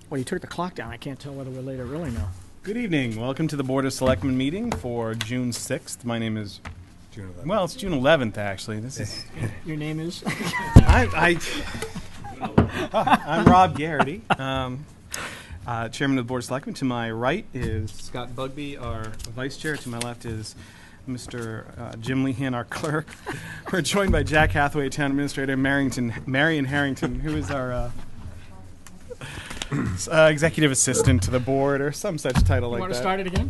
Well, you took the clock down. I can't tell whether we're late or early now. Good evening. Welcome to the Board of Selectmen meeting for June 6th. My name is... June 11th. Well, it's June 11th, actually. This is... Your name is? I'm Rob Garrity, Chairman of the Board of Selectmen. To my right is Scott Bugby, our Vice Chair. To my left is Mr. Jim Lehan, our clerk. We're joined by Jack Hathaway, Town Administrator, Marion Harrington, who is our... executive assistant to the board, or some such title like that. You want to start it again?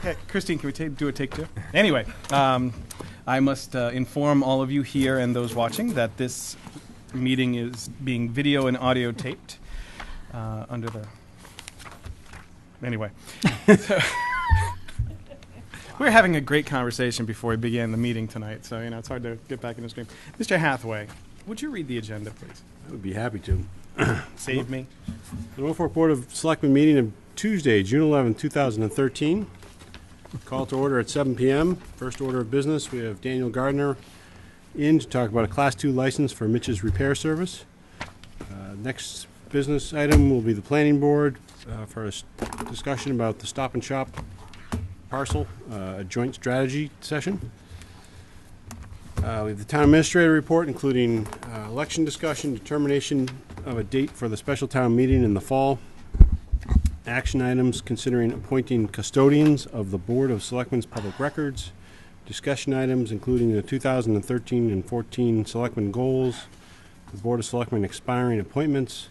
Hey, Christine, can we do a take two? Anyway, I must inform all of you here and those watching that this meeting is being video and audio taped under the... Anyway. We're having a great conversation before we begin the meeting tonight, so it's hard to get back in the stream. Mr. Hathaway, would you read the agenda, please? I would be happy to. Save me. The Norfolk Board of Selectmen meeting of Tuesday, June 11, 2013. Call to order at 7 p.m. First order of business, we have Daniel Gardner in to talk about a Class 2 license for Mitch's Repair Service. Next business item will be the Planning Board for a discussion about the Stop and Shop parcel, a joint strategy session. We have the Town Administrator report, including election discussion, determination of a date for the special town meeting in the fall, action items considering appointing custodians of the Board of Selectmen's public records, discussion items including the 2013 and 14 Selectmen goals, the Board of Selectmen expiring appointments,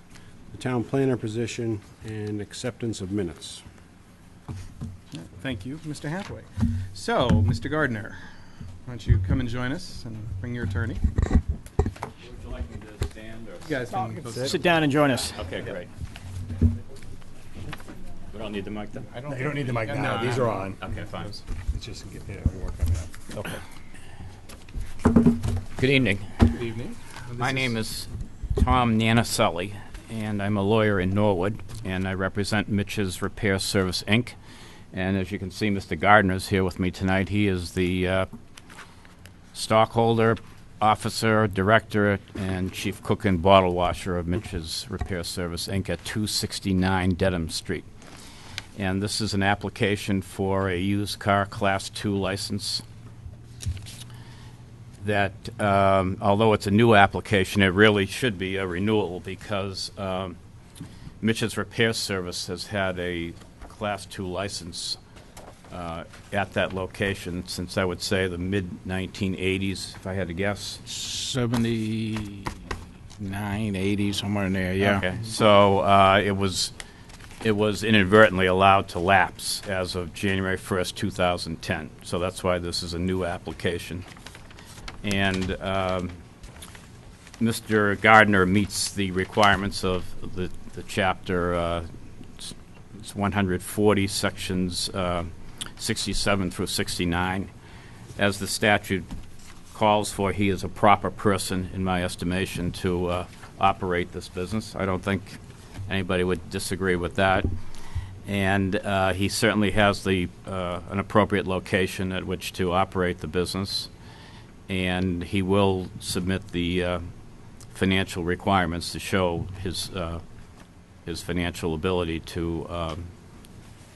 the town planner position, and acceptance of minutes. Thank you, Mr. Hathaway. So, Mr. Gardner, why don't you come and join us and bring your attorney? Would you like me to stand or? You guys can both Sit down and join us. Okay, great. We don't need the mic then? No, you don't need the mic now. No, These are on. Okay, fine. It's just we'll work on that. Okay. Good evening. Good evening. My name is Tom Nanasully, and I'm a lawyer in Norwood, and I represent Mitch's Repair Service, Inc. And as you can see, Mr. Gardner is here with me tonight. He is the stockholder, officer, director, and chief cook and bottle washer of Mitch's Repair Service, Inc. at 269 Dedham Street. And this is an application for a used car Class 2 license that, although it's a new application, it really should be a renewal because Mitch's Repair Service has had a Class 2 license at that location since, I would say, the mid-1980s, if I had to guess. 79, 80, somewhere in there, yeah. Okay. So it was inadvertently allowed to lapse as of January 1st, 2010. So that's why this is a new application. And Mr. Gardner meets the requirements of the chapter. It's 140 sections 67 through 69. As the statute calls for, he is a proper person, in my estimation, to operate this business. I don't think anybody would disagree with that. And he certainly has an appropriate location at which to operate the business. And he will submit the financial requirements to show his financial ability to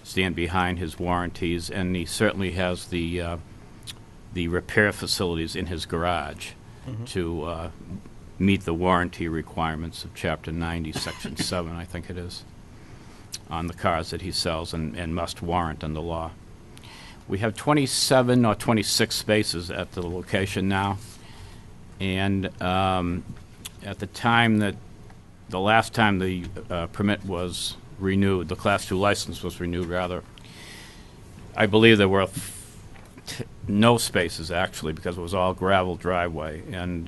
stand behind his warranties, and he certainly has the repair facilities in his garage to meet the warranty requirements of Chapter 90, Section 7, I think it is, on the cars that he sells and must warrant under law. We have 27 or 26 spaces at the location now, and at the time that the last time the permit was renewed, the Class 2 license was renewed, rather, I believe there were no spaces, actually, because it was all gravel driveway. And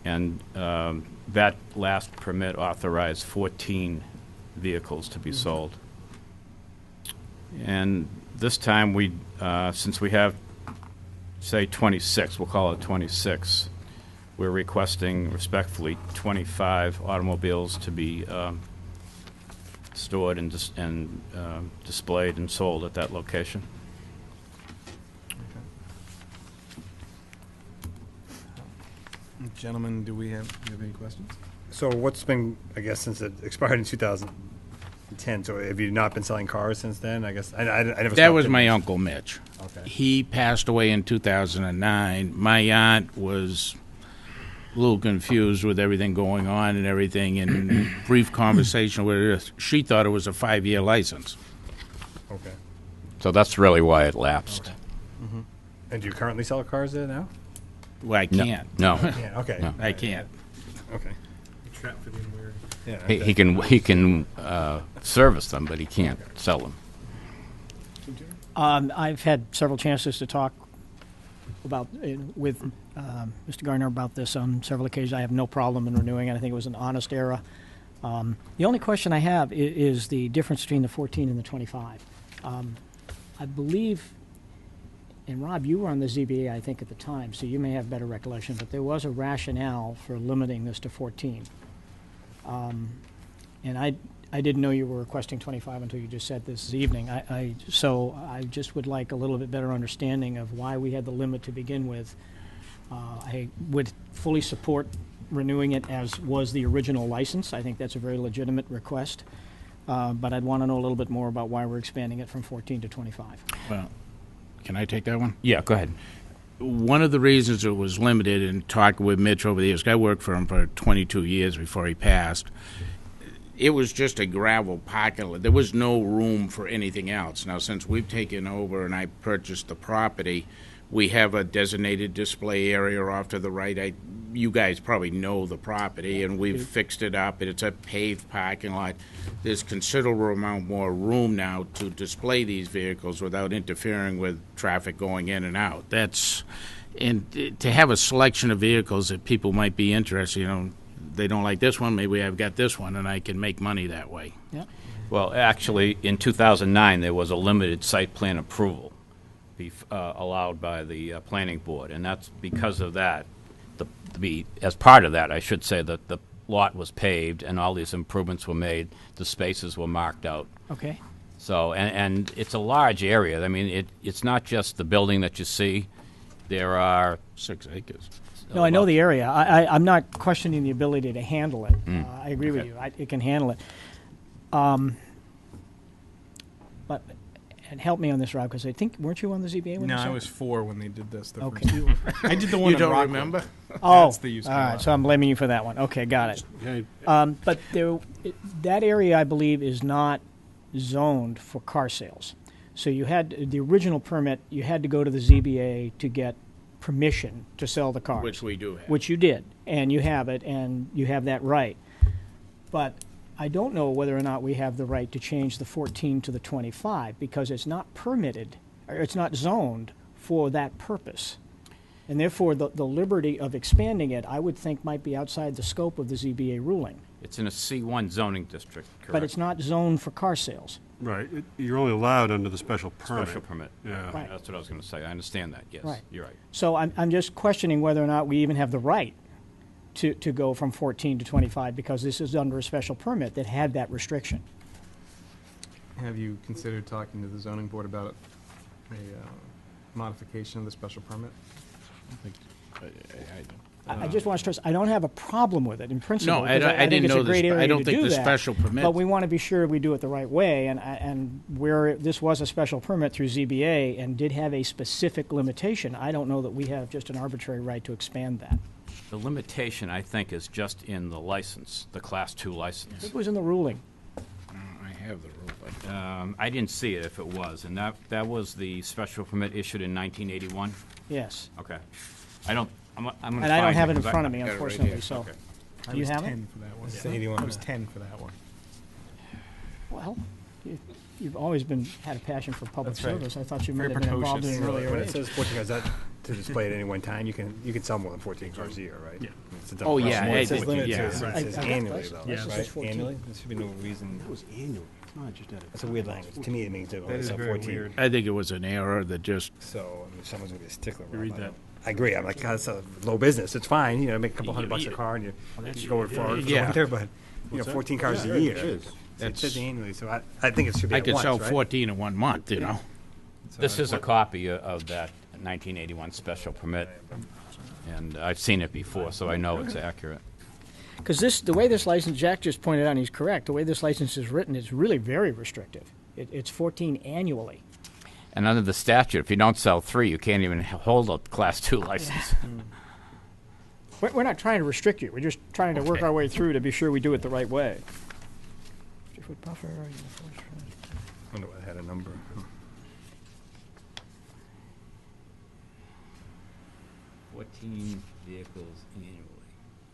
that last permit authorized 14 vehicles to be sold. And this time, since we have, say, 26, we'll call it 26, we're requesting, respectfully, 25 automobiles to be stored and displayed and sold at that location. Gentlemen, do you have any questions? So what's been, I guess, since it expired in 2000, 10. So have you not been selling cars since then? I guess I never. That stopped was in- my Uncle Mitch. Okay. He passed away in 2009. My aunt was a little confused with everything going on and everything. In brief conversation with her, she thought it was a 5-year license. Okay. So that's really why it lapsed. And do you currently sell cars there now? Well, I can't. No. Yeah. Okay. No. I can't. Okay. Yeah. He can service them, but he can't sell them. I've had several chances to talk with Mr. Gardner about this on several occasions. I have no problem in renewing it. I think it was an honest error. The only question I have is the difference between the 14 and the 25. I believe, and Rob, you were on the ZBA, I think, at the time, so you may have better recollection, but there was a rationale for limiting this to 14. And I didn't know you were requesting 25 until you just said this evening. So I just would like a little bit better understanding of why we had the limit to begin with. I would fully support renewing it as was the original license. I think that's a very legitimate request. But I'd want to know a little bit more about why we're expanding it from 14 to 25. Well, can I take that one? Yeah, go ahead. One of the reasons it was limited, and talking with Mitch over the years, I worked for him for 22 years before he passed. It was just a gravel parking lot. There was no room for anything else. Now, since we've taken over and I purchased the property, we have a designated display area off to the right. You guys probably know the property, and we've fixed it up. It's a paved parking lot. There's considerable amount more room now to display these vehicles without interfering with traffic going in and out. And to have a selection of vehicles that people might be interested, they don't like this one, maybe I've got this one, and I can make money that way. Yeah. Well, actually, in 2009, there was a limited site plan approval allowed by the planning board, and that's because of that. As part of that, I should say that the lot was paved and all these improvements were made. The spaces were marked out. Okay. So, and it's a large area. I mean, it's not just the building that you see. There are 6 acres. No, I know the area. I'm not questioning the ability to handle it. I agree with Okay. you. It can handle it. But and help me on this, Rob, because I think, weren't you on the ZBA when No, you said? I was 4 when they did this. Okay. I did the one You in don't Rockland. remember? Oh, That's the used all car right. lot. So I'm blaming you for that one. Okay, got it. Okay. But that area, I believe, is not zoned for car sales. So you had the original permit. You had to go to the ZBA to get permission to sell the cars, Which we do have. which you did, and you have it, and you have that right. But I don't know whether or not we have the right to change the 14 to the 25 because it's not permitted, or it's not zoned for that purpose. And therefore, the liberty of expanding it, I would think, might be outside the scope of the ZBA ruling. It's in a C1 zoning district, correct? But it's not zoned for car sales. Right. You're only allowed under the special permit. Special permit. Yeah. Right. That's what I was going to say. I understand that, yes. Right. You're right. So I'm just questioning whether or not we even have the right to go from 14 to 25 because this is under a special permit that had that restriction. Have you considered talking to the zoning board about a modification of the special permit? I just want to stress, I don't have a problem with it in principle. No, I because didn't think it's know a this. great area I don't to think do the that, special permit. But we want to be sure we do it the right way, and where this was a special permit through ZBA and did have a specific limitation, I don't know that we have just an arbitrary right to expand that. The limitation, I think, is just in the license, the Class 2 license. It was in the ruling. I have the rule, but I didn't see it if it was, and that was the special permit issued in 1981? Yes. Okay. I'm going to find And I don't have it in because front of me, got it right unfortunately, here. so. Okay. Do you I was have it? 10 for that one. It's 81. I was 10 for that one. Well, you've always had a passion for public That's right. service. I thought you might Very have been involved in precocious. an earlier When it age. says 14 cars, that to display at any one time, you can sell more than 14 cars a year, right? Yeah. It's a double Oh, cost. yeah, Well, I it says did, limited, yeah. so it says I got annually, that. though, Yeah, this is right? 14. Annually? There should be no reason. It was annual. It's not just at a That's a weird language. To me, it means to only is sell very 14. weird. I think it was an error that just, So, I mean, if someone's going to be a stickler. You read Rob, that. I agree. I'm like, God, it's a low business. It's fine. Make a couple $100 a car and you go for the Yeah. winter, but, What's that? 14 cars Yeah, a year. it is. It says annually, so I think it should be I at could once, sell right? 14 in 1 month, This is a copy of that 1981 special permit, and I've seen it before, so I know it's accurate. Because the way this license, Jack just pointed out, and he's correct, the way this license is written, it's really very restrictive. It's 14 annually. And under the statute, if you don't sell 3, you can't even hold a Class 2 license. We're not trying to restrict you. We're just trying to work our way through to be sure we do it the right way. 50-foot buffer. I wonder why I had a number. 14 vehicles annually.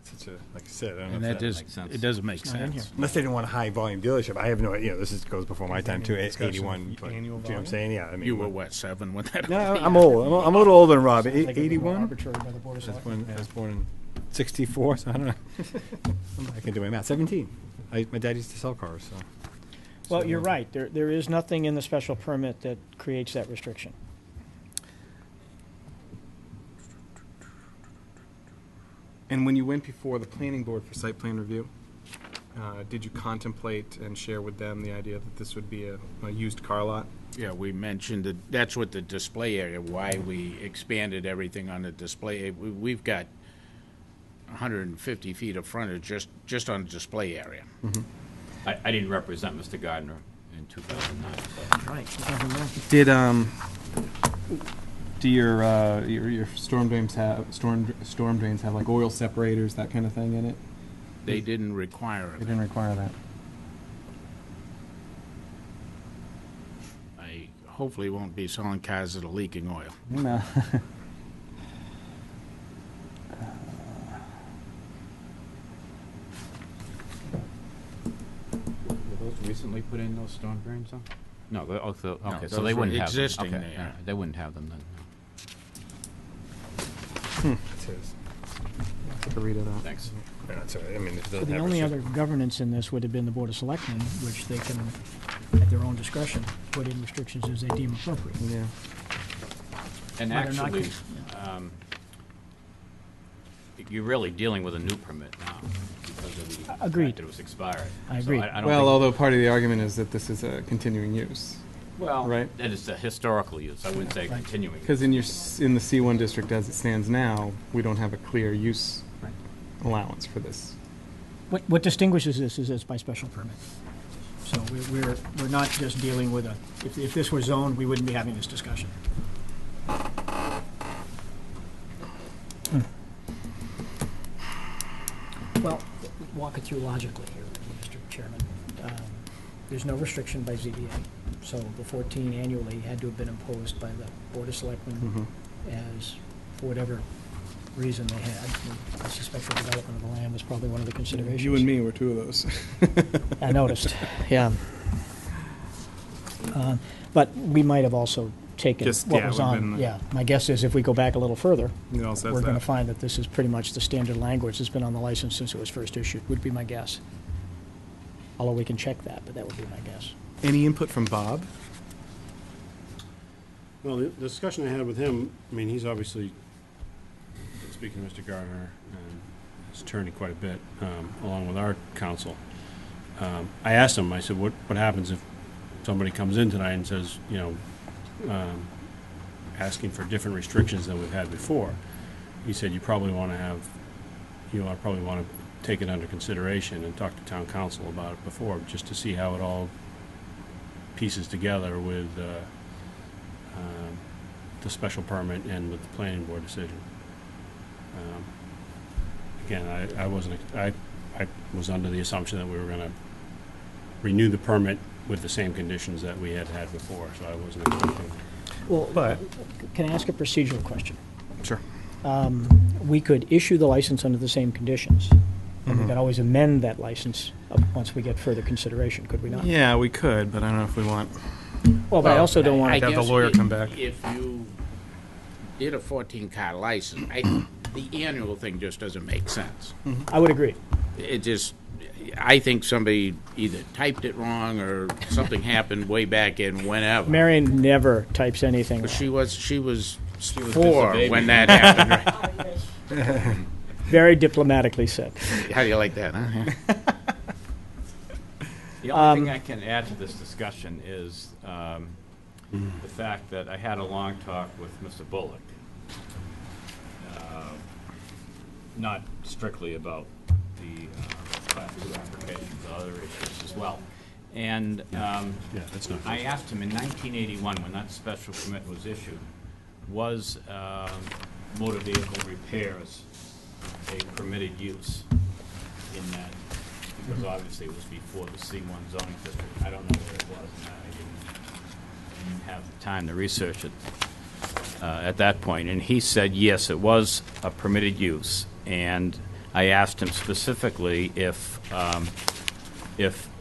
Such a, like I said, I don't know And if that that, just, makes sense. it doesn't make It's not in sense. here. unless they didn't want a high volume dealership. I have no idea. Goes before my time too. Discussion. 81. But, Annual you know what I'm volume? saying? Yeah. I mean, You were what, 7 when that? No, I'm old. I'm a little older than Rob. I think it's more 81. arbitrary by the Board of Selectmen. I was born in 64, so I don't know. I can do my math. 17. My dad used to sell cars. So. Well, you're right. There is nothing in the special permit that creates that restriction. And when you went before the planning board for site plan review, did you contemplate and share with them the idea that this would be a used car lot? Yeah, we mentioned that that's what the display area, why we expanded everything on the display. We've got 150 feet of frontage just on the display area. I didn't represent Mr. Gardner in 2009. So. Right. Did do your storm drains have like oil separators, that kind of thing in it? They didn't require They it. didn't require that. I hopefully won't be selling cars that are leaking oil. No. Were those recently put in, those storm drains, though? No, okay, so those they were wouldn't have them. existing Okay, there. all right, they wouldn't have them then. That's his. Take a read of that. Thanks. Yeah, that's all right. I mean, if it So doesn't the have only restrict- other governance in this would have been the Board of Selectmen, which they can, at their own discretion, put in restrictions as they deem appropriate. Yeah. And Whether or not actually, you're really dealing with a new permit now because of the Agreed. fact that it was expired. I So agree. I don't Well, think- although part of the argument is that this is a continuing use. well, right. that is a historical use. I wouldn't say Right. continuing. Because in the C1 district as it stands now, we don't have a clear use Right. allowance for this. What distinguishes this is it's by special permit. So we're not just dealing with if this were zoned, we wouldn't be having this discussion. Well, walk it through logically here, Mr. Chairman. There's no restriction by ZBA, so the 14 annually had to have been imposed by the Board of Selectmen as, for whatever reason they had. I suspect the development of the land was probably one of the considerations. You and me were two of those. I noticed, yeah. But we might have also taken Just, what yeah, was it would've on, been- yeah. My guess is if we go back a little further, It all says we're going to that. find that this is pretty much the standard language that's been on the license since it was first issued, would be my guess. Although we can check that, but that would be my guess. Any input from Bob? Well, the discussion I had with him, I mean, he's obviously, speaking to Mr. Gardner and his attorney quite a bit, along with our counsel. I asked him, I said, what happens if somebody comes in tonight and says, asking for different restrictions than we've had before? He said, you probably want to take it under consideration and talk to town council about it before, just to see how it all pieces together with the special permit and with the planning board decision. Again, I was under the assumption that we were going to renew the permit with the same conditions that we had had before, so I wasn't expecting. Well, But- can I ask a procedural question? Sure. We could issue the license under the same conditions, and we could always amend that license once we get further consideration, could we not? Yeah, we could, but I don't know if we want. Well, but I also don't want I to, have the guess lawyer i- come back. If you did a 14-car license, the annual thing just doesn't make sense. I would agree. It just, I think somebody either typed it wrong or something happened way back in whenever. Marion never types anything. But she was 4 just a baby. when that happened, right? Very diplomatically said. How do you like that, huh? The only thing I can add to this discussion is the fact that I had a long talk with Mr. Bullock, not strictly about the Class 2 applications, other issues as well. And Yeah, that's not. I asked him in 1981, when that special permit was issued, was motor vehicle repairs a permitted use in that? Because obviously it was before the C1 zoning district. I don't know where it was, and I didn't have the time to research it at that point. And he said, yes, it was a permitted use. And I asked him specifically if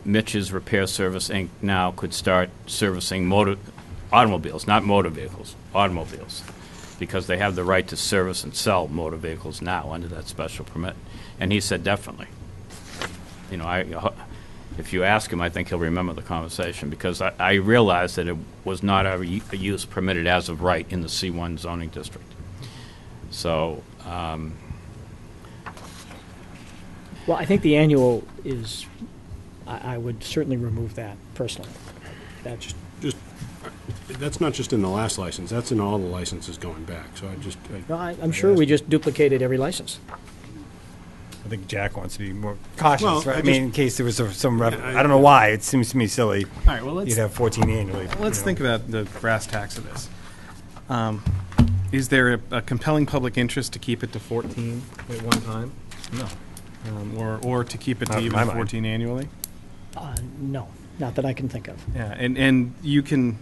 Mitch's Repair Service, Inc. now could start servicing automobiles, not motor vehicles, automobiles, because they have the right to service and sell motor vehicles now under that special permit. And he said, definitely. You know, if you ask him, I think he'll remember the conversation, because I realized that it was not a use permitted as of right in the C1 zoning district. So, Well, I think the annual is, I would certainly remove that personally. That's, That's not just in the last license, that's in all the licenses going back, so no, I'm sure we just duplicated every license. I think Jack wants to be more cautious, Well, right? I I mean, just- in case there was some I I don't know why. It seems to me silly. All right, well, You'd have 14 annually. let's you know. think about the brass tacks of this. Is there a compelling public interest to keep it to 14 at one time? No. Or to keep it to Not in even my mind. 14 annually? No, not that I can think of. Yeah, and you can,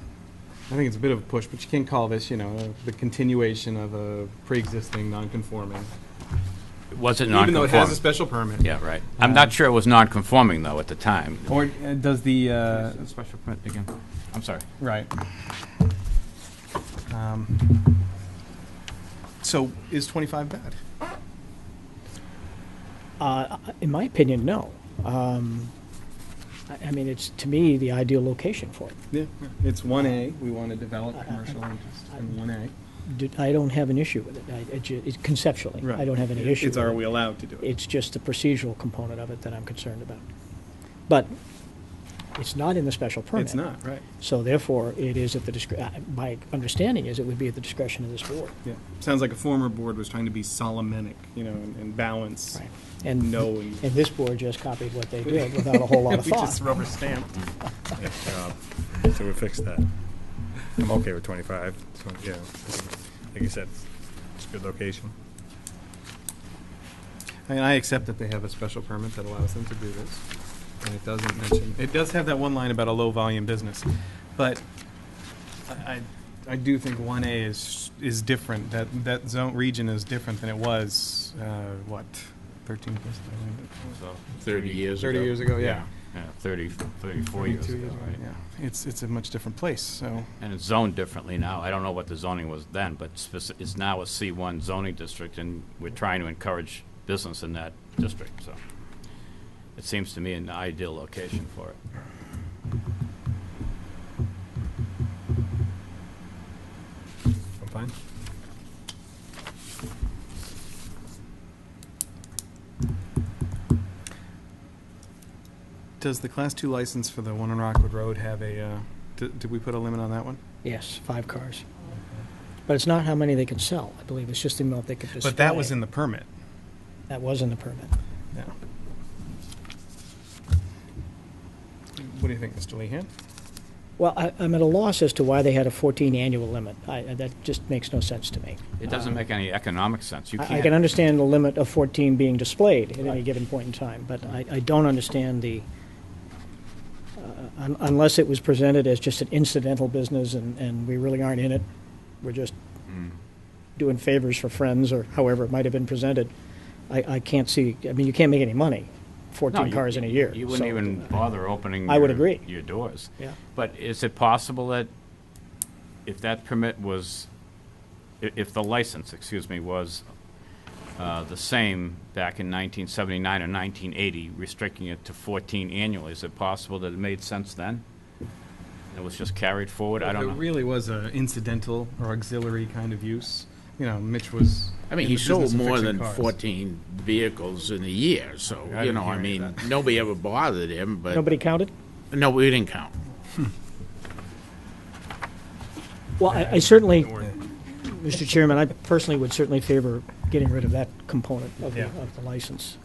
I think it's a bit of a push, but you can call this, the continuation of a pre-existing non-conforming. was it Even though it non-conforming? has a special permit. Yeah, right. I'm not sure it was non-conforming, though, at the time. Or does the, Special permit again? I'm sorry. right. So is 25 bad? In my opinion, no. I mean, it's, to me, the ideal location for it. Yeah. It's 1A, we want to develop commercial interest in 1A. I don't have an issue with it. It's conceptually, I don't have any issue It's, with are it. we allowed to do it? It's just the procedural component of it that I'm concerned about. But it's not in the special permit. It's not, right. So therefore, it is at the my understanding is it would be at the discretion of this board. Yeah. Sounds like a former board was trying to be Solomonic, and balance. Right. And, No, and this board just copied what they did without a whole lot of we just thought. rubber stamped. So we fixed that. I'm okay with 25. So, yeah, like you said, it's a good location. I accept that they have a special permit that allows them to do this. And it doesn't mention, it does have that one line about a low-volume business. But I do think 1A is different. That zone region is different than it was, 13 years So 30 years ago. 30 years ago, yeah. Yeah, 34 years 32 ago, right? Yeah, it's a much different place, so. And it's zoned differently now. I don't know what the zoning was then, but it's now a C1 zoning district, and we're trying to encourage business in that district, so it seems to me an ideal location for it. I'm fine. Does the Class 2 license for the one on Rockwood Road have a, did we put a limit on that one? Yes, 5 cars. But it's not how many they can sell. I believe it's just the amount they could display. But that was in the permit. That was in the permit. Yeah. What do you think, Mr. Lehan? Well, I'm at a loss as to why they had a 14 annual limit. That just makes no sense to me. It doesn't make any economic sense. You I can can't, understand the limit of 14 being displayed at any given point in time, but I don't understand the, unless it was presented as just an incidental business and we really aren't in it, we're just doing favors for friends or however it might have been presented, I can't see, I mean, you can't make any money, 14 No, cars in a year. You wouldn't so- even bother opening I would agree. your doors. Yeah. But is it possible that if that permit was, if the license, excuse me, was the same back in 1979 or 1980, restricting it to 14 annually, is it possible that it made sense then? It was just carried forward? I don't If know. it really was an incidental or auxiliary kind of use, Mitch was. I mean, in he the sold business of more fixing than cars. 14 vehicles in a year, so, I didn't hear I any of mean, that. nobody ever bothered him, but, Nobody counted? no, we didn't count. Well, I certainly, Mr. Chairman, I personally would certainly favor getting rid of that component of Yeah. the license.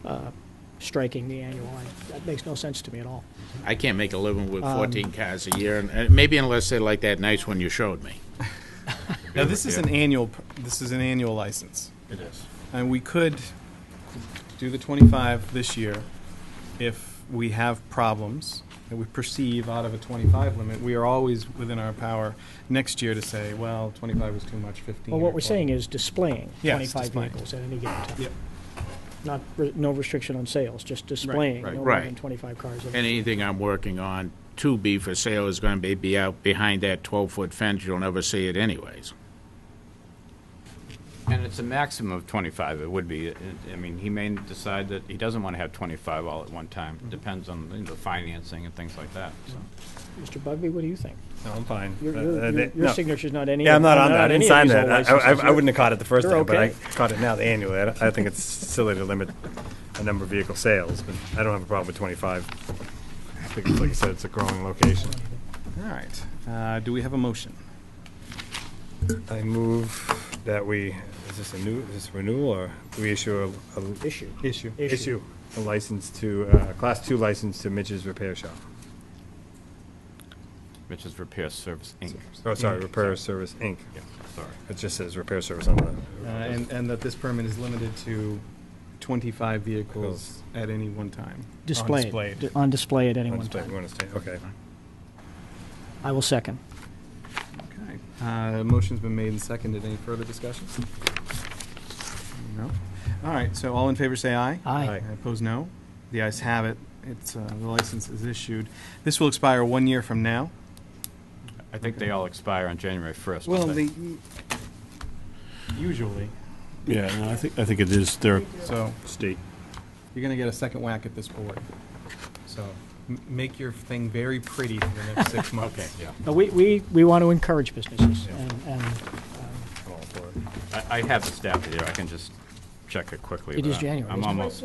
striking the annual. That makes no sense to me at all. I can't make a living with 14 cars a year, and maybe unless they're like that nice one you showed me. Now, this is an annual license. It is. And we could do the 25 this year if we have problems that we perceive out of a 25 limit. We are always within our power next year to say, well, 25 is too much, 15. Well, what or we're 20. saying is displaying Yes, 25 displaying. vehicles at any given time. Yep. Not, no restriction on sales, just displaying right. no more Right. than 25 cars. And anything I'm working on to be for sale is going to be out behind that 12-foot fence. You'll never see it anyways. And it's a maximum of 25, it would be. I mean, he may decide that he doesn't want to have 25 all at one time. Depends on the financing and things like that, so. Mr. Bugby, what do you think? No, I'm fine. Your No. signature's not any. Yeah, I'm not on that. I any didn't of sign these that. old I licenses. wouldn't have caught it the first You're time, but I okay. caught it now, the annually. I think it's silly to limit a number of vehicle sales, but I don't have a problem with 25. I think, like you said, it's a growing location. All right. Do we have a motion? I move that we, is this renewal, or we issue a Issue. a license to, Class 2 license to Mitch's Repair Shop. Which is Repair Service, Inc. Oh, sorry, Repair Service, Inc. Yeah, sorry. It just says Repair Service on the. And that this permit is limited to 25 vehicles at any one time. Displayed. displayed. On display at any on one display. time. We want to stay, okay. I will second. Okay. Motion's been made and seconded. Any further discussion? No? All right, so all in favor say aye. Aye. Opposed, no. The ayes have it. It's, the license is issued. This will expire 1 year from now. I think they all expire on January 1st. Well, don't they? usually. Yeah, no, I think it is their So state. you're going to get a second whack at this board. So make your thing very pretty for the next 6 months. Okay, yeah. No, we want to encourage businesses, and I'm all for it. I have the staff here, I can just check it quickly. It but is January, I'm isn't it? almost,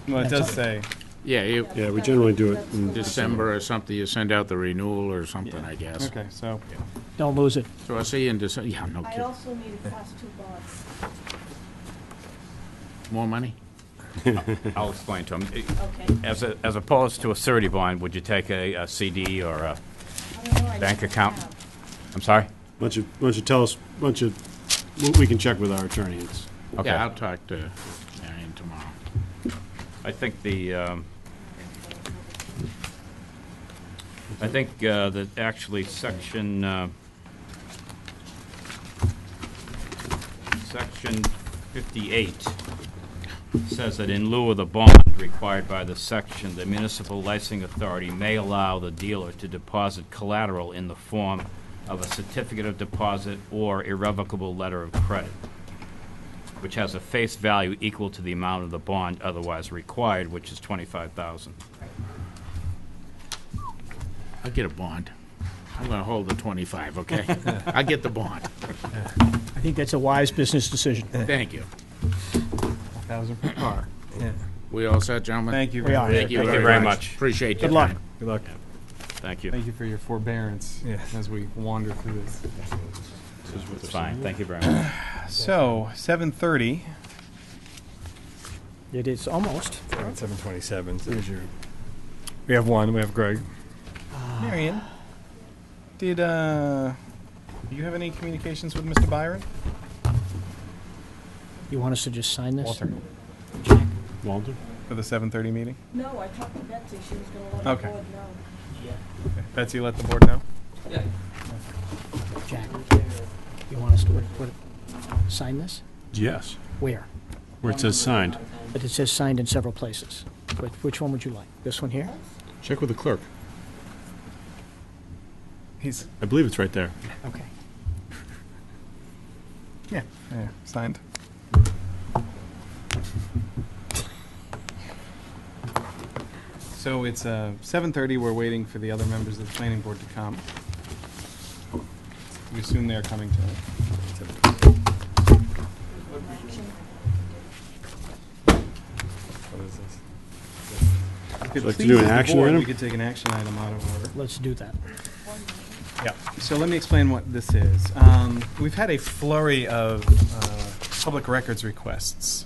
Well, it does say. Yeah, Yeah, we generally do it in December or something, you send out the renewal or something, I guess. Okay, so don't lose it. So I'll see you in December. Yeah, no I kidding. also need a Class 2 bond. More money? I'll explain to him. Okay. As opposed to a surety bond, would you take a CD or a, I don't know, I Bank don't account? have. I'm sorry? Why don't you tell us, we can check with our attorney. Okay. Yeah, I'll talk to Marion tomorrow. I think that actually section 58 says that in lieu of the bond required by the section, the municipal licensing authority may allow the dealer to deposit collateral in the form of a certificate of deposit or irrevocable letter of credit, which has a face value equal to the amount of the bond otherwise required, which is $25,000. I'll get a bond. I'm going to hold the 25, okay? I'll get the bond. I think that's a wise business decision. Thank you. 1,000 per car. Yeah. We all set, gentlemen? Thank you We are. Thank you Thank you very very much. much. Appreciate your Good luck. time. Good luck. Thank you. Thank you for your forbearance Yes. as we wander through this. It's fine. Thank you very much. So, 7:30. It is almost. 7:27. We have one. We have Greg. Marion, did you have any communications with Mr. Byron? You want us to just sign this? Walter. Walter? For the 7:30 meeting? No, I talked to Betsy, she was gonna let Okay. the board know. Okay. Betsy, let the board know. Jack, you want us to sign this? Yes. Where? Where it says signed. But it says signed in several places. Which one would you like? This one here? Check with the clerk. He's I believe it's right there. Okay. yeah, signed. So it's 7:30. We're waiting for the other members of the planning board to come. We assume they're coming tonight. What is this? If it like to pleases do an the action board, item? We could take an action item out of order. Let's do that. Yeah. So let me explain what this is. We've had a flurry of public records requests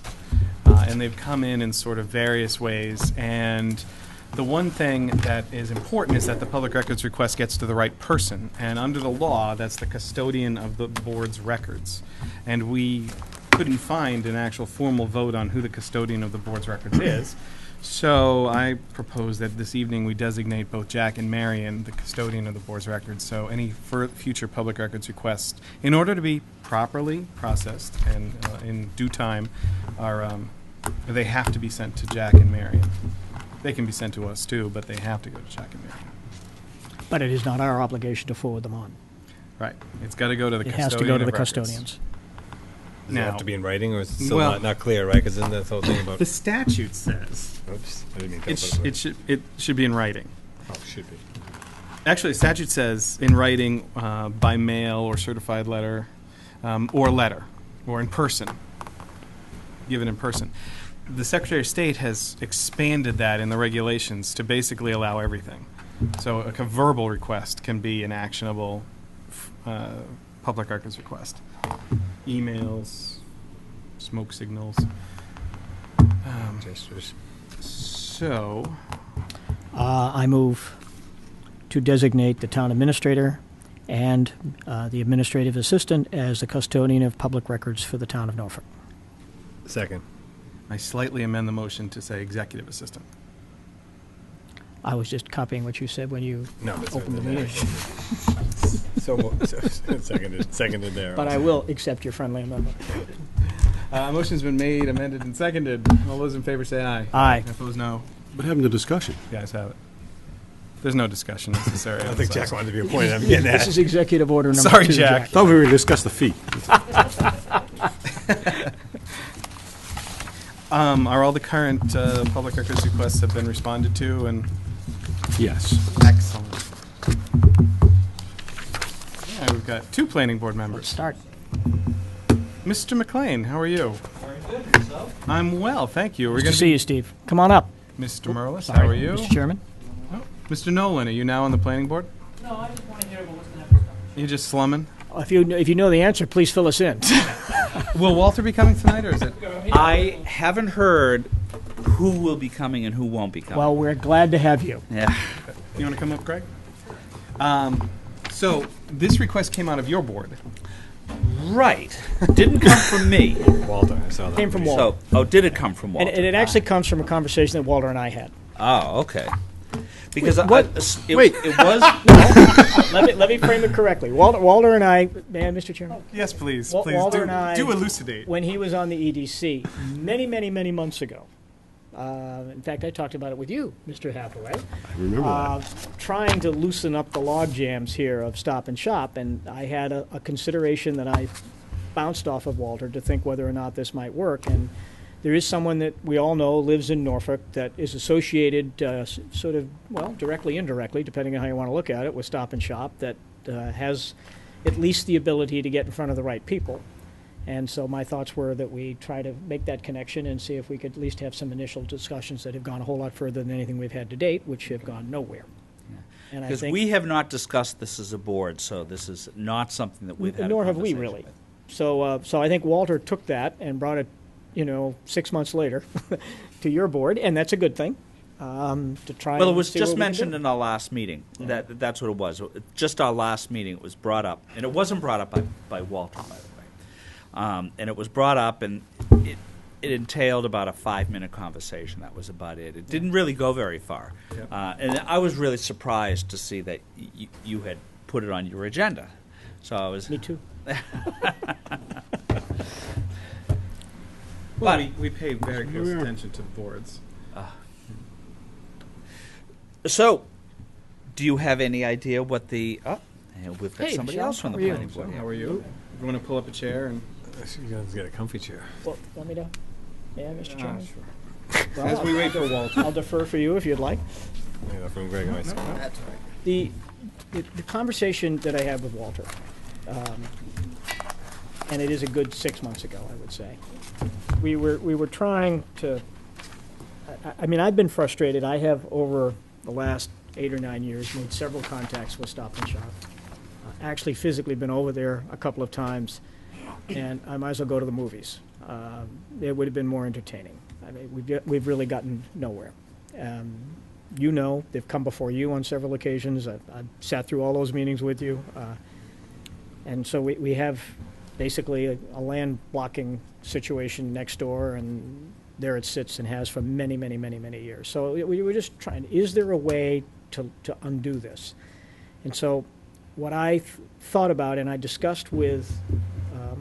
and they've come in sort of various ways. And the one thing that is important is that the public records request gets to the right person. And under the law, that's the custodian of the board's records. And we couldn't find an actual formal vote on who the custodian of the board's records is. So I propose that this evening we designate both Jack and Marion the custodian of the board's records. So any future public records requests, in order to be properly processed and in due time, they have to be sent to Jack and Marion. They can be sent to us too, but they have to go to Jack and Marion. But it is not our obligation to forward them on. Right. It's got to go to the It custodian has to go to of the records. custodians. Does it have Now- to be in writing, or is it still Well- not clear, right? Because then that's the whole thing about. The statute says Oops, I didn't mean to. it should be in writing. Oh, should be. Actually, the statute says in writing, by mail or certified letter, or in person, given in person. The Secretary of State has expanded that in the regulations to basically allow everything. So a verbal request can be an actionable public records request. Emails, smoke signals. Gestures. So, I move to designate the town administrator and the administrative assistant as the custodian of public records for the town of Norfolk. Second. I slightly amend the motion to say executive assistant. I was just copying what you said when you No, that's opened the right. meeting. Seconded there. But I will accept your friendly amendment. Motion's been made, amended, and seconded. All those in favor say aye. Aye. Opposed, no. What happened to discussion? The ayes have it. There's no discussion necessary. I don't think Jack wanted to be appointed. I'm getting This that. is executive order number 2. Sorry, Jack. Thought we were going to discuss the fee. Are all the current public records requests have been responded to? And Yes. excellent. Yeah, we've got 2 planning board Let's members. start. Mr. McLean, how are you? Very good, yourself? I'm well, thank you. We're Good going to see you, Steve. Come on up. Mr. Merlis, Sorry, how are you? Mr. Chairman. Mr. Nolan, are you now on the planning board? No, I just want to hear what was the next step. You just slumming? If you know the answer, please fill us in. Will Walter be coming tonight, or is it? I haven't heard who will be coming and who won't be coming. Well, we're glad to have you. Yeah. You want to come up, Greg? So this request came out of your board. Right. Didn't come from me. Walter, I saw that. Came from Walter. So, did it come from Walter? And it actually comes from a conversation that Walter and I had. Oh, okay. Because Wait, what? It was. Let me frame it correctly. Walter and I, Mr. Chairman, Yes, please. Walter and I, do elucidate. when he was on the EDC many months ago. In fact, I talked about it with you, Mr. Hathaway. I remember that. Trying to loosen up the log jams here of Stop and Shop, and I had a consideration that I bounced off of Walter to think whether or not this might work. And there is someone that we all know lives in Norfolk that is associated sort of, well, directly, indirectly, depending on how you want to look at it, with Stop and Shop, that has at least the ability to get in front of the right people. And so my thoughts were that we try to make that connection and see if we could at least have some initial discussions that have gone a whole lot further than anything we've had to date, which have gone nowhere. And I Because think, we have not discussed this as a board, so this is not something that we've had. nor a have we conversation really. with. So I think Walter took that and brought it, 6 months later to your board, and that's a good thing. To try. Well, it and was see what just we can mentioned do. in our last meeting. That's what it was. Just our last meeting, it was brought up, and it wasn't brought up by Walter, by the way. And it was brought up, and it entailed about a 5-minute conversation. That was about it. It didn't really go very far. Yep. And I was really surprised to see that you had put it on your agenda. So I was. Me too. Well, we pay very close attention to boards. So, do you have any idea what the? And we've got Hey, somebody Michelle, else from how the are you? planning board. How are you? You want to pull up a chair and? You guys get a comfy chair. Well, want me to? Yeah, Mr. Chairman. Sure. Well, As we wait for Walter. I'll defer for you if you'd like. Yeah, from Greg and myself. That's right. The conversation that I had with Walter, and it is a good 6 months ago, I would say. We were trying to. I mean, I've been frustrated. I have over the last 8 or 9 years made several contacts with Stop and Shop. Actually, physically been over there a couple of times, and I might as well go to the movies. It would have been more entertaining. I mean, we've really gotten nowhere. You know, they've come before you on several occasions. I've sat through all those meetings with you. And so we have basically a land blocking situation next door, and there it sits and has for many, many, many, many years. So we were just trying, is there a way to undo this? And so what I thought about, and I discussed with,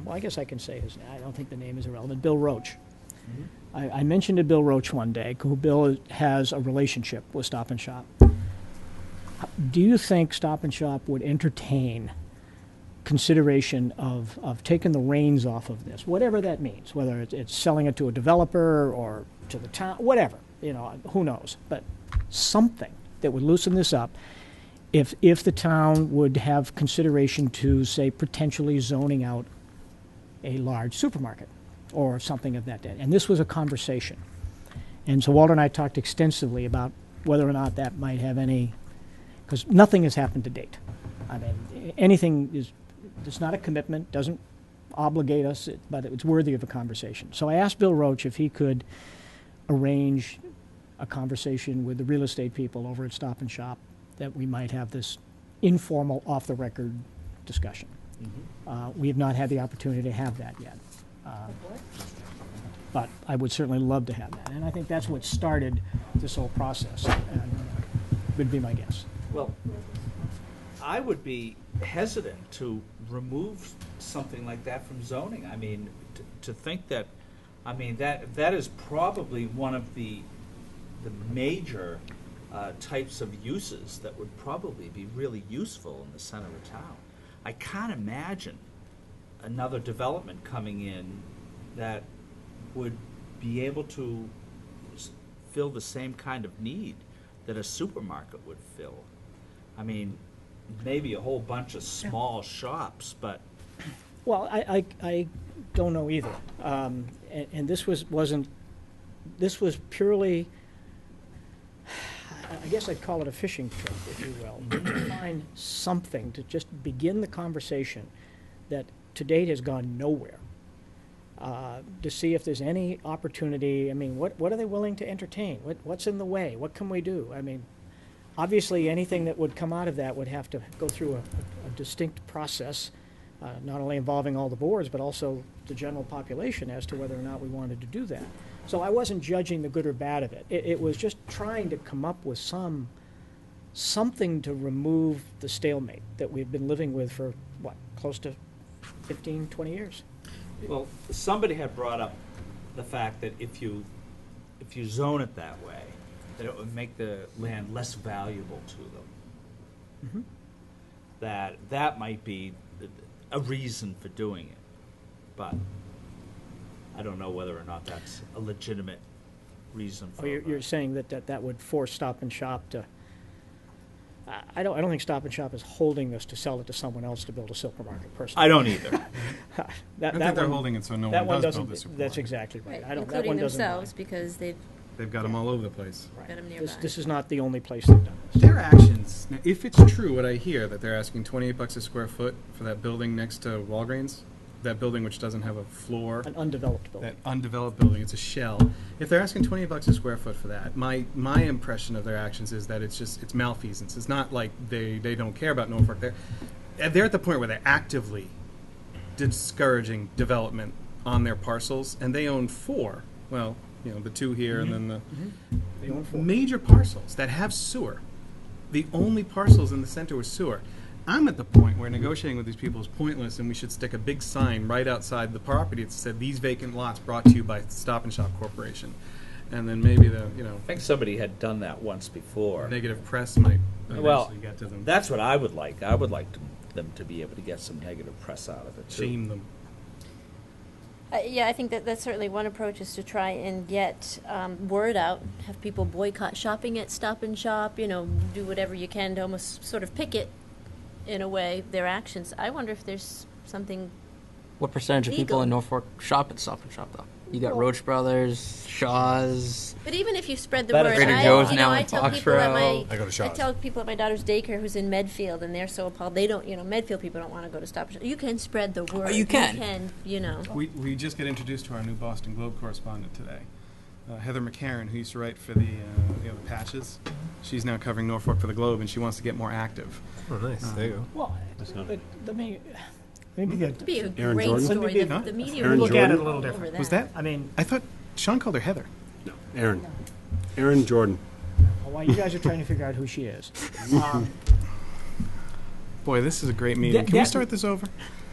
well, I guess I can say his name. I don't think the name is irrelevant, Bill Roach. I mentioned to Bill Roach one day, who Bill has a relationship with Stop and Shop. Do you think Stop and Shop would entertain consideration of taking the reins off of this, whatever that means, whether it's selling it to a developer or to the town, whatever, you know, who knows, but something that would loosen this up if the town would have consideration to, say, potentially zoning out a large supermarket or something of that day. And this was a conversation. And so Walter and I talked extensively about whether or not that might have any, because nothing has happened to date. I mean, anything is, it's not a commitment, doesn't obligate us, but it's worthy of a conversation. So I asked Bill Roach if he could arrange a conversation with the real estate people over at Stop and Shop, that we might have this informal, off-the-record discussion. We have not had the opportunity to have that yet. But I would certainly love to have that. And I think that's what started this whole process, and would be my guess. Well, I would be hesitant to remove something like that from zoning. I mean, to think that, I mean, that is probably one of the major types of uses that would probably be really useful in the center of town. I can't imagine another development coming in that would be able to fill the same kind of need that a supermarket would fill. I mean, maybe a whole bunch of small shops, but Well, I don't know either. And this was purely, I guess I'd call it a fishing trip, if you will, to find something to just begin the conversation that to date has gone nowhere. To see if there's any opportunity. I mean, what are they willing to entertain? What's in the way? What can we do? I mean, obviously anything that would come out of that would have to go through a distinct process, not only involving all the boards, but also the general population as to whether or not we wanted to do that. So I wasn't judging the good or bad of it. It was just trying to come up with something to remove the stalemate that we've been living with for, what, close to 15, 20 years. well, somebody had brought up the fact that if you zone it that way, that it would make the land less valuable to them. That might be a reason for doing it, but I don't know whether or not that's a legitimate reason for Oh, you're saying that would force Stop and Shop to, I don't think Stop and Shop is holding this to sell it to someone else to build a supermarket, personally. I don't either. I think they're holding it so no one does build a supermarket. That's exactly right. Right, That including one doesn't themselves, lie. because they've They've got them all over the place. Right. got them nearby. This is not the only place they've done this. Their actions, now, if it's true what I hear, that they're asking $28 a square foot for that building next to Walgreens, that building which doesn't have a floor, An undeveloped building. that undeveloped building, it's a shell. If they're asking $28 a square foot for that, my impression of their actions is that it's malfeasance. It's not like they don't care about Norfolk. They're at the point where they're actively discouraging development on their parcels, and they own 4. Well, you know, the 2 here and then They own 4. major parcels that have sewer. The only parcels in the center with sewer. I'm at the point where negotiating with these people is pointless, and we should stick a big sign right outside the property that said, "These vacant lots brought to you by Stop and Shop Corporation." And then maybe the I think somebody had done that once before. negative press might Well, eventually get to them. That's what I would like. I would like them to be able to get some negative press out of it, too. Shame them. Yeah, I think that's certainly one approach, is to try and get word out, have people boycott shopping at Stop and Shop, do whatever you can to almost sort of picket, in a way, their actions. I wonder if there's something. What percentage of people Legal. in Norfolk shop at Stop and Shop, though? You got Roach Brothers, Shaw's. But even if you spread the Better word, Trader Joe's now I in tell people at Foxborough. I go to I Shaw's. tell people at my daughter's daycare who's in Medfield, and they're so appalled. They don't, Medfield people don't want to go to Stop and Shop. You can spread the word. you can. You can, We just get introduced to our new Boston Globe correspondent today. Heather McCarran, who used to write for the the patches. She's now covering Norfolk for the Globe, and she wants to get more active. Oh, nice. There you go. Well, but let me, maybe the, It'd be a Aaron great Jordan? story. Huh? The media Aaron would look at it a Jordan? little over different. that. Was that? I mean, I thought Sean called her Heather. Aaron. Aaron Jordan. while you guys are trying to figure out who she is, Boy, this is a great meeting. That- Can we that- start this over?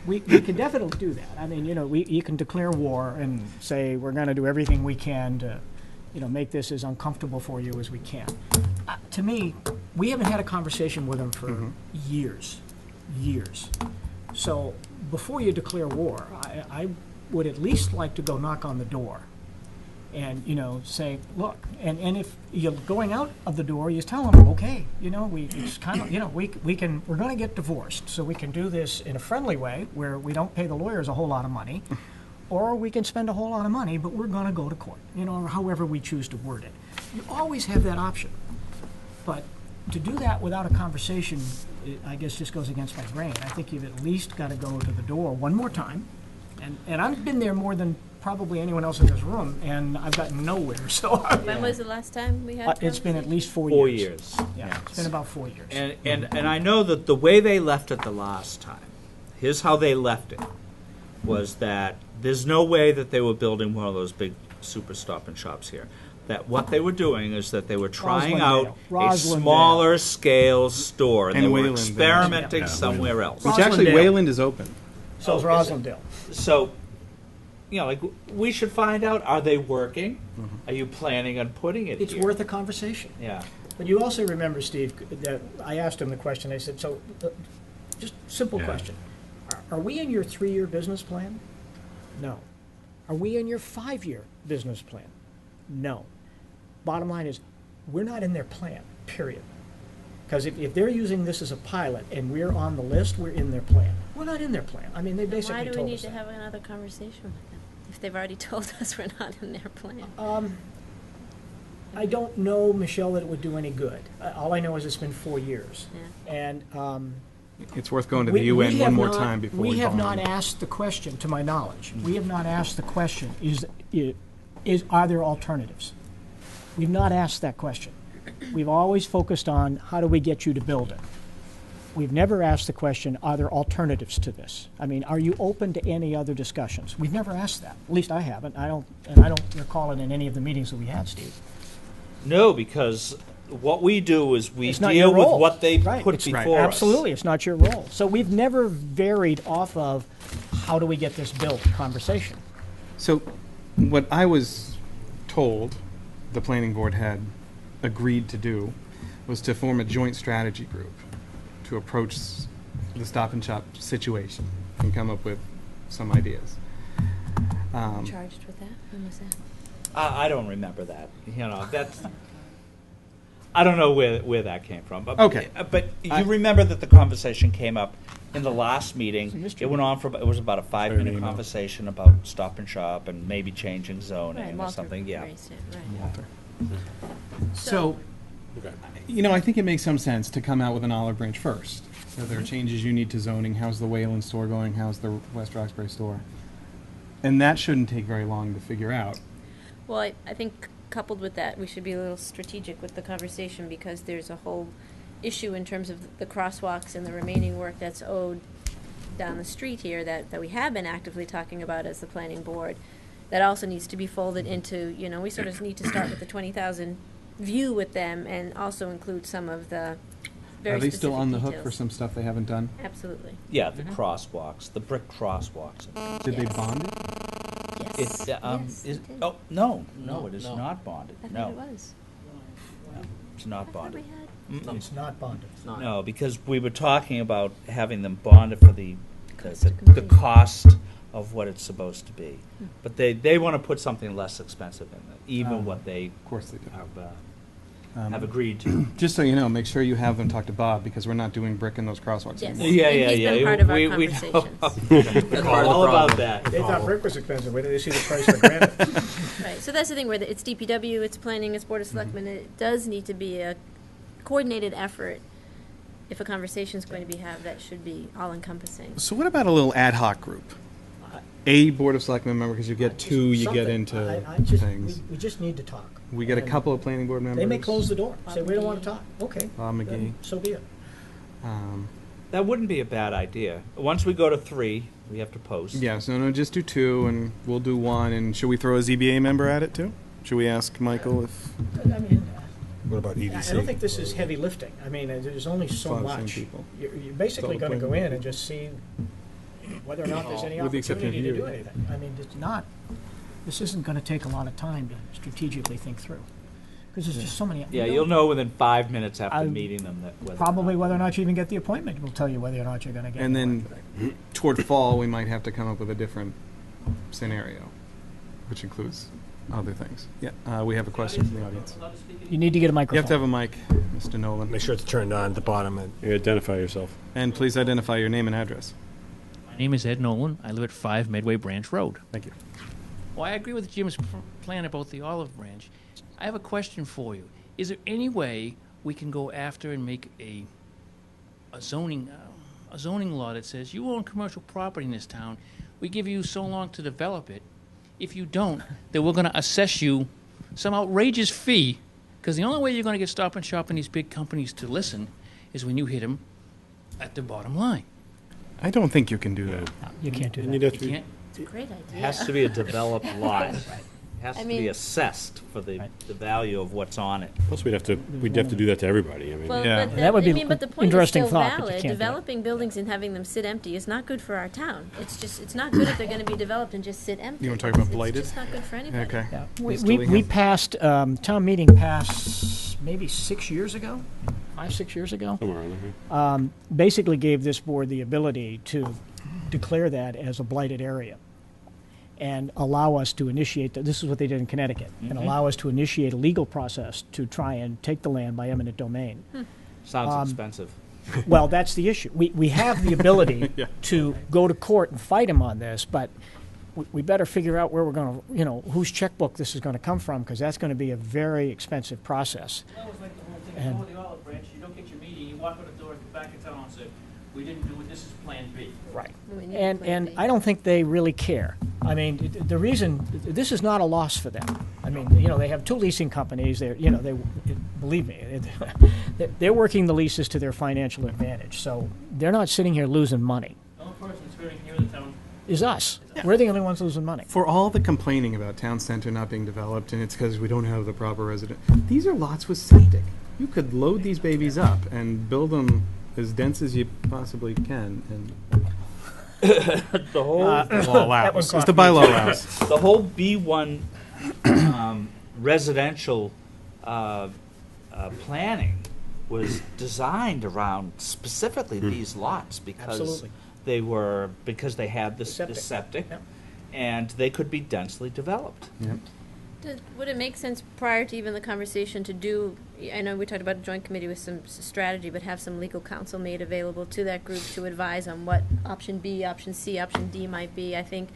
we can definitely do that. I mean, you can declare war and say we're going to do everything we can to, make this as uncomfortable for you as we can. To me, we haven't had a conversation with them for years. So before you declare war, I would at least like to go knock on the door and, say, look, and if you're going out of the door, you tell them, okay, it's kind of, we're going to get divorced, so we can do this in a friendly way where we don't pay the lawyers a whole lot of money, or we can spend a whole lot of money, but we're going to go to court, or however we choose to word it. You always have that option. But to do that without a conversation, I guess just goes against my grain. I think you've at least got to go to the door one more time. And I've been there more than probably anyone else in this room, and I've gotten nowhere. So When was the last time we had? it's been at conversation? least 4 years. 4 years. Yeah, it's been about 4 years. And I know that the way they left it the last time, here's how they left it, was that there's no way that they were building one of those big super stop and shops here. That what they were doing is that they were trying out a Roslindale. smaller scale store, and And they were Wayland, experimenting somewhere else. Which actually, Roslindale. Wayland is open. So is Roslindale. So, we should find out, are they working? Are you planning on putting it It's here? worth a conversation. Yeah. But you also remember, Steve, that I asked him the question. I said, so, just simple question. Are we in your 3-year business plan? No. Are we in your 5-year business plan? No. Bottom line is, we're not in their plan, period. Because if they're using this as a pilot and we're on the list, we're in their plan. We're not in their plan. I mean, they basically Why do we told need us to that. have another conversation with them if they've already told us we're not in their plan? I don't know, Michelle, that it would do any good. All I know is it's been 4 years. Yeah. And It's worth going to the UN one more time before we We have not bond. asked the question, to my knowledge, we have not asked the question, are there alternatives? We've not asked that question. We've always focused on, how do we get you to build it? We've never asked the question, are there alternatives to this? I mean, are you open to any other discussions? We've never asked that. At least I haven't. I don't recall it in any of the meetings that we had, Steve. No, because what we do is we It's not deal your with role. what they Right. put It's- before us. Absolutely, it's not your role. So we've never varied off of, how do we get this built conversation. So, what I was told the planning board had agreed to do was to form a joint strategy group to approach the Stop and Shop situation and come up with some ideas. Charged with that? When was that? I don't remember that. That's. I don't know where that came from. But, Okay. But you remember that the conversation came up in the last meeting. mystery. It went on it was about a 5-minute email. conversation about Stop and Shop and maybe changing zoning Right, or Walter something. Yeah. raised it, right. So, I think it makes some sense to come out with an olive branch first. Are there changes you need to zoning? How's the Wayland store going? How's the West Roxbury store? And that shouldn't take very long to figure out. Well, I think coupled with that, we should be a little strategic with the conversation because there's a whole issue in terms of the crosswalks and the remaining work that's owed down the street here that we have been actively talking about as the planning board. That also needs to be folded into, we sort of need to start with the 20,000 view with them and also include some of the very Are they specific still on the hook details. for some stuff they haven't done? Absolutely. Yeah, the crosswalks, the brick crosswalks. Did they Yes. bond it? Yes. Yes, Is, it did. oh no, it is no. not bonded. I thought No, it was. it's not I thought we bonded. had. It's not bonded. No, because we were talking about having them bonded for the Cost of the complete. cost of what it's supposed to be. But they want to put something less expensive in it, even what they Of course they do. have agreed to. Just so you know, make sure you have them talk to Bob, because we're not doing brick in those crosswalks Yes. anymore. Yeah, And yeah, he's yeah. been part of our We know conversations. all about that. They thought brick was expensive. Wait till they see the price of granite. Right, so that's the thing where it's DPW, it's planning, it's Board of Selectmen. It does need to be a coordinated effort. If a conversation is going to be had, that should be all-encompassing. So what about a little ad hoc group? a Board of Selectmen member, because you get two, you get Something. into I just, things. we just need to talk. We get a And couple of planning board members. They may close the door, say, we don't want to talk. Okay. Bob McGee. then So be it. That wouldn't be a bad idea. Once we go to 3, we have to post. Yeah, so no, just do 2, and we'll do 1. And should we throw a ZBA member at it too? Should we ask Michael if I mean, What about I don't think this is heavy lifting. I mean, there's only so It's all the same much. people. You're basically It's all going to the go in planning and just see whether or not there's any With the exception of opportunity to you. do anything. I mean, it's not, this isn't going to take a lot of time to strategically think through. Because there's just so many. Yeah, you'll know within 5 minutes after I- meeting them that whether Probably whether or not you even get the appointment will tell you whether or not you're going to get And the then appointment. toward fall, we might have to come up with a different scenario, which includes other things. Yeah, we have a question from the audience. You need to get a You microphone. have to have a mic, Mr. Nolan. Make sure it's turned on at the bottom. And You identify yourself. And please identify your name and address. My name is Ed Nolan. I live at 5 Medway Branch Road. Thank you. Well, I agree with Jim's plan about the olive branch. I have a question for you. Is there any way we can go after and make a zoning law that says you own commercial property in this town, we give you so long to develop it. If you don't, then we're going to assess you some outrageous fee, because the only way you're going to get Stop and Shop and these big companies to listen is when you hit them at the bottom line. I don't think you can do that. You can't do And that. you'd have You to be- can't. It's a great it idea. has to be a developed lot. It has I to mean- be assessed for the value of what's on it. Plus, we'd have to do that to everybody. I mean, Well, Yeah. but That would be I mean, but the point is interesting still thought, but you valid. can't do it. Developing buildings and having them sit empty is not good for our town. It's not good if they're going to be developed and just sit empty. You wanna talk about It's blighted? just not good for anybody. Okay. Yeah. Ms. We Dillingham? passed, town meeting passed maybe 6 years ago, 5, 6 years ago. somewhere around there. Basically gave this board the ability to declare that as a blighted area and allow us to initiate, this is what they did in Connecticut, and allow us to initiate a legal process to try and take the land by eminent domain. Sounds expensive. Well, that's the issue. We have the ability Yeah. to go to court and fight them on this, but we better figure out where we're going to, whose checkbook this is going to come from, because that's going to be a very expensive process. That was like the whole thing. And- You go to the olive branch, you don't get your meeting, you walk out the door at the back of town and say, we didn't do it, this is Plan B. Right. We need a And, plan and B. I don't think they really care. I mean, the reason, this is not a loss for them. I mean, they have 2 leasing companies, believe me, they're working the leases to their financial advantage, so they're not sitting here losing money. The only person that's hurting here in the town Is us. We're the only ones losing money. For all the complaining about town center not being developed, and it's because we don't have the proper resident, these are lots with septic. You could load these babies up and build them as dense as you possibly can, and The whole the law allows. one As cost the me bylaw allows. the whole B1 residential planning was designed around specifically these lots because Absolutely. they had this Septic. septic, Yep. and they could be densely developed. Would it make sense prior to even the conversation to do, I know we talked about a joint committee with some strategy, but have some legal counsel made available to that group to advise on what option B, option C, option D might be? I think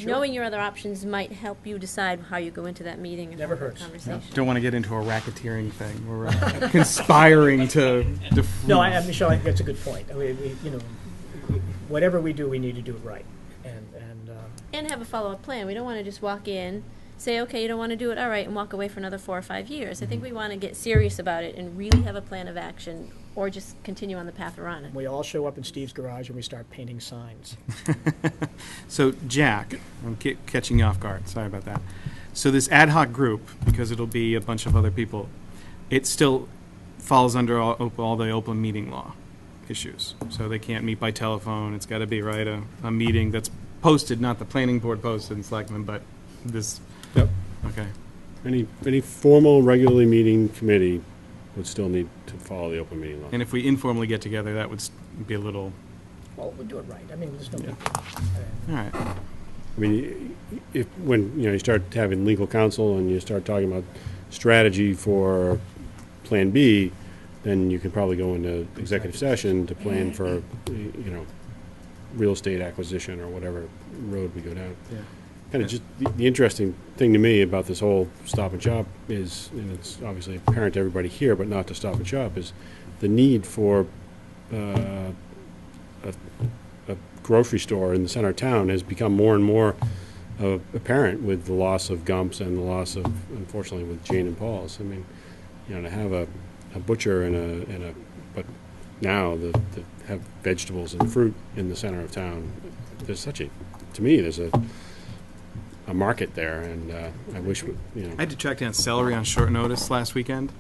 knowing your other options might help you decide how you go into that meeting and Never have that hurts. conversation. Don't want to get into a racketeering thing. We're conspiring to defraud. No, Michelle, I think that's a good point. I mean, whatever we do, we need to do it right. And have a follow-up plan. We don't want to just walk in, say, okay, you don't want to do it, all right, and walk away for another 4 or 5 years. I think we want to get serious about it and really have a plan of action, or just continue on the path we're on. We all show up in Steve's garage and we start painting signs. So, Jack, I'm catching you off guard. Sorry about that. So this ad hoc group, because it'll be a bunch of other people, it still falls under all the open meeting law issues. So they can't meet by telephone. It's got to be, right, a meeting that's posted, not the planning board posted in Selectmen, but this. Yep. Okay. Any formal, regularly meeting committee would still need to follow the open meeting law. And if we informally get together, that would be a little. Well, we'll do it right. I mean, there's no big All right. I mean, when you start having legal counsel and you start talking about strategy for Plan B, then you can probably go into executive session to plan for, real estate acquisition or whatever road we go down. Yeah. Kind of just the interesting thing to me about this whole Stop and Shop is, and it's obviously apparent to everybody here, but not to Stop and Shop, is the need for a grocery store in the center of town has become more and more apparent with the loss of Gump's and the loss of, unfortunately, with Jane and Paul's. I mean, to have a butcher but now the have vegetables and fruit in the center of town. There's to me, there's a market there, and I wish, I had to track down celery on short notice last weekend.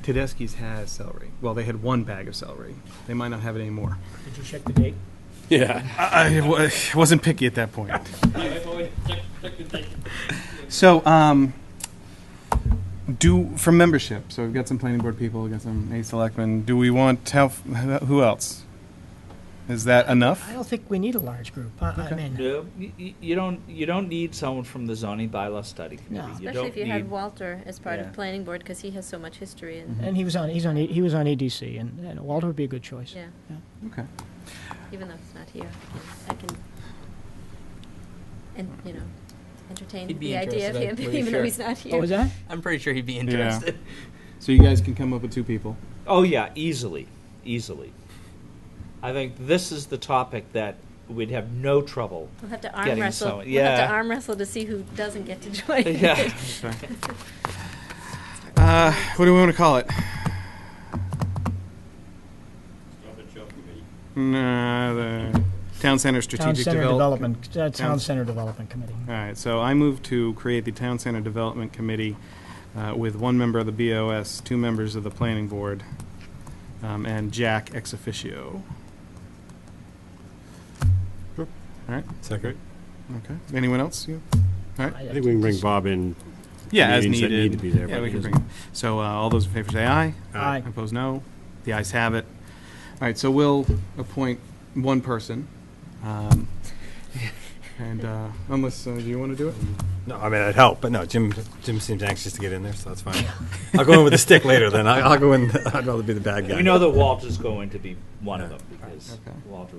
Tedeschi's has celery. Well, they had one bag of celery. They might not have it anymore. Did you check the date? Yeah. I wasn't picky at that point. So, for membership, so we've got some planning board people, we've got some selectmen. Do we want who else? Is that enough? I don't think we need a large group. I mean, No, you don't need someone from the zoning bylaw study committee. No. You Especially don't if you need, had Walter as part Yeah. of planning board, because he has so much history and, and he was on EDC, and Walter would be a good choice. yeah, Okay. even though he's not here, I can, entertain He'd be the idea of interested, I'm him, pretty even though sure. he's not here. What was that? I'm pretty sure he'd be interested. So you guys can come up with 2 people. oh yeah, easily. I think this is the topic that we'd have no trouble. We'll have to arm Getting wrestle. someone- We'll have to yeah. arm wrestle to see who doesn't get to join. Yeah. What do we want to call it? Nah, the Town Center Town Strategic Center Development. Development, Town Center Development Committee. All right, so I move to create the Town Center Development Committee with 1 member of the BOS, 2 members of the Planning Board, and Jack ex officio. Sure. All right, Second. okay. Anyone else? You? All right. I think we can bring Bob in. Yeah, as Meetings that needed. need to be there, Yeah, but we he can bring doesn't. him. So all those in favor say aye. Aye. Opposed, no. The ayes have it. All right, so we'll appoint 1 person. And unless, do you want to do it? No, I mean, I'd help, but no, Jim seems anxious to get in there, so that's fine. I'll go in with the stick later then. I'll go in, I'd rather be the bad guy. We know that Walter's going to be one of them because Okay. Walter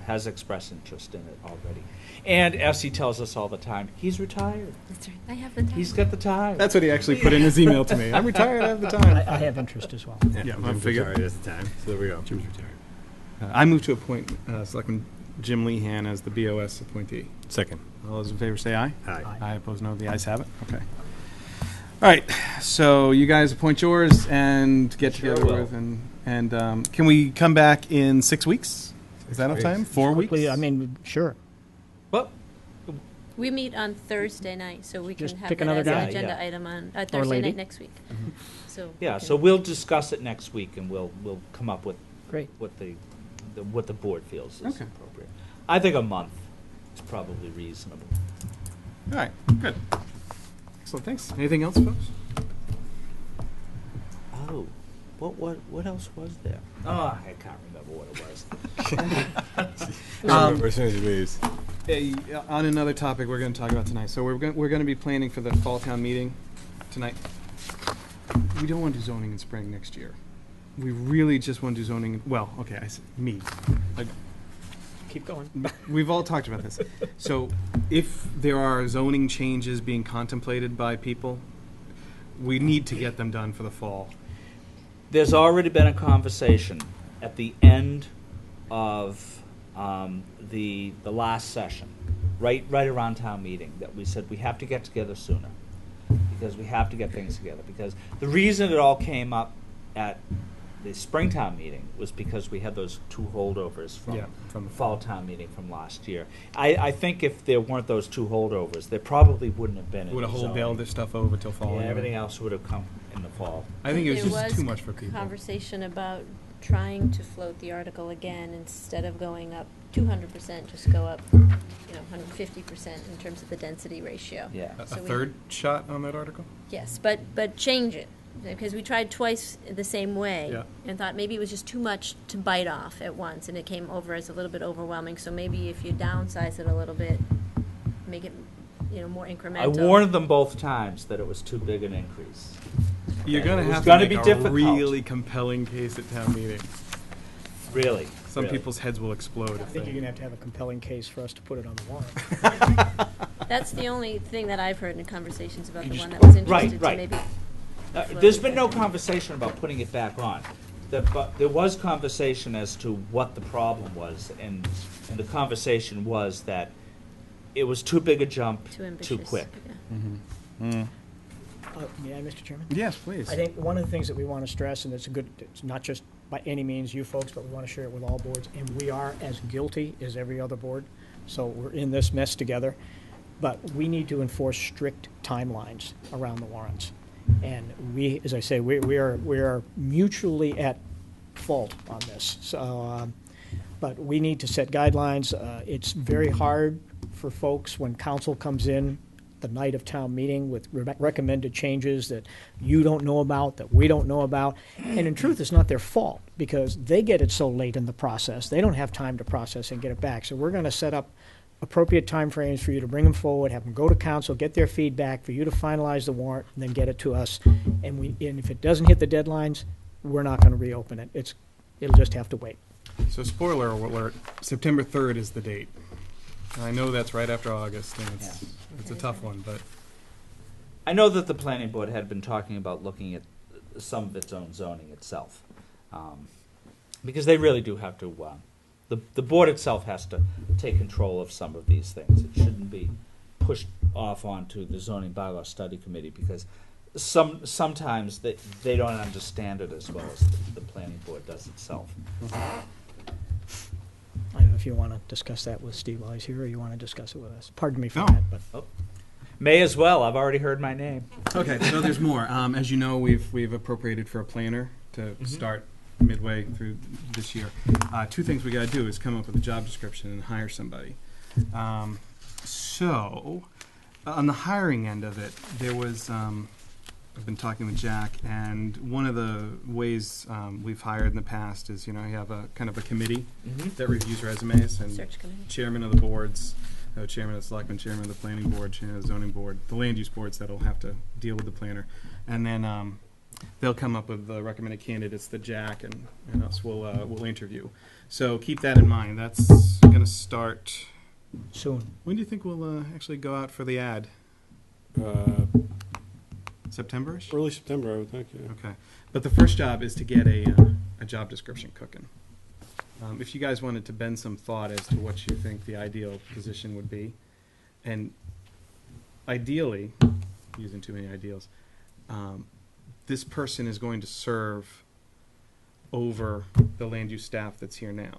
has expressed interest in it already. And as he tells us all the time, he's retired. That's right. I have the time. He's got the time. That's what he actually put in his email to me. I'm retired, I have the time. I have interest as well. Yeah, I Jim's figured. retired at the time, so there we go. Jim's retired. I move to appoint Selectman Jim Lehan as the BOS appointee. Second. All those in favor say aye. Aye. Aye, opposed, no. The ayes have it. Okay. All right. So you guys appoint yours and get Sure together will. with and can we come back in 6 weeks? Is that enough weeks. time? 4 weeks? Quickly, I mean, sure. Well, We meet on Thursday night, so we can Just have pick that another as guy? an agenda Yeah. item on Thursday lady. night next week. So we yeah, can- so we'll discuss it next week and we'll come up with Great. what the board feels is Okay. appropriate. I think a month is probably reasonable. All right. Good. Excellent. Thanks. Anything else, folks? Oh, what else was there? Oh, I can't remember what it was. As soon as he leaves. On another topic we're going to talk about tonight. So we're going to be planning for the fall town meeting tonight. We don't want to do zoning in spring next year. We really just want to do zoning. Well, okay, me. Like, Keep going. we've all talked about this. So if there are zoning changes being contemplated by people, we need to get them done for the fall. There's already been a conversation at the end of the last session, right around town meeting, that we said we have to get together sooner because we have to get things together. Because the reason it all came up at the Springtown meeting was because we had those 2 holdovers from from the fall town meeting from last year. I think if there weren't those 2 holdovers, there probably wouldn't have been. Would have any whole zoning. bailed this stuff over till fall. Yeah, anyway. everything else would have come in the fall. I think it was There just too much for people. Conversation about trying to float the article again instead of going up 200%, just go up, 150% in terms of the density ratio. Yeah. A So we- third shot on that article? Yes, but change it, because we tried twice the same way. Yeah. And thought maybe it was just too much to bite off at once, and it came over as a little bit overwhelming, so maybe if you downsize it a little bit, make it, more incremental. I warned them both times that it was too big an increase. You're Okay. going It to was have gonna to be make a difficult. really compelling case at town meeting. Really. Some really. people's heads will explode I if think they... you're going to have a compelling case for us to put it on the warrant. That's the only thing that I've heard in conversations about You the just- one that was interested to right. maybe. There's been no conversation about putting it back on. But there was conversation as to what the problem was, and the conversation was that it was too big a jump, Too ambitious. too quick. Yeah. May I, Mr. Chairman? Yes, please. I think one of the things that we want to stress, and it's not just by any means you folks, but we want to share it with all boards, and we are as guilty as every other board, so we're in this mess together. But we need to enforce strict timelines around the warrants. And we, as I say, we are mutually at fault on this. So, but we need to set guidelines. It's very hard for folks when council comes in the night of town meeting with recommended changes that you don't know about, that we don't know about. And in truth, it's not their fault because they get it so late in the process. They don't have time to process and get it back. So we're going to set up appropriate timeframes for you to bring them forward, have them go to council, get their feedback, for you to finalize the warrant, and then get it to us. And if it doesn't hit the deadlines, we're not going to reopen it. It'll just have to wait. So spoiler alert, September 3rd is the date. And I know that's right after August, and it's a tough one, but I know that the planning board had been talking about looking at some of its own zoning itself, because they really do have to. The board itself has to take control of some of these things. It shouldn't be pushed off onto the zoning bylaw study committee because sometimes they don't understand it as well as the planning board does itself. I don't know if you want to discuss that with Steve while he's here, or you want to discuss it with us. Pardon me for No. that, but. May as well. I've already heard my name. okay. So there's more. As you know, we've appropriated for a planner to start midway through this year. Two things we got to do is come up with a job description and hire somebody. So on the hiring end of it, there was. I've been talking with Jack, and one of the ways we've hired in the past is, you have a kind of a committee that reviews resumes, and Search committee. chairman of the boards, chairman of the selectmen, chairman of the planning board, chairman of the zoning board, the land use boards that'll have to deal with the planner, and then they'll come up with the recommended candidates that Jack and us will interview. So keep that in mind. That's going to start Soon. When do you think we'll actually go out for the ad? September-ish? Early September, I would think, yeah. Okay. But the first job is to get a job description cooking. If you guys wanted to bend some thought as to what you think the ideal position would be, and ideally, using too many ideals, this person is going to serve over the land use staff that's here now.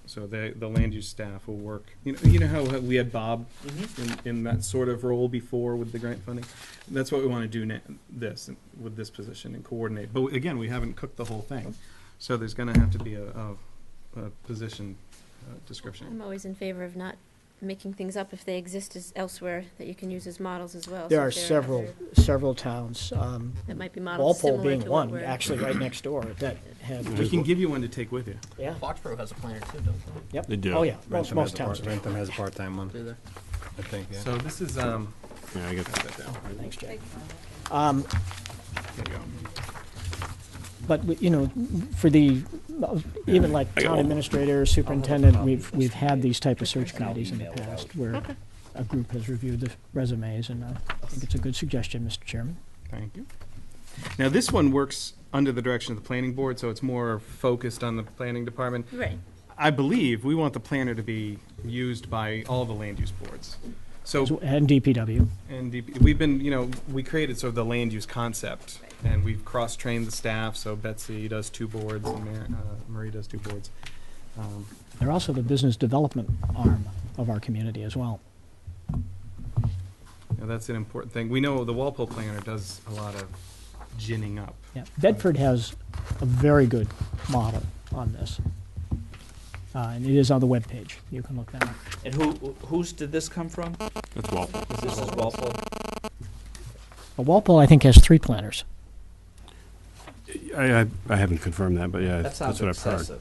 So the land use staff will work. You know how we had Bob in that sort of role before with the grant funding. That's what we want to do with this position and coordinate. But again, we haven't cooked the whole thing, so there's going to have to be a position description. I'm always in favor of not making things up if they exist elsewhere that you can use as models as well. There So are if there several towns, that might be modeled Walpole similar being to what one, we're. actually right next door, that have. We can give you one to take with you. Yeah. Foxborough has a planner too, don't Yep. They do. Oh, yeah. Rentham Most has a towns do. Rentham has a part-time one, they? Do I think, yeah. So this is Yeah, I get got that down. Thanks, Jack. There you go. But, for the, even like town administrator, superintendent, we've had these type of search committees in the past where a group has reviewed the resumes, and I think it's a good suggestion, Mr. Chairman. Thank you. Now, this one works under the direction of the planning board, so it's more focused on the planning department. Right. I believe we want the planner to be used by all the land use boards. So, And DPW. and we've been, we created sort of the land use concept, and we've cross-trained the staff, so Betsy does 2 boards, and Marie does 2 boards. They're also the business development arm of our community as well. That's an important thing. We know the Walpole planner does a lot of ginning up. Yeah. Bedford has a very good model on this. And it is on the webpage. You can look that up. And whose did this come from? That's Walpole. This is Walpole. But Walpole, I think, has 3 planners. I haven't confirmed that, but yeah, That that's sounds what I've heard. excessive.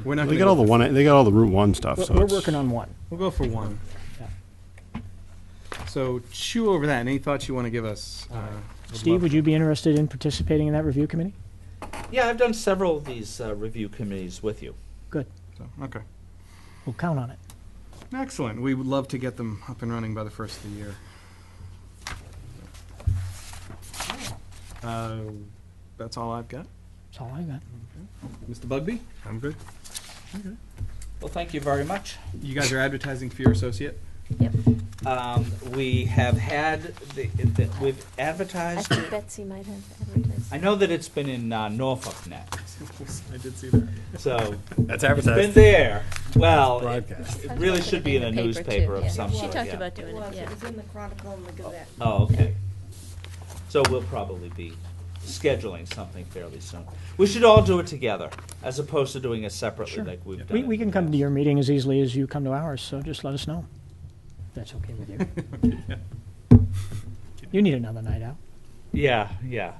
We're not They gonna got go all for- they got all the Route 1 stuff, so We're it's- working on one. We'll go for 1. Yeah. So chew over that. Any thoughts you want to give us? Steve, would you be interested in participating in that review committee? Yeah, I've done several of these review committees with you. Good. Okay. We'll count on it. Excellent. We would love to get them up and running by the first of the year. That's all I've got. That's all I got. Mr. Bugby? I'm good. Well, thank you very much. You guys are advertising for your associate? Yep. We have had, we've I advertised, think Betsy might have advertised. I know that it's been in Norfolk net, I did see that. so That's it's been advertised. there. Well, it Broadcast. it really should be in a paper, too, newspaper yeah. of some She sort, talked yeah. about doing It it, was, yeah. it was in the Chronicle and the Gazette. Oh, okay. So we'll probably be scheduling something fairly soon. We should all do it together, as opposed to doing it separately like we've done. We in can the come to past. your meeting as easily as you come to ours, so just let us know. If that's okay with you. You need another night out. Yeah, yeah.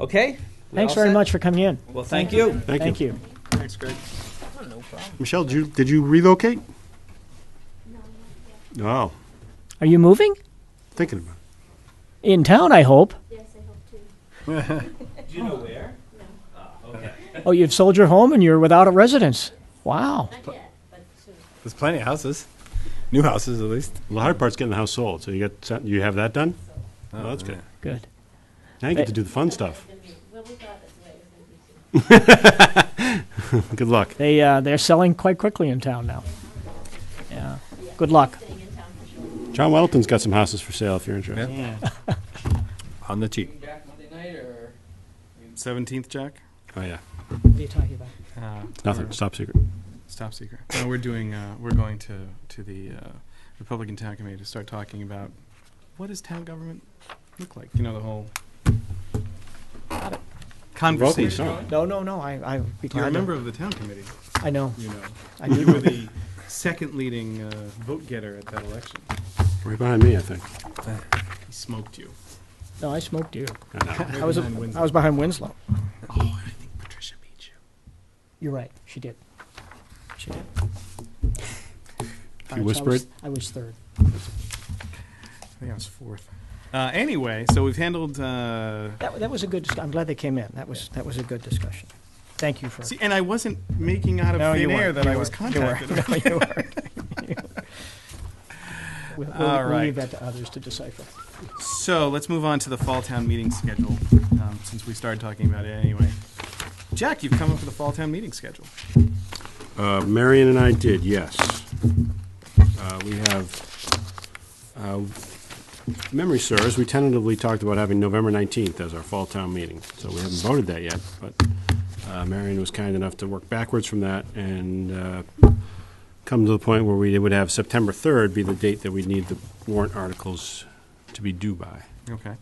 Okay? We Thanks all very set? much for coming in. Well, thank you. Thank you. Thanks, Greg. Michelle, did you relocate? No. Are you moving? Thinking about In town, I hope. Yes, I hope too. Do you know where? Okay. Oh, you've sold your home and you're without a residence. Wow. Not yet, but soon. There's plenty of houses. New houses, at least. it. Well, the hard part's getting the house sold. So you have that done? Oh, that's good. Good. Now you get to do the fun stuff. Well, we thought that's the way it was going to be soon. Good luck. They're selling quite quickly in town now. Yeah. Good luck. Staying in town for sure. John Weldon's got some houses for sale if you're interested. Yeah. On the cheap. Back Monday night or? 17th, Jack? Oh, yeah. What are you talking about? Nothing. Or- Stop secret. Stop secret. No, we're doing. We're going to the Republican Town Committee to start talking about what does town government look like. You know, the whole conversation. Welcome, No. I'd be glad You're a to- member of the town committee. I know. You know, I you do. were the second leading vote getter at that election. Right behind me, I think. He smoked you. No, I smoked you. I know. I was behind Winslow. I was behind Winslow. Oh, and I think Patricia beat you. You're right. She did. She did. She whispered? I was third. I think I was fourth. Anyway, so we've handled. That was a good. I'm glad they came in. That was a good discussion. Thank you for. See, and I wasn't making out of No, you thin air weren't. that You I was weren't. You weren't. contacted. No, you weren't. We'll All right. leave that to others to decipher. So let's move on to the fall town meeting schedule, since we started talking about it anyway. Jack, you've come up with a fall town meeting schedule. Marion and I did, yes. We have, memory serves, we tentatively talked about having November 19th as our fall town meeting. So we haven't voted that yet, but Marion was kind enough to work backwards from that and come to the point where we would have September 3rd be the date that we need the warrant articles to be due by. Okay.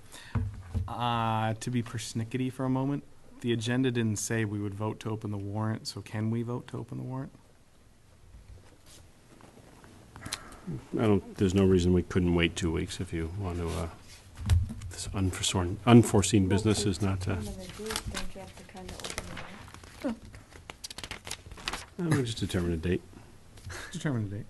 To be persnickety for a moment, the agenda didn't say we would vote to open the warrant, so can we vote to open the warrant? There's no reason we couldn't wait 2 weeks if you want to, this unforeseen business is not, When they do, don't you have to kind of open the we'll just determine a date. Determine the date.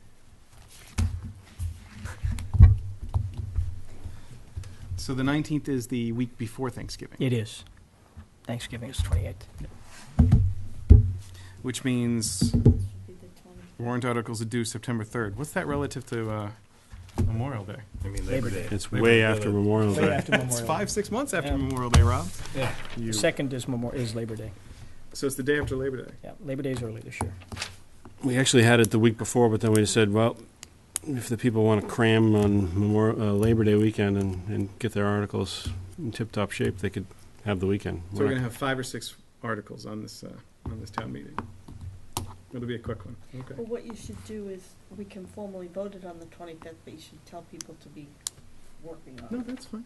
So the 19th is the week before Thanksgiving, It is. Thanksgiving is 28th. which means Be the 20th. warrant articles are due September 3rd. What's that relative to Memorial Day? I mean, Labor Labor Day. Day. It's way after Memorial Way Day. after It's Memorial. 5-6 months after Yeah. Memorial Day, Rob. Yeah. The second is Labor Day. So it's the day after Labor Day. Yeah, Labor Day's early this year. We actually had it the week before, but then we just said, well, if the people want to cram on Labor Day weekend and get their articles in tip-top shape, they could have the weekend. So we're going to have 5 or 6 articles on this town meeting. It'll be a quick one. Okay. Well, what you should do is, we can formally vote it on the 25th, but you should tell people to be working on No, it. that's fine.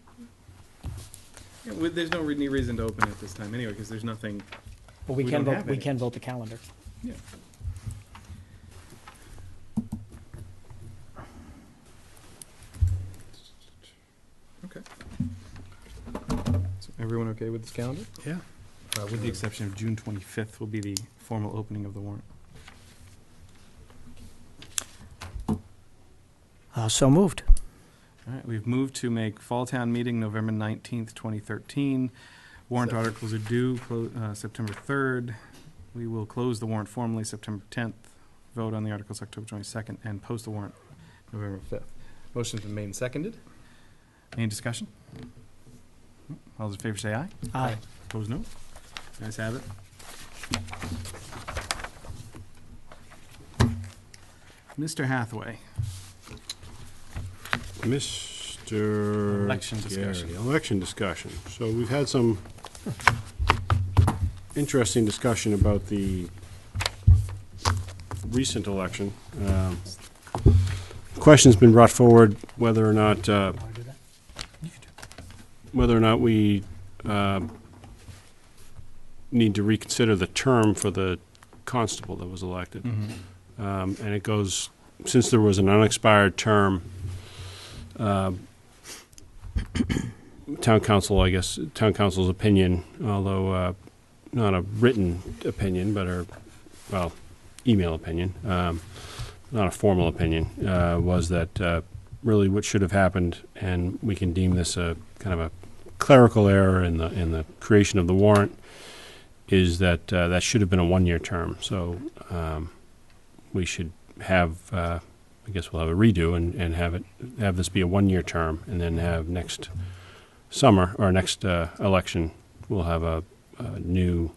Yeah, there's no any reason to open it this time anyway, because there's nothing. But We don't have we any. can vote the calendar. Yeah. Okay. So everyone okay with this calendar? Yeah. With the exception of June 25th will be the formal opening of the warrant. So moved. All right, we've moved to make Fall Town Meeting November 19th, 2013. Warrant articles are due September 3rd. We will close the warrant formally September 10th, vote on the articles October 22nd, and post the warrant November 5th. Motion's been made and seconded. Any discussion? All those in favor say aye. Aye. Opposed, no. Guys have it. Mr. Hathaway. Mr. Election discussion. Garrity, election discussion. So we've had some interesting discussion about the recent election. Question's been brought forward whether or not we need to reconsider the term for the constable that was elected. And it goes, since there was an unexpired term, town council's opinion, although not a written opinion, but email opinion, not a formal opinion, was that really what should have happened, and we can deem this a kind of a clerical error in the creation of the warrant, is that that should have been a one-year term. So we should have, I guess we'll have a redo and have this be a one-year term, and then have next summer or next election we'll have a new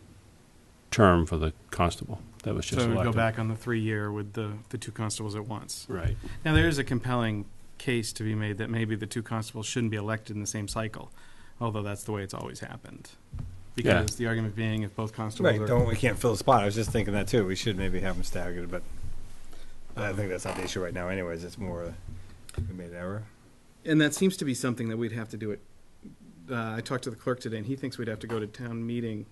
term for the constable that was just So we elected. go back on the 3-year with the two constables at once. Right. Now, there is a compelling case to be made that maybe the two constables shouldn't be elected in the same cycle, although that's the way it's always happened. Because the argument being, if both constables Right, are... we can't fill the spot. I was just thinking that too. We should maybe have them staggered, but I think that's not the issue right now anyways. It's more we made an error. And that seems to be something that we'd have to do it. I talked to the clerk today, and he thinks we'd have to go to town meeting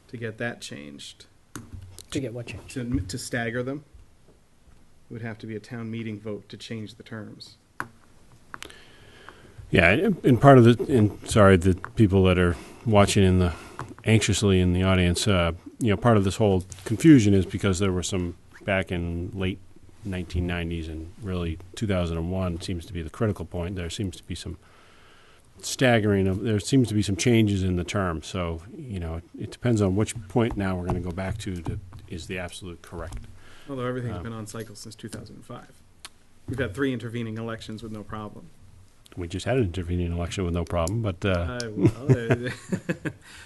to get that changed. To get what changed? To stagger them. It would have to be a town meeting vote to change the terms. Yeah, and part of the people that are watching anxiously in the audience, part of this whole confusion is because there were some back in late 1990s and really 2001 seems to be the critical point. There seems to be some staggering there seems to be some changes in the term. So, it depends on which point now we're going to go back to is the absolute correct. Although everything's been on cycle since 2005. We've had 3 intervening elections with no problem. We just had an intervening election with no problem, but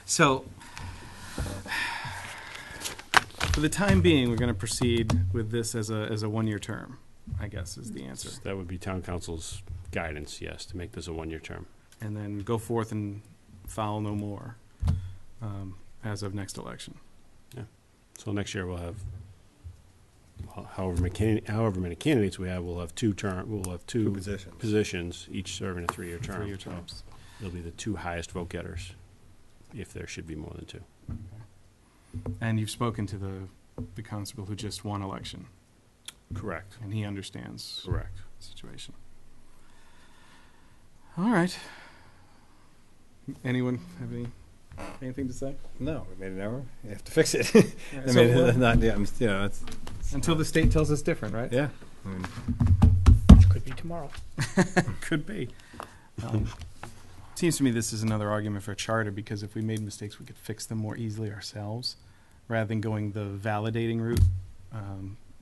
so for the time being, we're going to proceed with this as a one-year term, I guess is the answer. That would be town council's guidance, yes, to make this a one-year term. And then go forth and foul no more as of next election. Yeah. So next year we'll have however many candidates we have. We'll have two positions, each serving a 3-year term. 3-year terms. So they'll be the 2 highest vote getters, if there should be more than 2. And you've spoken to the constable who just won election. Correct. And he understands Correct. the situation. All right. Anyone have anything to say? No, we made an error. You have to fix it. Right, so it's until the state tells us different, right? yeah. Which could be tomorrow. Could be. Seems to me this is another argument for a charter, because if we made mistakes, we could fix them more easily ourselves, rather than going the validating route,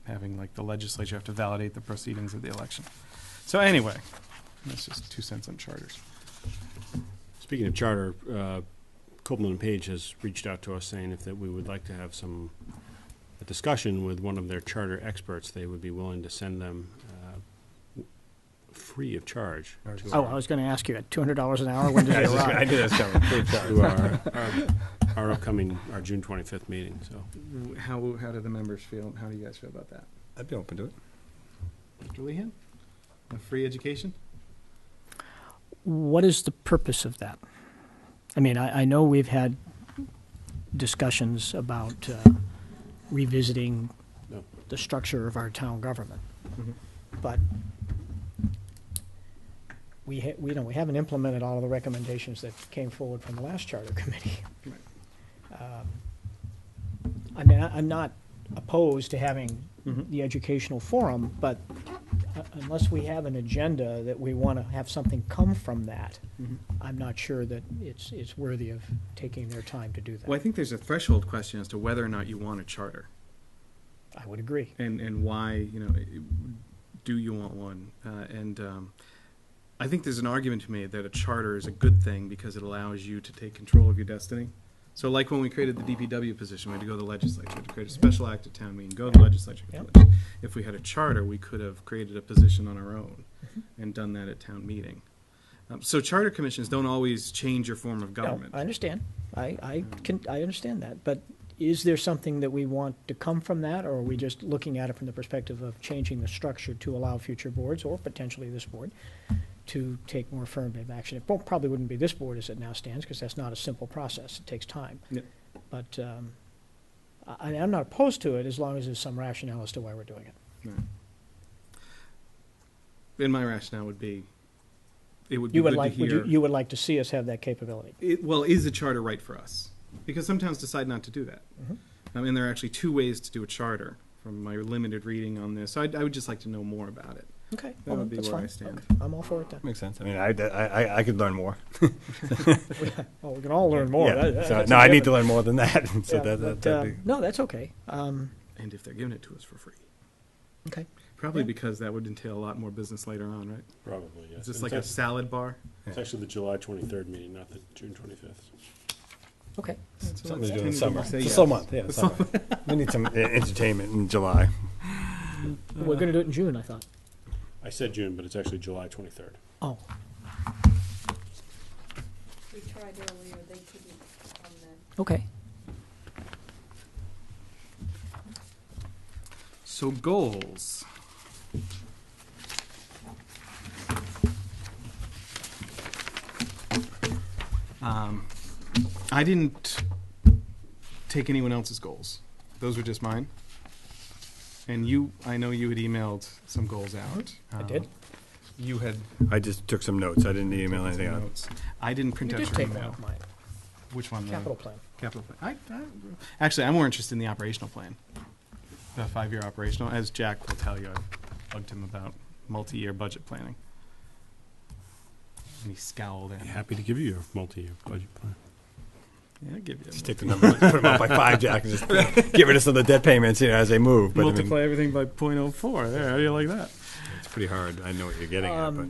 having like the legislature have to validate the proceedings of the election. So anyway, that's just 2 cents on charters. Speaking of charter, Copeland and Page has reached out to us saying that we would like to have a discussion with one of their charter experts. They would be willing to send them free of charge. I was going to ask you, at $200 an hour, when does it I arrive? knew that was coming. Free charge. To our upcoming, our June 25th meeting. So How do the members feel? How do you guys feel about that? I'd be open to it. Mr. Lehan? A free education? What is the purpose of that? I mean, I know we've had discussions about revisiting No. the structure of our town government, but we haven't implemented all of the recommendations that came forward from the last charter committee. I mean, I'm not opposed to having the educational forum, but unless we have an agenda that we want to have something come from that, I'm not sure that it's worthy of taking their time to do that. Well, I think there's a threshold question as to whether or not you want a charter, I would agree. and why, do you want one? I think there's an argument to be made that a charter is a good thing because it allows you to take control of your destiny So like when we created the DPW position, we had to go to the legislature, we had to create a special act at town meeting, go to the legislature. Yep. If we had a charter, we could have created a position on our own and done that at town meeting. So charter commissions don't always change your form of No, government. I understand. I understand that. But is there something that we want to come from that, or are we just looking at it from the perspective of changing the structure to allow future boards, or potentially this board, to take more affirmative action? It probably wouldn't be this board as it now stands, because that's not a simple process. It takes time. Yep. But I'm not opposed to it as long as there's some rationale as to why we're doing it. Right. And my rationale would be, it would be You would good like, to hear. you would like to see us have that capability? Well, is the charter right for us? Because some towns decide not to do that. Mhm. And there are actually two ways to do a charter, from my limited reading on this. So I would just like to know more about it. Okay, That well, would be that's where fine. I stand. Okay, I'm all for it then. Makes sense. I mean, I could learn more. Well, we can all learn more. Yeah. That- So, that's no, a I need given. to learn more than that. So Yeah, that'd but, be. no, that's okay. And if they're giving it to us for free. Okay. Probably Yeah. because that would entail a lot more business later on, right? Probably, yes. Is this It's like a act- salad bar? It's actually the July 23rd meeting, not the June 25th. Okay. Something to do in the Say summer. yes. It's a slow month. Yeah, summer. We need some entertainment in July. We're going to do it in June, I thought. I said June, but it's actually July 23rd. Oh, We tried earlier, they couldn't come then. okay. So goals. I didn't take anyone else's goals. Those were just mine. And you, I know you had emailed some goals out. I did. You had I just took some notes. I didn't email anything some out. notes. I didn't print You out did your take one email. of mine. Which one? Capital plan. Capital plan. Actually, I'm more interested in the operational plan. The 5-year operational. As Jack will tell you, I bugged him about multi-year budget planning. And he scowled at me. Happy to give you your multi-year budget plan. Yeah, I'll give you Just take the number, put them up by 5, Jack, and just get rid of some of the debt payments, as they move. But I mean, multiply everything by 0.04. There, how do you like that? it's pretty hard. I know what you're getting at, but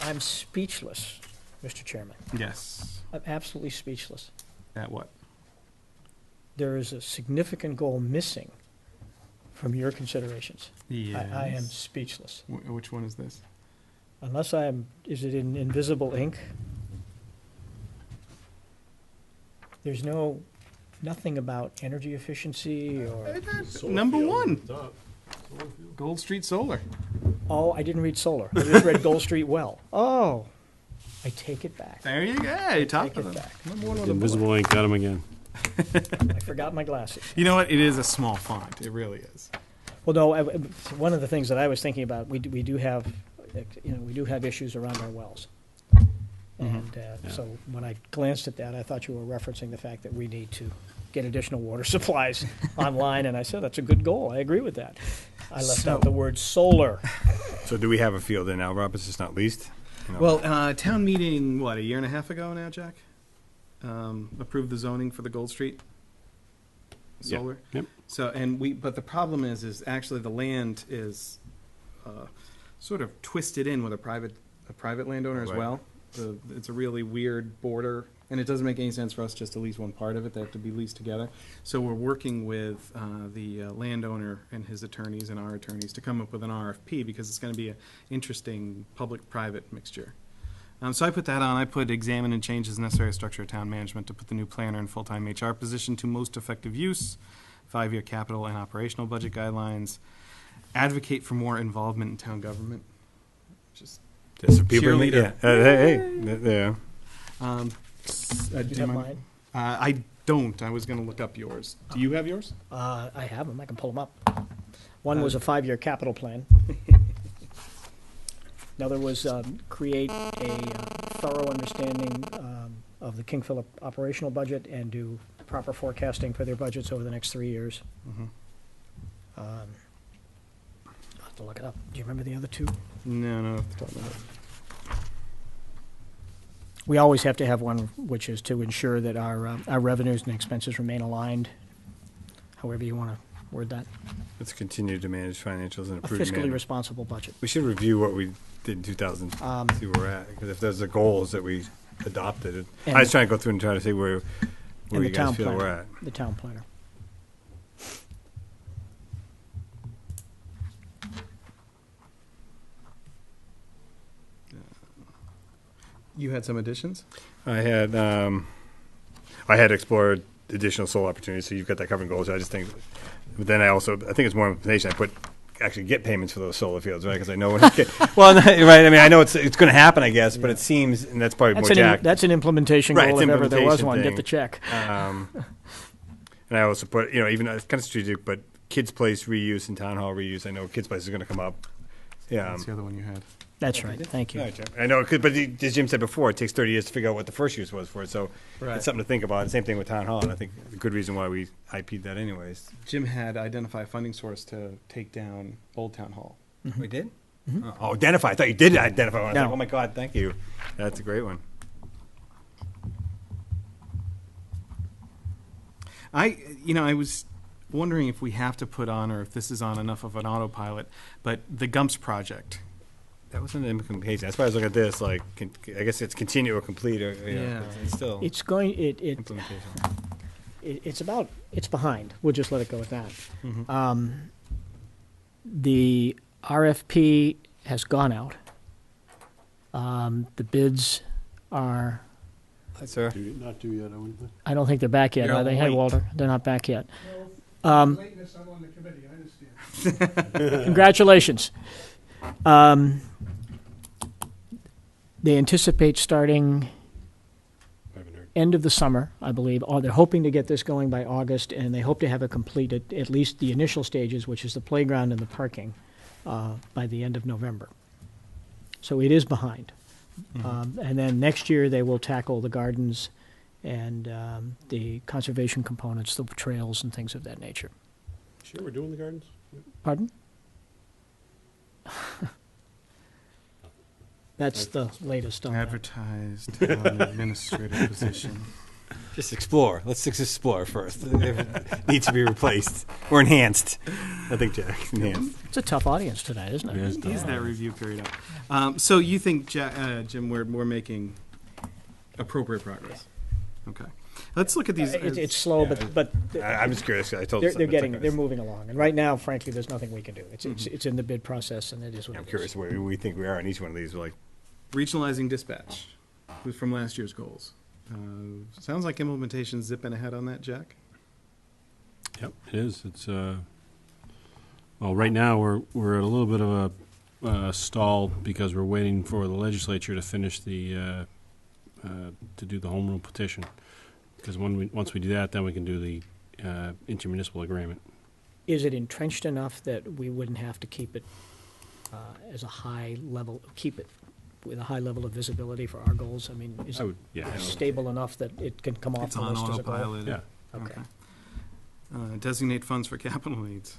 I'm speechless, Mr. Chairman. Yes. I'm absolutely speechless. At what? There is a significant goal missing from your considerations. Yes. I am speechless. Which one is this? Unless is it in invisible ink? There's nothing about energy efficiency or, Number one. Gold Street Solar. oh, I didn't read solar. I just read Gold Street well. Oh, I take it back. There you go. You top Take of it them. back. Number one on The the board. invisible ink got him again. I forgot my glasses. You know what? It is a small font. It really is. Well, no, one of the things that I was thinking about, we do have, we do have issues around our wells. And so when I glanced at that, I thought you were referencing the fact that we need to get additional water supplies online, and I said, that's a good goal. I agree with that. I left out the word solar. so do we have a field in now, Rob? It's just not leased? Well, town meeting, what, a year and a half ago now, Jack? Approved the zoning for the Gold Street solar. Yep. So, but the problem is actually the land is sort of twisted in with a private landowner as Right. well. It's a really weird border, and it doesn't make any sense for us just to lease one part of it. They have to be leased together. So we're working with the landowner and his attorneys and our attorneys to come up with an RFP, because it's going to be an interesting public-private mixture. So I put that on. I put examine and change as necessary structure of town management to put the new planner and full-time HR position to most effective use, 5-year capital and operational budget guidelines, advocate for more involvement in town government. Just Just so people in the- cheerleader. yeah. Do you have mine? I don't. I was going to look up yours. Do you have yours? I have them. I can pull them up. One was a 5-year capital plan. Another was create a thorough understanding of the King Philip operational budget and do proper forecasting for their budgets over the next 3 years. I'll have to look it up. Do you remember the other two? No, off the top of my head. We always have to have one, which is to ensure that our revenues and expenses remain aligned, however you want to word that. Let's continue to manage financials in a A prudent fiscally manner. responsible budget. We should review what we did in 2000, see where we're at. Because if there's the goals that we adopted, And- I was trying to go through and try to see where where And you the guys town feel we're planner. at. The town planner. You had some additions? I had explored additional solar opportunities, so you've got that covered in goals. I just think, but then I think it's more information. I put actually get payments for those solar fields, right? Because I know when well, right. I mean, I know it's going to happen, I guess, but it seems, and that's probably more Jack. That's an implementation Right, goal it's if ever there was implementation one. Get thing. the check. And I also put, even it's kind of strategic, but kids' place reuse and town hall reuse. I know kids' place is going to come up. Yeah. That's the other one you had. That's right. Thank you. All right, Jim. I know, but as Jim said before, it takes 30 years to figure out what the first use was for it. So it's something to think about. Same thing with town hall, and I think a good reason why we IP'd that anyways. Jim had identified a funding source to take down Old Town Hall. We did? Oh, identify. I thought you did identify one. I was No. like, oh my God, thank you. That's a great one. I was wondering if we have to put on, or if this is on enough of an autopilot, but the Gumps project. That wasn't an implementation. That's why I was looking at this. Like, I guess it's continue or complete, or Yeah. it's still It's going. implementation. It's behind. We'll just let it go with that. Mhm. The RFP has gone out. The bids are. Hi, sir. Not due yet, I wouldn't think. I don't think they're back yet, You're are they? Hey, late. Walter, they're not back yet. Lateness, I'm on the committee, I understand. Congratulations. They anticipate starting I haven't heard. end of the summer, I believe. Or they're hoping to get this going by August, and they hope to have it completed, at least the initial stages, which is the playground and the parking, by the end of November. So it is behind. And then next year, they will tackle the gardens and the conservation components, the trails and things of that nature. Sure, we're doing the gardens? Pardon? That's the latest on that. Advertised town administrator position. Just explore. Let's just explore first. If it needs to be replaced or enhanced. I think, Jack, enhanced. It's a tough audience tonight, isn't it? He's that review period up. So you think, Jim, we're making appropriate progress? Okay. Let's look at these. It's slow, but I'm just curious. I told they're moving along. And right now, frankly, there's nothing we can do. It's in the bid process, and it is what I'm it is. curious where we think we are in each one of these. Like, regionalizing dispatch was from last year's goals. Sounds like implementation's zipping ahead on that, Jack. Yep, it is. It's well, right now we're at a little bit of a stall because we're waiting for the legislature to finish the to do the home rule petition. Because once we do that, then we can do the intermunicipal agreement. Is it entrenched enough that we wouldn't have to keep it as a high level, keep it with a high level of visibility for our goals? I mean, is I it would, yeah. stable enough that it can come off It's the on list as a goal? autopilot. Yeah. Okay. Designate funds for capital needs.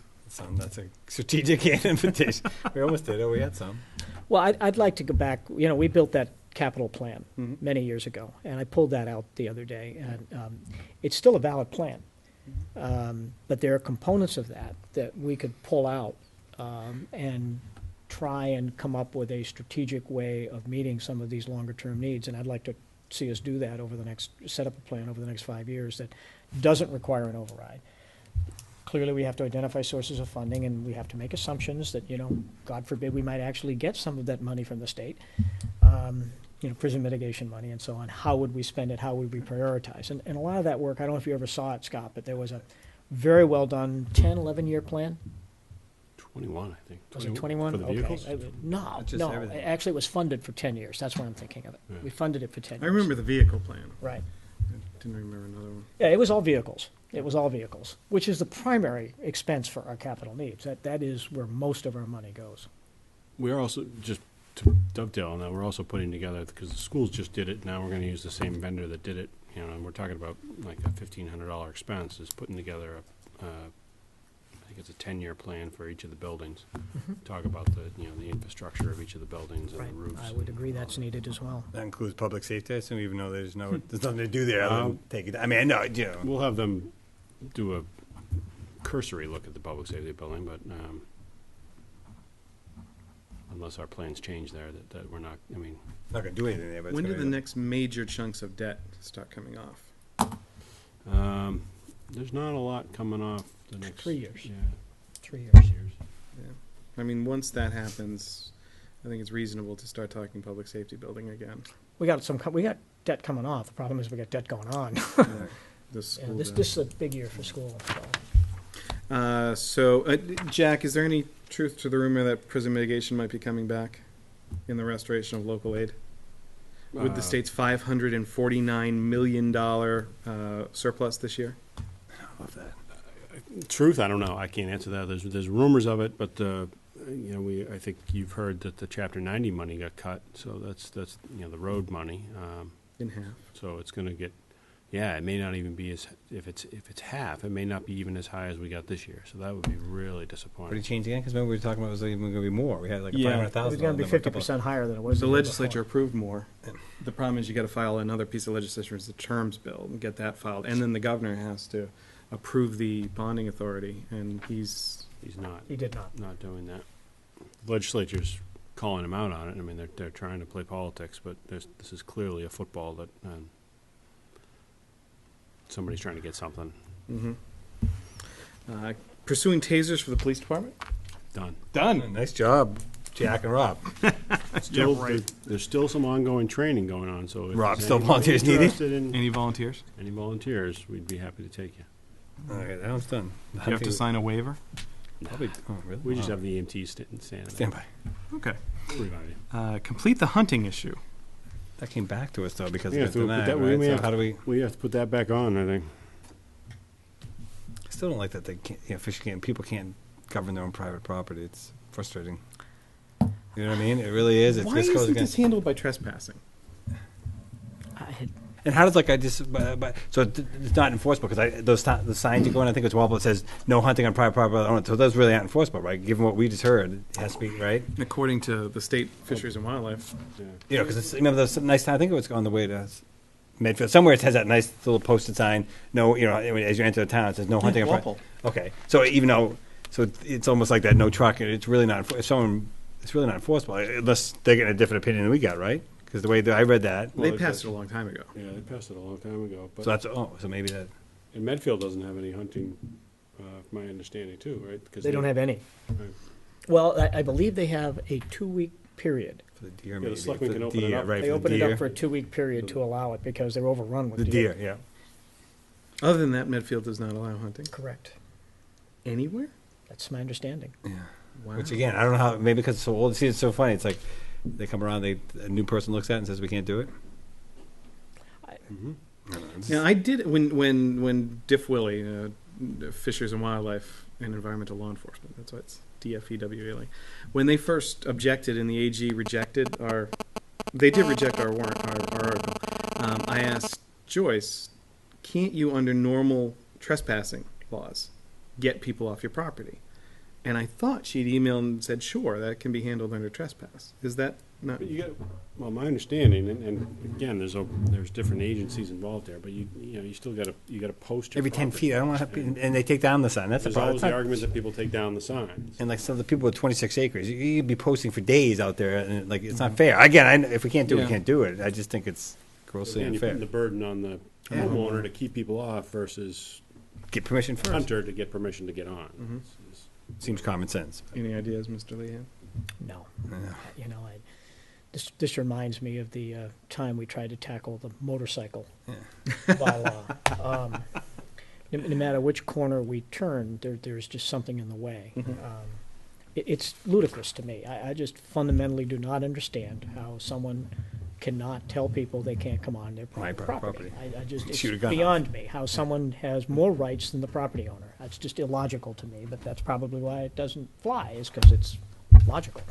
that's a strategic invitation. We almost did. Oh, we had some. Well, I'd like to go back. We built that capital plan Mhm. many years ago, and I pulled that out the other day, and it's still a valid plan. But there are components of that we could pull out and try and come up with a strategic way of meeting some of these longer-term needs, and I'd like to see us do that set up a plan over the next 5 years that doesn't require an override. Clearly, we have to identify sources of funding, and we have to make assumptions that, God forbid, we might actually get some of that money from the state, prison mitigation money and so on. How would we spend it? How would we prioritize? And a lot of that work, I don't know if you ever saw it, Scott, but there was a very well-done 10, 11-year plan. 21, I think. Was it 21? For the vehicles? Okay. No, Just everything. actually, it was funded for 10 years. That's what I'm thinking of it. Yeah. We funded it for 10 I years. remember the vehicle plan. Right. I didn't remember another one. Yeah, it was all vehicles. It was all vehicles, which is the primary expense for our capital needs. That is where most of our money goes. We are also, just to dovetail on that, we're also putting together, because the schools just did it, now we're going to use the same vendor that did it, and we're talking about like a $1,500 expense, is putting together I think it's a 10-year plan for each of the buildings. Talk about the infrastructure of each of the buildings and Right. the roofs. I would agree that's needed as well. That includes public safety, I assume, even though there's nothing to do there other than take it. I mean, no, We'll have them do a cursory look at the public safety building, but unless our plans change there, that we're not, not going to do anything there. But When do the next major chunks of debt start coming off? There's not a lot coming off the next. 3 years. Yeah, 3 years. I mean, once that happens, I think it's reasonable to start talking public safety building again. We got debt coming off. The problem is we got debt going on. This Yeah, school this is a big year for school. So. Jack, is there any truth to the rumor that prison mitigation might be coming back in the restoration of local aid? With the state's $549 million surplus this year? Truth, I don't know. I can't answer that. There's rumors of it, but I think you've heard that the Chapter 90 money got cut. So that's the road money. In half. So it's going to get. Yeah, it may not even be if it's half. It may not be even as high as we got this year. So that would be really disappointing. What did you change again? Because remember we were talking about it was even going to be more. We had like Yeah. 500,000. It's going to be 50% higher than it was. The the year legislature before. approved more. The problem is you got to file another piece of legislation, it's the terms bill, and get that filed. And then the governor has to approve the bonding authority, and he's not. He did not. Not doing that. The legislature's calling him out on it. I mean, they're trying to play politics, but this is clearly a football that somebody's trying to get something pursuing tasers for the police department. done. Nice job, Jack and Rob. Still, there's still some ongoing training going on. So if Rob, there's still anybody volunteers needed? interested in Any volunteers? any volunteers, we'd be happy to take you. Okay, that one's done. Do you have to sign a waiver? Probably. Oh, really? We just Wow. have the EMTs stand there. Stand by. Okay. Everybody. Complete the hunting issue. That came back to us though because Yeah, it got so we put denied, that- we right? may So have how do we? We have to put that back on, I think. I still don't like that they can't, people can't govern their own private property. It's frustrating. You know what I mean? It really is. It Why just goes isn't this against. handled by trespassing? And how does so it's not enforceable because the signs you go in, I think it's Walpole, it says no hunting on private property. So those really aren't enforceable, right? Given what we just heard, it has to be right. According to the state fisheries and wildlife. You know, because remember there's some nice. I think it was on the way to Medfield. Somewhere it has that nice little posted sign. No, you know, as you enter the town, it says no hunting on private. Okay, so even though, it's almost like that. No truck. It's really not. If someone, it's really not enforceable unless they're getting a different opinion than we got, right? Because the way that I read that, They passed it a long time ago. Yeah, they passed it a long time ago. But so that's so maybe that. and Medfield doesn't have any hunting, from my understanding, too, right? Because They don't have any. Right. Well, I believe they have a 2-week period. For the deer, the maybe. selectmen For can the open it deer, up. right? They for the opened it deer. up for a 2-week period to allow it because they're overrun with The deer, yeah. Other than that, Medfield does not allow hunting. Correct. Anywhere? That's my understanding. Wow. Which again, I don't know how. Maybe because it's so old. See, it's so funny. It's like they come around, a new person looks at it and says we can't do it. Now, I did when Diff Willie, Fisheries and Wildlife and Environmental Law Enforcement, that's why it's DFEWLA, when they first objected and the AG rejected they did reject our warrant, our article. I asked Joyce, can't you, under normal trespassing laws, get people off your property? And I thought she'd emailed and said, sure, that can be handled under trespass. Is that not? But well, my understanding, and again, there's different agencies involved there, but you still got to post your Every 10 property. feet, I don't want to have, and they take down the sign. That's There's the problem. always the argument that people take down the signs. And like some of the people with 26 acres, you'd be posting for days out there, and like it's not fair. Again, if we can't do it, Yeah. we can't do it. I just think it's grossly And you're unfair. putting the burden on the homeowner to keep people off versus Get permission first. hunter to get permission to get on. Mhm. Seems common sense. Any ideas, Mr. Lehan? No. You know, this reminds me of the time we tried to tackle the motorcycle bylaw. No matter which corner we turn, there's just something in the way. It's ludicrous to me. I just fundamentally do not understand how someone cannot tell people they can't come on their My private property. property. I just, it's Shoot a gun off. beyond me how someone has more rights than the property owner. That's just illogical to me, but that's probably why it doesn't fly, is because it's logical.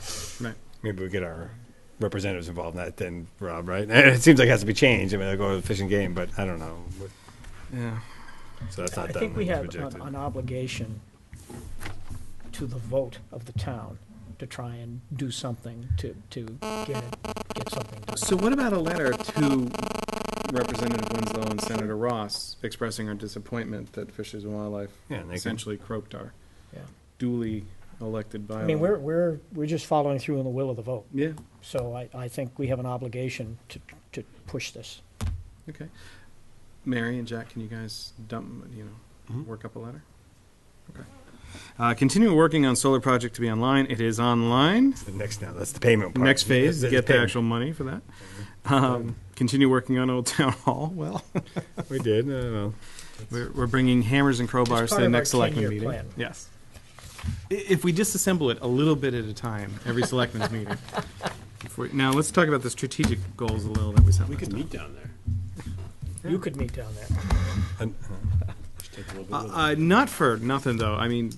Right. Maybe we get our representatives involved in that then, Rob, right? It seems like it has to be changed. I mean, they'll go to the fishing game, but I don't know. Yeah. So that's not I done. think we It's have rejected. an obligation to the vote of the town to try and do something to get something done. So what about a letter to Representative Winslow and Senator Ross expressing our disappointment that Fisheries and Wildlife Yeah, and they can- essentially croaked our Yeah. duly elected bylaw? I mean, we're just following through on the will of the vote. Yeah. So I think we have an obligation to push this. Okay. Mary and Jack, can you guys Mhm. work up a letter? Okay. Continue working on solar project to be online. It is online. The next now, that's the payment part. Next phase, That's get the payment. actual money for that. Continue working on Old Town Hall. Well, We did. Well, we're bringing hammers and crowbars It's to part the of our next selectmen 10-year meeting. plan. Yes. If we disassemble it a little bit at a time, every selectmen's meeting. Now, let's talk about the strategic goals a little that we set. We last could time. meet down there. You could meet down there. Just take a little bit of it. Not for nothing, though. I mean,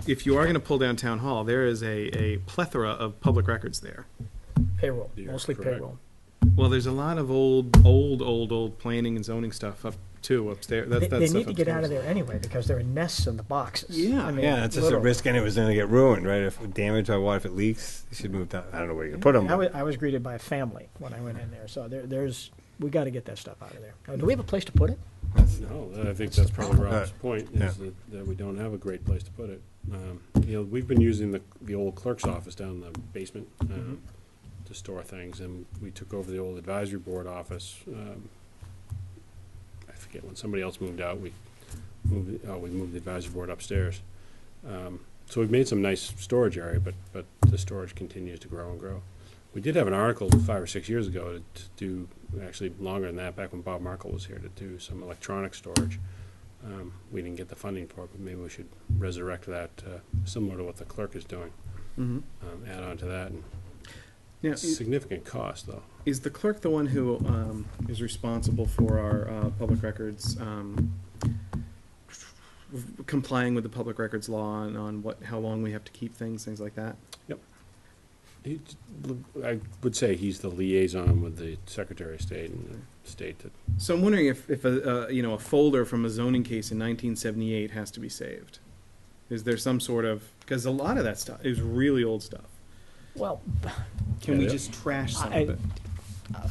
if you are going to pull down Town Hall, there is a plethora of public records there. Payroll, You're mostly correct. payroll. Well, there's a lot of old planning and zoning stuff up too upstairs. They That's need stuff to get out of upstairs. there anyway because there are nests in the boxes. Yeah. I mean, yeah, it's just a literally. risk, and it was going to get ruined, right? If damage by water, if it leaks, you should move that. I don't know where you're going to put them. I was greeted by a family when I went in there, so we got to get that stuff out of there. Now, do we have a place to put it? No, I think that's probably Rob's point, Yeah. is that we don't have a great place to put it. We've been using the old clerk's office down in the basement to store things, and we took over the old advisory board office. I forget, when somebody else moved out, we moved the advisory board upstairs. So we've made some nice storage area, but the storage continues to grow and grow. We did have an article 5 or 6 years ago to do, actually longer than that, back when Bob Markle was here, to do some electronic storage. We didn't get the funding for it, but maybe we should resurrect that, similar to what the clerk is doing. Add on to that. And Now, significant cost, though. is the clerk the one who is responsible for our public records, complying with the public records law and on how long we have to keep things like that? I would say he's the liaison with the Secretary of State and the state. So I'm wondering if a folder from a zoning case in 1978 has to be saved. Is there some sort of, because a lot of that stuff is really old stuff. Well, Can we just trash some of it?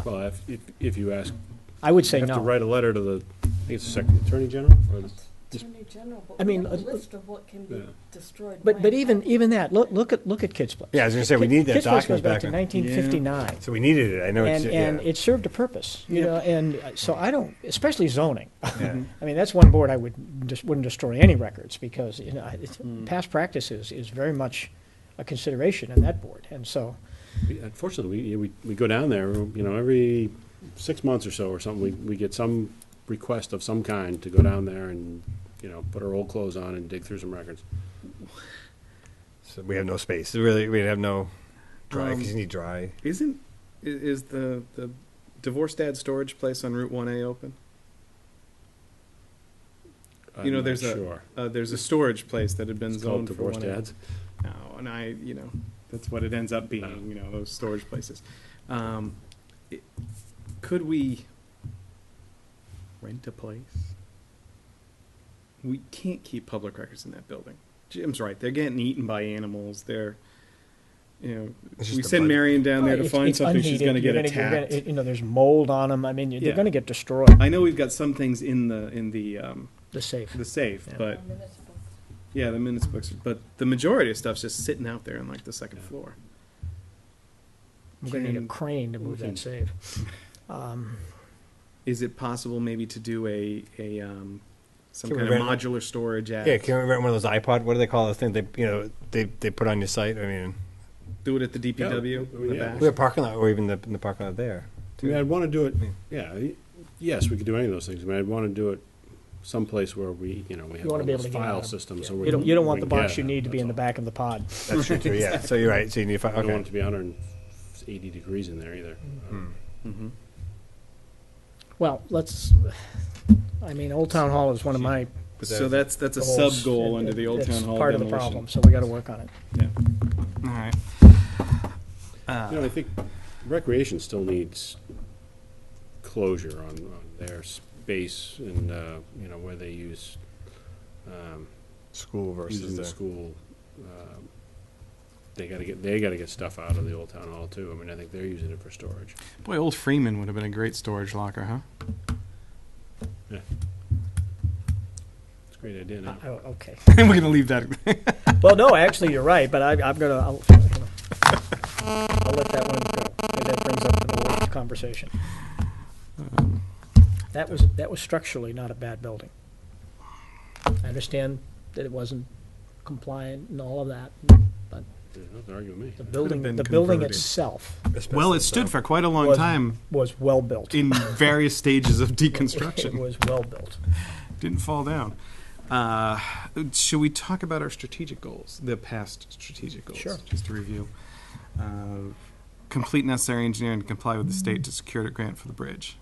Well, if you ask, I would say you have to no. write a letter to the, I think it's the Attorney General, or the Attorney General, but I we mean, have a list of what can be yeah. destroyed. But when. even that, look at Kids Place. Yeah, I was going to say, we need that Kids Place goes document back back to in. 1959. So we needed it. I know it's, And yeah. it served a purpose, you Yep. know, and so I don't, especially zoning. Yeah. I mean, that's one board I wouldn't destroy any records because, past practice is very much a consideration in that board. And so, Unfortunately, we go down there, every 6 months or so or something, we get some request of some kind to go down there and, put our old clothes on and dig through some records. So we have no space. Really, we have no dry, because you need dry. Is the divorced dad storage place on Route 1A open? I'm not there's sure. there's a storage place that had been It's called zoned for Divorced 1A. Dads. No, and that's what it ends up being, those storage places. Could we rent a place? We can't keep public records in that building. Jim's right. They're getting eaten by animals. They're, It's just we a send budget. Marion down there to it's- find it's something, she's going to get unheated. You're gonna- attacked. there's mold on them. I mean, Yeah. they're going to get destroyed. I know we've got some things in the The safe. safe, Yeah. but Minutes books. yeah, the minutes books. But the majority of stuff's just sitting out there on like the second floor. We're going to need a Can- crane to move can- that safe. Is it possible maybe to do some Can we kind of rent- modular storage at? Yeah, can we rent one of those iPod? What do they call those things? They put on your site. I mean, Do it at the DPW in the yeah. back. we have a parking lot, or even in the parking lot there. I'd want to do it, yes, we could do any of those things. I'd want to do it someplace where we have wanna one be of able those to get file out of- systems. yeah. So You don't want the we can box get you at it, need to be that's in the all. back of the pod. That's true too. Yeah. So you're right. So you need to find. I don't want Okay. it to be 180 degrees in there either. Mm-hmm. Well, Old Town Hall is one of my So that's a goals. sub goal under the Old It's Town Hall part of the demolition. problem, so we got to work on it. Yeah. All right. I think recreation still needs closure on their space and, where they use, School using versus the the school. They gotta get stuff out of the Old Town Hall too. I mean, I think they're using it for storage. Boy, old Freeman would have been a great storage locker, huh? Yeah. It's a great idea now. Okay. We're going to leave that. Well, no, actually, you're right, but I'll let that one go. Maybe that brings up the whole conversation. That was structurally not a bad building. I understand that it wasn't compliant and all of that, but Nothing arguing with me. the building converted. itself Well, it stood for quite a long was- time was well built. in various stages of It deconstruction. was well built. Didn't fall down. Should we talk about our strategic goals, the past strategic goals? Sure. Just to review. Complete necessary engineering to comply with the state to secure a grant for the bridge.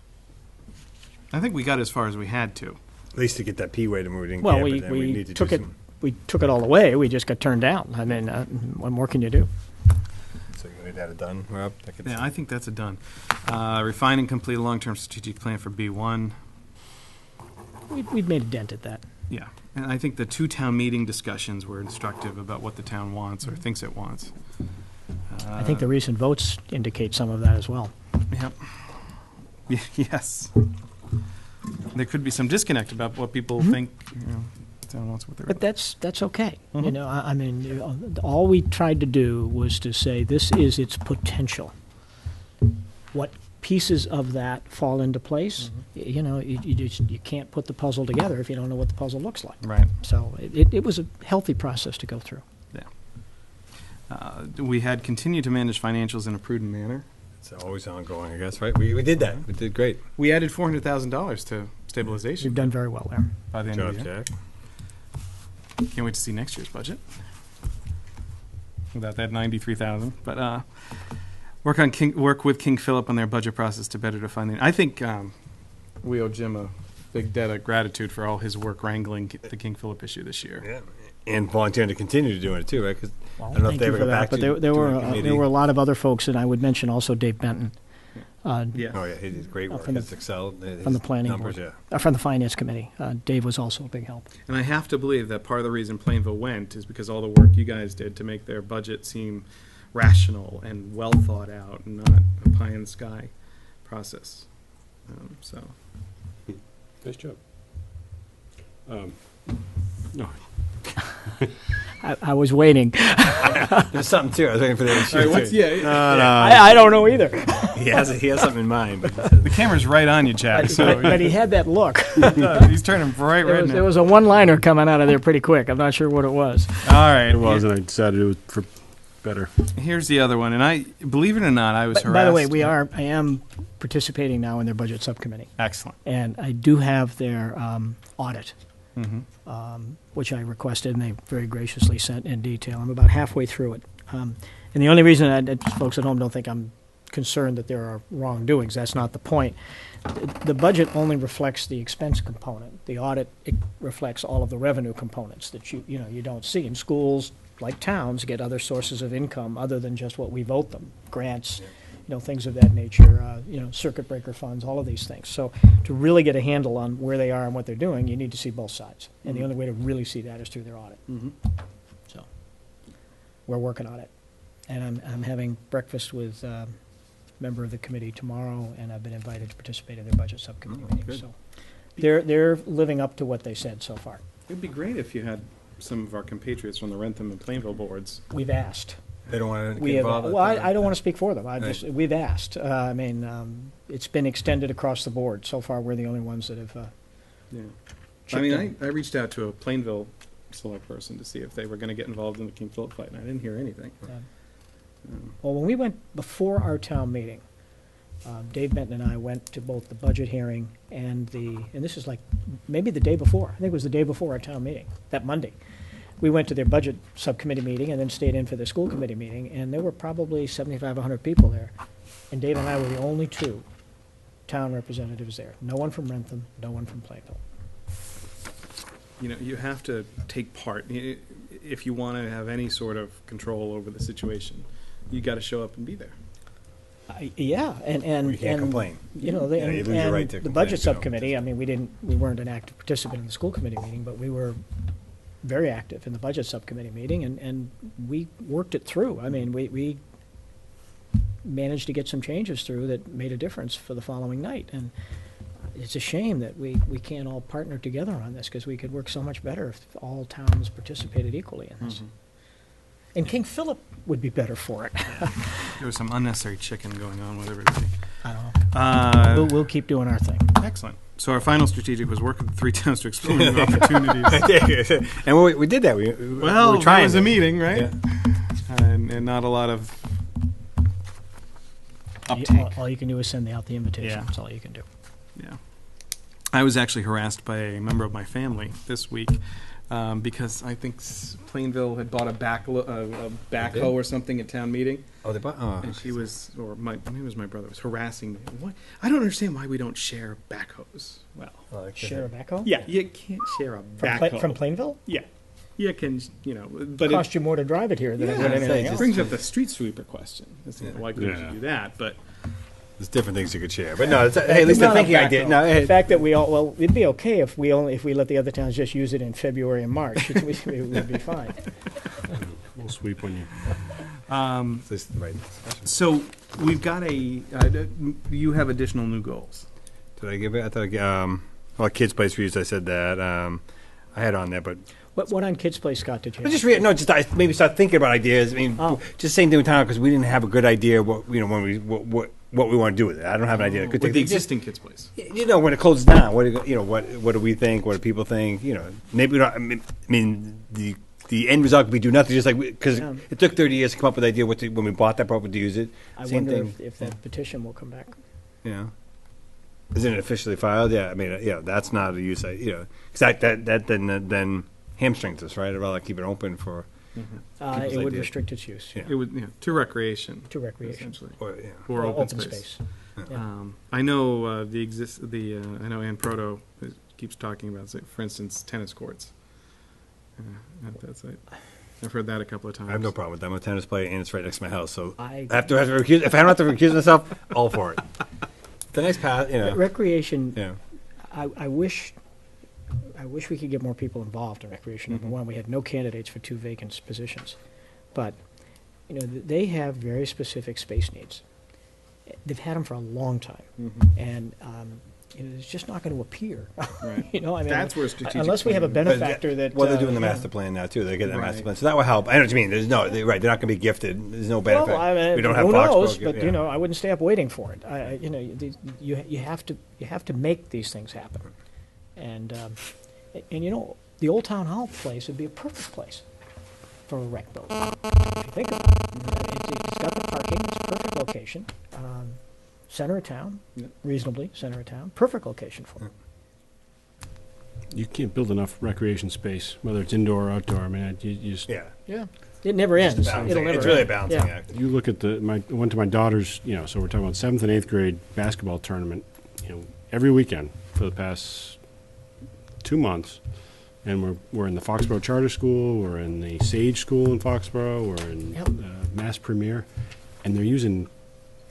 I think we got as far as we had to. At least to get that P-way to move in. Well, but then we need to took do it. some, We took it all the way. We just got turned down. I mean, what more can you do? so you need to have it done, Rob? That gets- Yeah, I think that's a done. Refine and complete a long-term strategic plan for B1. We've made a dent at that. Yeah, and I think the two town meeting discussions were instructive about what the town wants or thinks it wants. I think the recent votes indicate some of that as well. Yep. Yes. There could be some disconnect about what people think, the town wants, what they're. But that's okay. You Mhm. know, I mean, all we tried to do was to say this is its potential. What pieces of that fall into place? You know, you can't put the puzzle together if you don't know what the puzzle looks like. Right. So it was a healthy process to go through. We had continued to manage financials in a prudent manner. It's always ongoing, I guess, right? We did that. We did great. We added $400,000 to stabilization We've done very well there. by the end Job, of the year. Jack. Can't wait to see next year's budget. Without that 93,000, but work with King Philip on their budget process to better define the. I think we owe Jim a big debt of gratitude for all his work wrangling the King Philip issue this year. Yeah. And volunteering to continue to do it too, right? Because Well, I don't know if thank they you ever for got that. back But to there doing were a committee. there were a lot of other folks, and I would mention also Dave Benton. Yeah. Oh yeah, he did great work. from the- His Excel, his from the planning numbers, board. yeah. From the finance committee. Dave was also a big help. And I have to believe that part of the reason Plainville went is because all the work you guys did to make their budget seem rational and well thought out and not a pie in the sky process. So. Nice job. No, I was waiting. There's something too. I was waiting for that. All right, what's, I don't know either. He has something in mind. the camera's right on you, Jack. So But he had that look. he's turning bright There red was, now. there was a one-liner coming out of there pretty quick. I'm not sure what it was. All right. it wasn't. I decided it was for better. Here's the other one, and I believe it or not, I was harassed. By the way, I am participating now in their budget subcommittee, Excellent. and I do have their audit, Mm-hmm. which I requested, and they very graciously sent in detail. I'm about halfway through it. And the only reason that folks at home don't think I'm concerned that there are wrongdoings, that's not the point. The budget only reflects the expense component. The audit, it reflects all of the revenue components that you don't see. And schools, like towns, get other sources of income other than just what we vote them, grants, things of that nature, circuit breaker funds, all of these things. So to really get a handle on where they are and what they're doing, you need to see both sides. And the only way to really see that is through their audit. So we're working on it. And I'm having breakfast with a member of the committee tomorrow, and I've been invited to participate in their budget subcommittee meeting. good. So they're living up to what they said so far. It'd be great if you had some of our compatriots from the Rentham and Plainville boards. We've asked. They don't want to We get have, involved. well, I don't want to speak for them. Right. We've asked. It's been extended across the board. So far, we're the only ones that have. Yeah. chipped I mean, in. I reached out to a Plainville select person to see if they were going to get involved in the King Philip fight, and I didn't hear anything. Well, when we went before our town meeting, Dave Benton and I went to both the budget hearing and this is like maybe the day before. I think it was the day before our town meeting, that Monday. We went to their budget subcommittee meeting and then stayed in for the school committee meeting, and there were probably 75, 100 people there. And Dave and I were the only two town representatives there. No one from Rentham, no one from Plainville. You have to take part. If you want to have any sort of control over the situation, you got to show up and be there. Yeah, and You can't complain. You Yeah, you lose your right to the complain budget if you don't subcommittee. I mean, we weren't an active participant in the school committee meeting, but we were very active in the budget subcommittee meeting, and we worked it through. I mean, we managed to get some changes through that made a difference for the following night, and it's a shame that we can't all partner together on this, because we could work so much better if all towns participated equally in this. And King Philip would be better for it. There was some unnecessary chicken going on with everybody. I don't know. We'll keep doing our thing. Excellent. So our final strategic was work with the three towns to explore new opportunities. And we did that. We Well, were trying that was a it. meeting, right? Yeah. And not a lot of uptake. All you can do is send out the invitation. Yeah. That's all you can do. Yeah. I was actually harassed by a member of my family this week because I think Plainville had bought a backhoe or something at town meeting. Oh, they bought. Oh, And she was, or maybe it was my brother, was harassing me. What? I don't understand why we don't share backhoes. Well, Share a backhoe? yeah, you can't share a From, backhoe. from Plainville? Yeah, you can, but Cost you more to drive it here than it would yeah, anything it else. brings up the street sweeper question. Why couldn't Yeah. you do that? But there's different things you could share, but no. Hey, at least I'm thinking I did. No, The fact that it'd be okay if we let the other towns just use it in February and March. It would be fine. We'll sweep when you. at least the right discussion. so we've got you have additional new goals. Did I give it? I thought. Well, Kids Place Reviews. I said that. I had on there, but What on Kids Place, Scott, did you I have? just I maybe start thinking about ideas. I mean, just same thing with town because we didn't have a good idea what when we what we want to do with it. I don't have an idea. Could With take- the existing kids' place. when it closes down, what do we think? What do people think? Maybe we don't. I mean, the end result could be do nothing. Just like because Yeah. it took 30 years to come up with the idea when we bought that property to use it. I Same wonder thing. if that petition will come back. Isn't it officially filed? Yeah, I mean, that's not a use. Because that then hamstrings us, right? I'd rather keep it open for. It would idea. restrict its use Yeah. It would to recreation. to recreation. Essentially. Or, Or open space. Yeah. I know I know Ann Proto keeps talking about, say, for instance, tennis courts. At that site. I've heard that a couple of times. I have no problem with that. I'm a tennis player, and it's right next to my house. So I- I have to recuse. If I don't have to recuse myself, all for it. The nice path, Recreation. Yeah. I wish we could get more people involved in recreation. Number one, we had no candidates for 2 vacant positions, but they have very specific space needs. They've had them for a long time, and it's just not going to appear. Right. I mean, That's where strategic unless we have a planning- benefactor that. Well, they're doing the master plan now too. They're getting the master Right. plan, so that will help. I know what you mean. They're not going to be gifted. There's no benefit. Well, I mean, we don't have who knows? Foxborough, But I wouldn't stay up waiting for it. You have to make these things happen, and the old town hall place would be a perfect place for a rec building. If you think about it, it's got the parking. It's a perfect location. Center of town, reasonably center of town. Perfect location for it. You can't build enough recreation space, whether it's indoor or outdoor. I mean, you just. Yeah. Yeah, it never ends. It'll never It's really a end. balancing Yeah. act. You look at I went to my daughter's, so we're talking about 7th and 8th grade basketball tournament, every weekend for the past 2 months. And we're in the Foxborough Charter School, we're in the Sage School in Foxborough, we're in Mass Premier, and they're using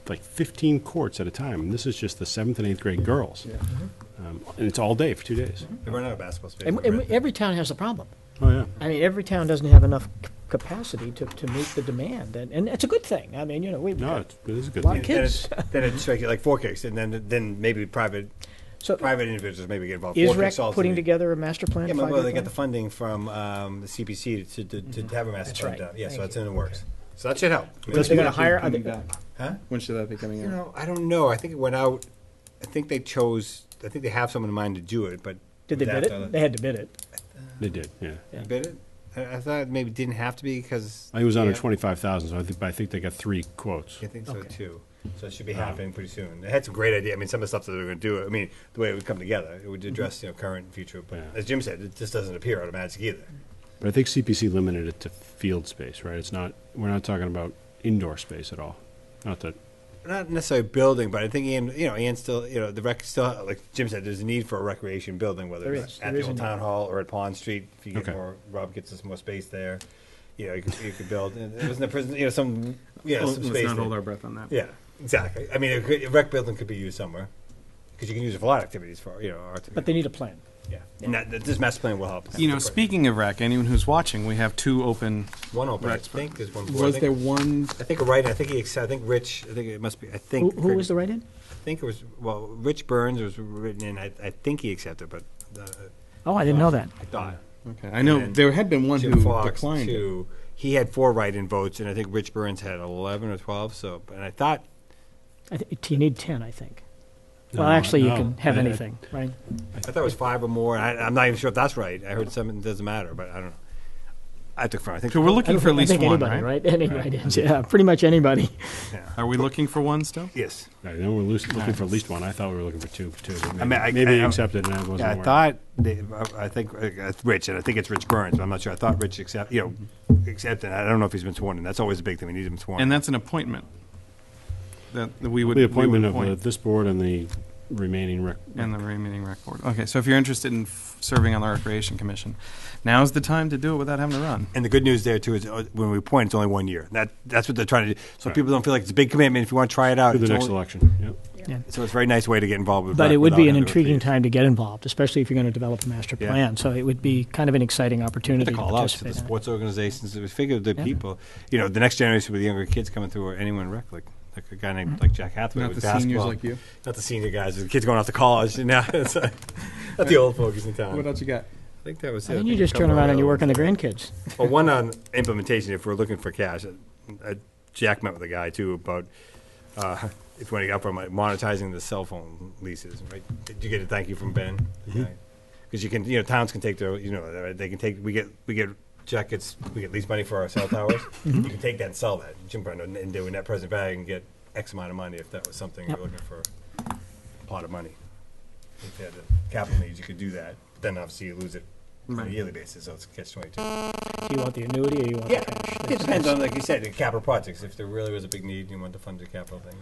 like 15 courts at a time. And this is just the 7th and 8th grade girls. And it's all day for 2 days. They run out of basketball space. And every town has a problem. Oh, yeah. I mean, every town doesn't have enough capacity to meet the demand, and it's a good thing. I mean, we No, it is a good a lot thing. of kids. Then it's like 4 kicks, and then maybe private So individuals maybe get involved. is 4 Rec kicks also putting need- together a master plan? Yeah, five-year well, they plan? get the funding from the CPC to have a master That's plan right. done. Yeah, so Thank that's in the works. So that should help. They're going to hire. Coming back. Huh? When should that be coming out? I don't know. I think it went out. I think they have someone in mind to do it, but Did they was bid after it? They had to bid it. They did, yeah. They bid it. I thought it maybe didn't have to be because I think it was under yeah, 25,000, so I think they got 3 quotes. I think so Okay. too. So it should be happening pretty soon. They had some great ideas. I mean, some of the stuff that they're going to do. I mean, the way it would come together, it would address current and future. But Yeah. as Jim said, it just doesn't appear automatic either. But I think CPC limited it to field space, right? We're not talking about indoor space at all. Not that, Not necessarily building, but I think Ian still, the rec still, like Jim said, there's a need for a recreation building, whether There it's is. at There the is a old need. town hall or at Pond Street. If you get Okay. more, Rob gets us more space there. You could build. And it was in the prison, some, some Let's space. not there. hold our breath on that. Yeah, exactly. I mean, a rec building could be used somewhere because you can use it for a lot of activities art. But they need a plan. Yeah, and this master plan will help. Speaking of rec, anyone who's watching, we have 2 open. One open, I Rec- think there's one. Was there one? I think right. I think Rich. I think it must be. I think Who was the write-in? I think it was Rich Burns was written in. I think he accepted, but Oh, I didn't know that. I thought Okay, I know And there had been one Jim who Fox declined it. too. He had 4 write-in votes, and I think Rich Burns had 11 or 12. So, and I thought You need 10, I think. Well, actually, you no, can have I- anything, right? I thought it was 5 or more. I'm not even sure if that's right. I heard 7 doesn't matter, but I don't know. I took from. I think So we're looking for at I least think one, anybody, right? Anybody, yeah, pretty much anybody. Are we looking for one still? Yes. Right, then we're looking for at least one. I thought we were looking for two, too. But I mean, maybe you I- accepted and I wasn't Yeah, I aware. thought, I think it's Rich, and I think it's Rich Burns, but I'm not sure. I thought Rich accepted. I don't know if he's been sworn in. That's always a big thing. We need him sworn. And that's an appointment that we would The appointment we would of appoint. this board and the remaining rec. And the remaining rec board. Okay, so if you're interested in serving on the Recreation Commission, now's the time to do it without having to run. And the good news there too is when we appoint, it's only 1 year. That's what they're trying to do. So Right. people don't feel like it's a big commitment. If you want to try it out, To the it's next only- election, yep. So it's a very nice way to get involved with. But it would without be an having to intriguing refuse. time to get involved, especially if you're going to develop a master Yeah. plan. So it would be kind of an exciting opportunity To to call out to the participate in it. sports organizations. We figured the Yeah. people, the next generation with the younger kids coming through, or anyone rec, like a guy named like Jack Hathaway Not with the seniors basketball. like you. Not the senior guys. The kids going off to college. Now it's not the old folks in town. What else you got? I think that was it. And I you think just we turn covered around all and you the work on the other ones. grandkids. Well, one on implementation, if we're looking for cash, Jack met with a guy too about if you want to get up on monetizing the cell phone leases, right? Did you get a thank you from Ben? Because you can, towns can take their, they can take, we get lease money for our cell towers. You can take that and sell that, and do a net present value and get X amount of money if that was something Yep. you're looking for, a pot of money. If you had the capital needs, you could do that. But then obviously you lose it on a Right. yearly basis, so it's catch-22. Do you want the annuity or you want Yeah, the cash? it depends on, like you said, the capital projects. If there really was a big need and you wanted to fund the capital thing.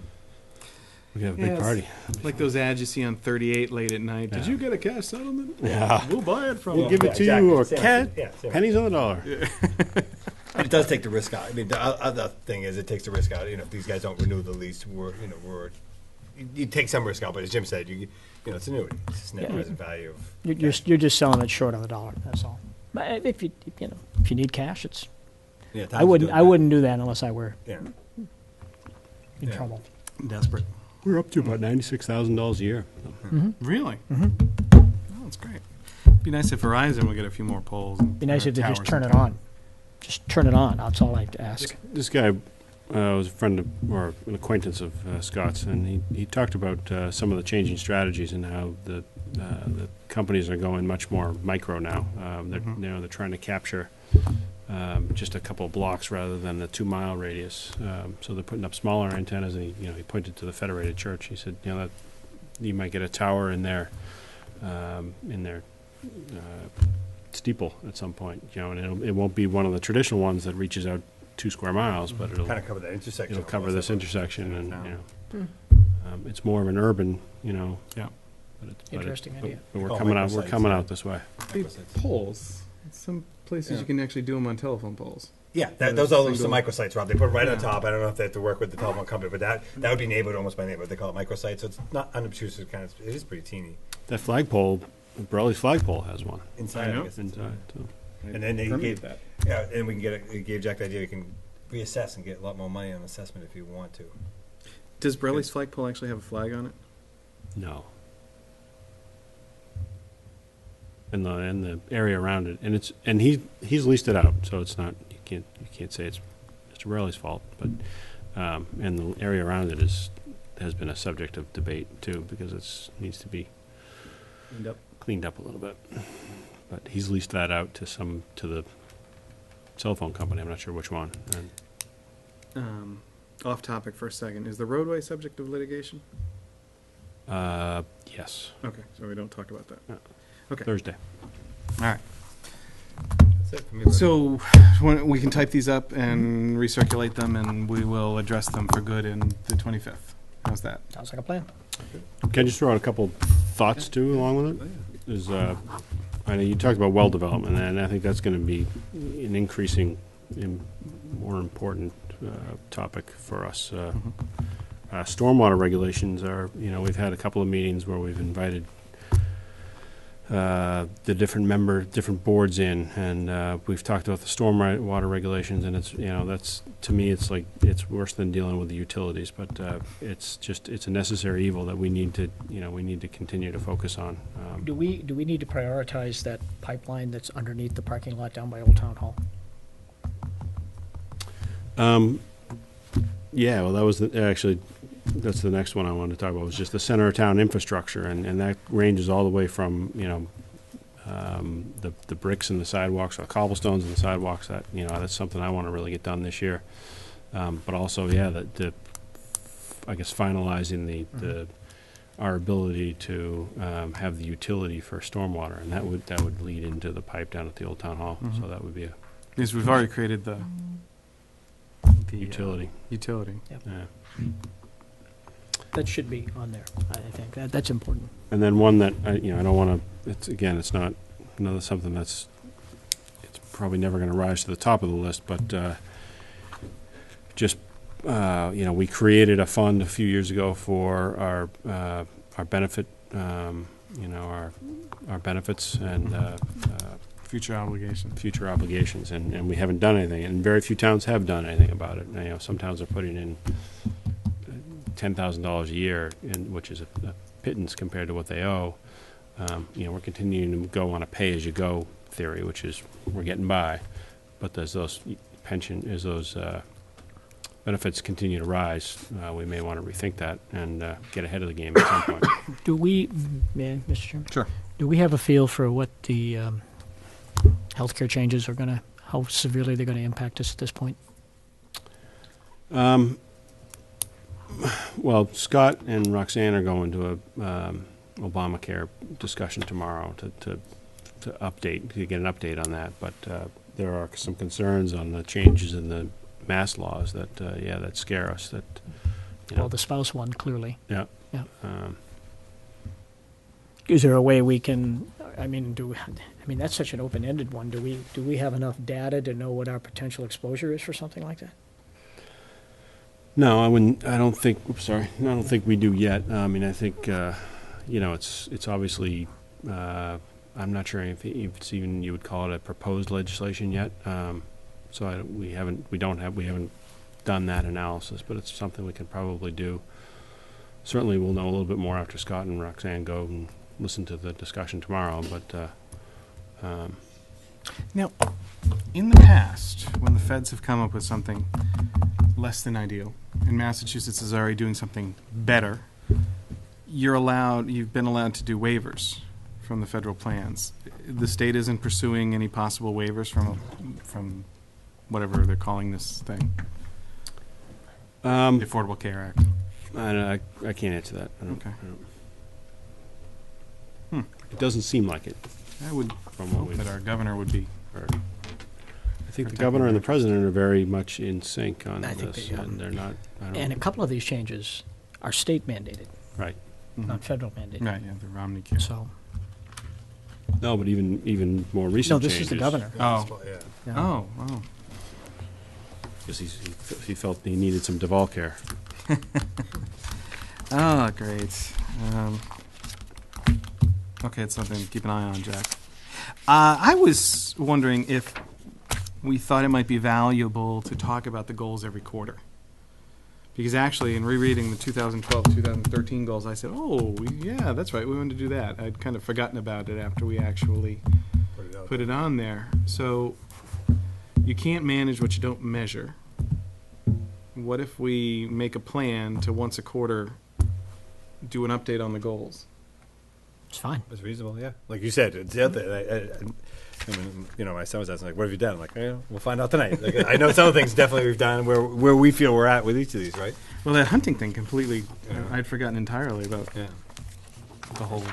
We have a big Yes. party. Like those ads you see on 38 late at night. Did Yeah. you get a cash settlement? Yeah. We'll buy it from We'll you. give it to exactly. you or Same. Yeah, same. pennies on the dollar. And it does take the risk out. I mean, the other thing is it takes the risk out. If these guys don't renew the lease, you take some risk out. But as Jim said, it's annuity. It's just net Yeah. present value of. You're just selling it short on the dollar. That's all. But if you need cash, it's. Yeah, I wouldn't do that unless I were Yeah. in Yeah. trouble. Desperate. We're up to about $96,000 a year. Really? Oh, that's great. Be nice if Verizon would get a few more poles. Be nice if they just turn it on. Just turn it on. That's all I ask. This guy was a friend of, or an acquaintance of Scott's, and he talked about some of the changing strategies and how the companies are going much more micro now. They're trying to capture just a couple of blocks rather than the 2-mile radius. So they're putting up smaller antennas, and he pointed to the Federated Church. He said, that you might get a tower in their steeple at some point, and it won't be one of the traditional ones that reaches out 2 square miles, but Kind of cover that intersection. it'll cover this intersection, and town. it's more of an urban, Yeah. Interesting idea. But we're Call coming out. We're microsites, coming yeah. out this way. Poles. Some places you can actually do them on telephone poles. Yeah, But those it's are the single- microsites, Rob. They put it right on Yeah. top. I don't know if they have to work with the telephone company, but that would be neighborhood almost by neighborhood. They call it microsites, so it's not unobtrusive. It is pretty teeny That flagpole, Burley's flagpole has one inside. I know. I guess it's, inside. So. and then they Permitted gave that. Yeah, and we can it gave Jack the idea you can reassess and get a lot more money on assessment if you want to. Does Burley's flagpole actually have a flag on it? No. And the area around it, and he's leased it out, so it's not you can't say it's Mr. Burley's fault, but and the area around it has been a subject of debate too, because it needs to be cleaned up a little bit. But he's leased that out to the cell phone company. I'm not sure which one. And Off topic for a second. Is the roadway subject of litigation? yes, Okay, so we don't talk about that. Okay. Thursday. All right. That's it for me. So we can type these up and recirculate them, and we will address them for good in the 25th. How's that? Sounds like a plan. Can I just throw out a couple thoughts too along with it? Is I know you talked about well development, and I think that's going to be an increasing, more important topic for us. Stormwater regulations are, we've had a couple of meetings where we've invited the different boards in, and we've talked about the stormwater regulations, and it's, that's, to me, it's like, it's worse than dealing with the utilities, but it's a necessary evil that we need to continue to focus on. Do we need to prioritize that pipeline that's underneath the parking lot down by Old Town Hall? Yeah, well, that was actually that's the next one I wanted to talk about, was just the center of town infrastructure, and that ranges all the way from, the bricks in the sidewalks, or cobblestones in the sidewalks, that, that's something I want to really get done this year. But also, I guess finalizing our ability to have the utility for stormwater, and that would lead into the pipe down at the old town hall. So that would be a Because we've already created the utility. Utility. Yep. Yeah. That should be on there, I think. That's important. And then one that I don't want to. It's not something it's probably never going to rise to the top of the list, but we created a fund a few years ago for our benefit, our benefits and Future obligations, and we haven't done anything, and very few towns have done anything about it. Some towns are putting in $10,000 a year, which is a pittance compared to what they owe. We're continuing to go on a pay-as-you-go theory, which is we're getting by, but there's those benefits continue to rise. We may want to rethink that and get ahead of the game at some point. Do we, Mr. Chairman? Sure. Do we have a feel for what the healthcare changes are how severely they're going to impact us at this point? Well, Scott and Roxanne are going to a Obamacare discussion tomorrow to get an update on that. But there are some concerns on the changes in the mass laws that scare us. Well, the spouse one, clearly. Yeah. Yeah. Is there a way we can? That's such an open-ended one. Do we have enough data to know what our potential exposure is for something like that? No, I wouldn't. I don't think. Oops, sorry. I don't think we do yet. I think it's obviously. I'm not sure if it's even you would call it a proposed legislation yet. We haven't done that analysis, but it's something we can probably do. Certainly, we'll know a little bit more after Scott and Roxanne go and listen to the discussion tomorrow. But now, in the past, when the feds have come up with something less than ideal, and Massachusetts is already doing something better, you've been allowed to do waivers from the federal plans. The state isn't pursuing any possible waivers from whatever they're calling this thing. The Affordable Care Act. I can't answer that. Okay. It doesn't seem like it. I would hope that our governor would be. I think the governor and the president are very much in sync on this, and they're not. And a couple of these changes are state mandated, Right. not federal mandated. Right, yeah, the Romney Care. So, No, but even more recent no, this changes. is the governor. Oh. Yeah. Oh. Because he felt he needed some Duval care. Oh, great. Okay, it's something to keep an eye on, Jack. I was wondering if we thought it might be valuable to talk about the goals every quarter. Because actually, in rereading the 2012-2013 goals, I said, yeah, that's right, we wanted to do that. I'd kind of forgotten about it after we actually put it on there. So you can't manage what you don't measure. What if we make a plan to once a quarter do an update on the goals? It's fine. It's reasonable, yeah. Like you said, it's out there. My son was asking, what have you done? I'm like, we'll find out tonight. I know some of the things definitely we've done where we feel we're at with each of these, right? Well, that hunting thing completely, I'd forgotten entirely about the whole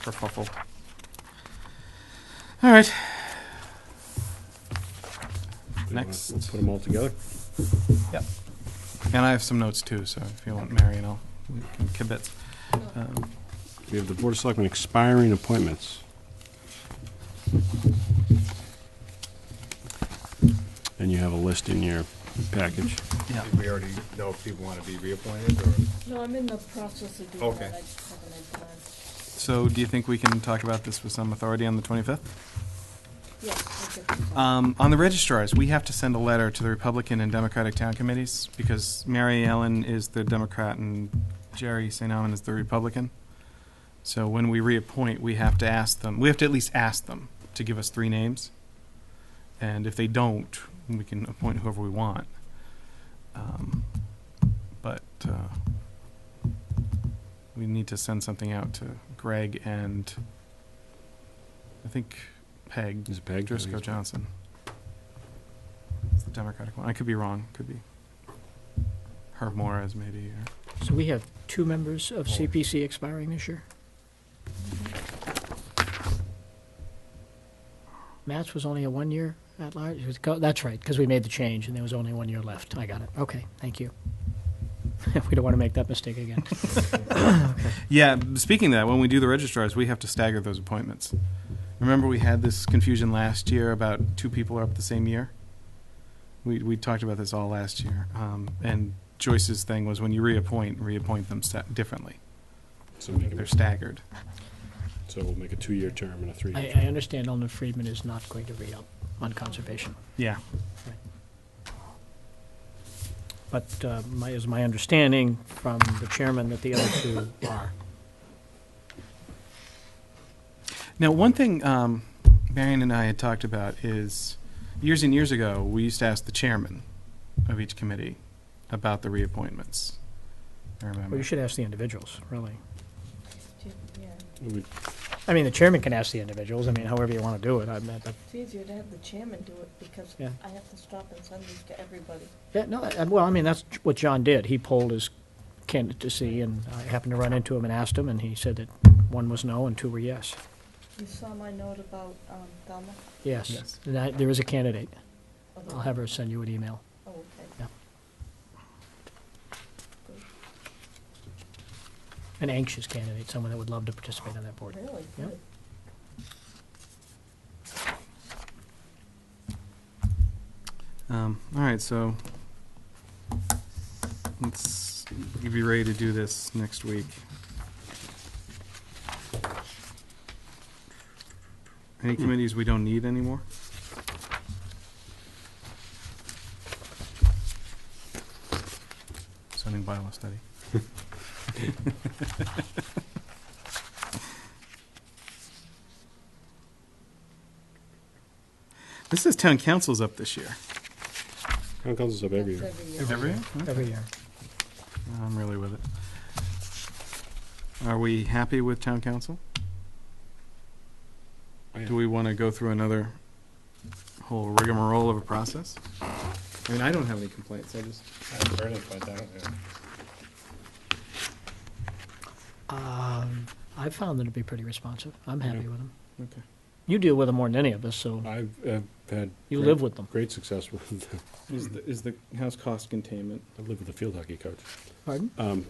kerfuffle. All right. Next. We'll put them all together. Yep. And I have some notes too, so if you want Mary and we can kibitz. We have the Board of Selectmen expiring appointments. And you have a list in your package. Yeah. We already know if people want to be reappointed, or No, I'm in the process of doing that. I just haven't had time. So do you think we can talk about this with some authority on the 25th? Yes, okay. On the registrars, we have to send a letter to the Republican and Democratic town committees because Mary Ellen is the Democrat and Jerry St. Alvin is the Republican. So when we reappoint, we have to ask them. We have to at least ask them to give us 3 names. And if they don't, we can appoint whoever we want. we need to send something out to Greg and I think Peg. Is it Peg? Driscoll Johnson. It's the Democratic one. I could be wrong. Could be Herb Morris, maybe. Or So we have 2 members of CPC expiring this year. Matt's was only a 1 year at large. That's right, because we made the change and there was only 1 year left. I got it. Okay, thank you. We don't want to make that mistake again. Yeah, speaking of that, when we do the registrars, we have to stagger those appointments. Remember we had this confusion last year about 2 people are up the same year? We talked about this all last year. And Joyce's thing was when you reappoint them differently. So They're staggered. So we'll make a 2-year term and a 3-year I term. understand Alderman Friedman is not going to re-up on conservation. Yeah. But is my understanding from the chairman that the other 2 are. Now, one thing Marion and I had talked about is years and years ago, we used to ask the chairman of each committee about the reappointments. I remember. Well, you should ask the individuals, really. Yeah. I mean, the chairman can ask the individuals. I mean, however you want to do it. It's easier to have the chairman do it because Yeah. I have to stop and send these to everybody. Yeah, no, well, I mean, that's what John did. He polled his candidacy, and I happened to run into him and asked him, and he said that 1 was no and 2 were yes. You saw my note about Thelma? Yes. Yes. And there is a candidate. Oh, I'll have her send you an email. Oh, okay. Yeah. An anxious candidate, someone that would love to participate on that board. Really? Yeah. Good. All right, so let's be ready to do this next week. Any committees we don't need anymore? Zoning bylaw study. This says town council's up this year. Town council's up every year. That's every year. Every year? Every year. I'm really with it. Are we happy with town council? Do we want to go through another whole rigmarole of a process? I mean, I don't have any complaints. I just. I haven't heard anything like that, yeah. I found them to be pretty responsive. I'm happy Yeah. with them. Okay. You deal with them more than any of us, so I've had you great- live with them. great success with them. Is the house cost containment? I live with the field hockey coach. Pardon? I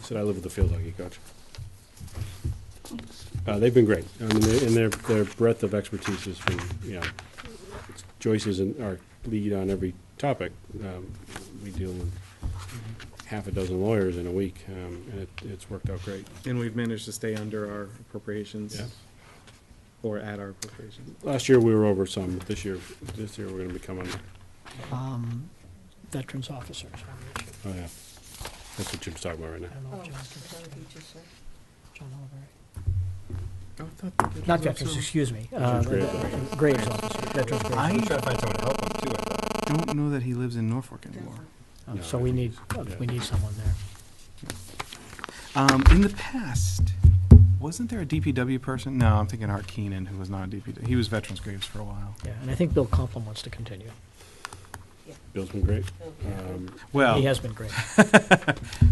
said I live with the field hockey coach. They've been great. I mean, their breadth of expertise has been, Joyce is our lead on every topic. We deal with half a dozen lawyers in a week, and it's worked out great. And we've managed to stay under our appropriations. Yeah. Or at our appropriations. Last year we were over some, but this year we're going to become under. Veterans officers. Oh, yeah. That's what Jim's talking about right now. I don't know Oh, if John's John Beecher, sir. John Oliver. Oh, I thought Not veterans, excuse me. Veterans Graves officer, veterans graves. I'm trying to find someone to help him too, I thought. don't know that he lives in Norfolk anymore. No, So I we think need someone there. In the past, wasn't there a DPW person? No, I'm thinking Art Keenan, who was not a DPW. He was Veterans Graves for a while. Yeah, and I think Bill Complin wants to continue. Bill's been great. Well, He has been great.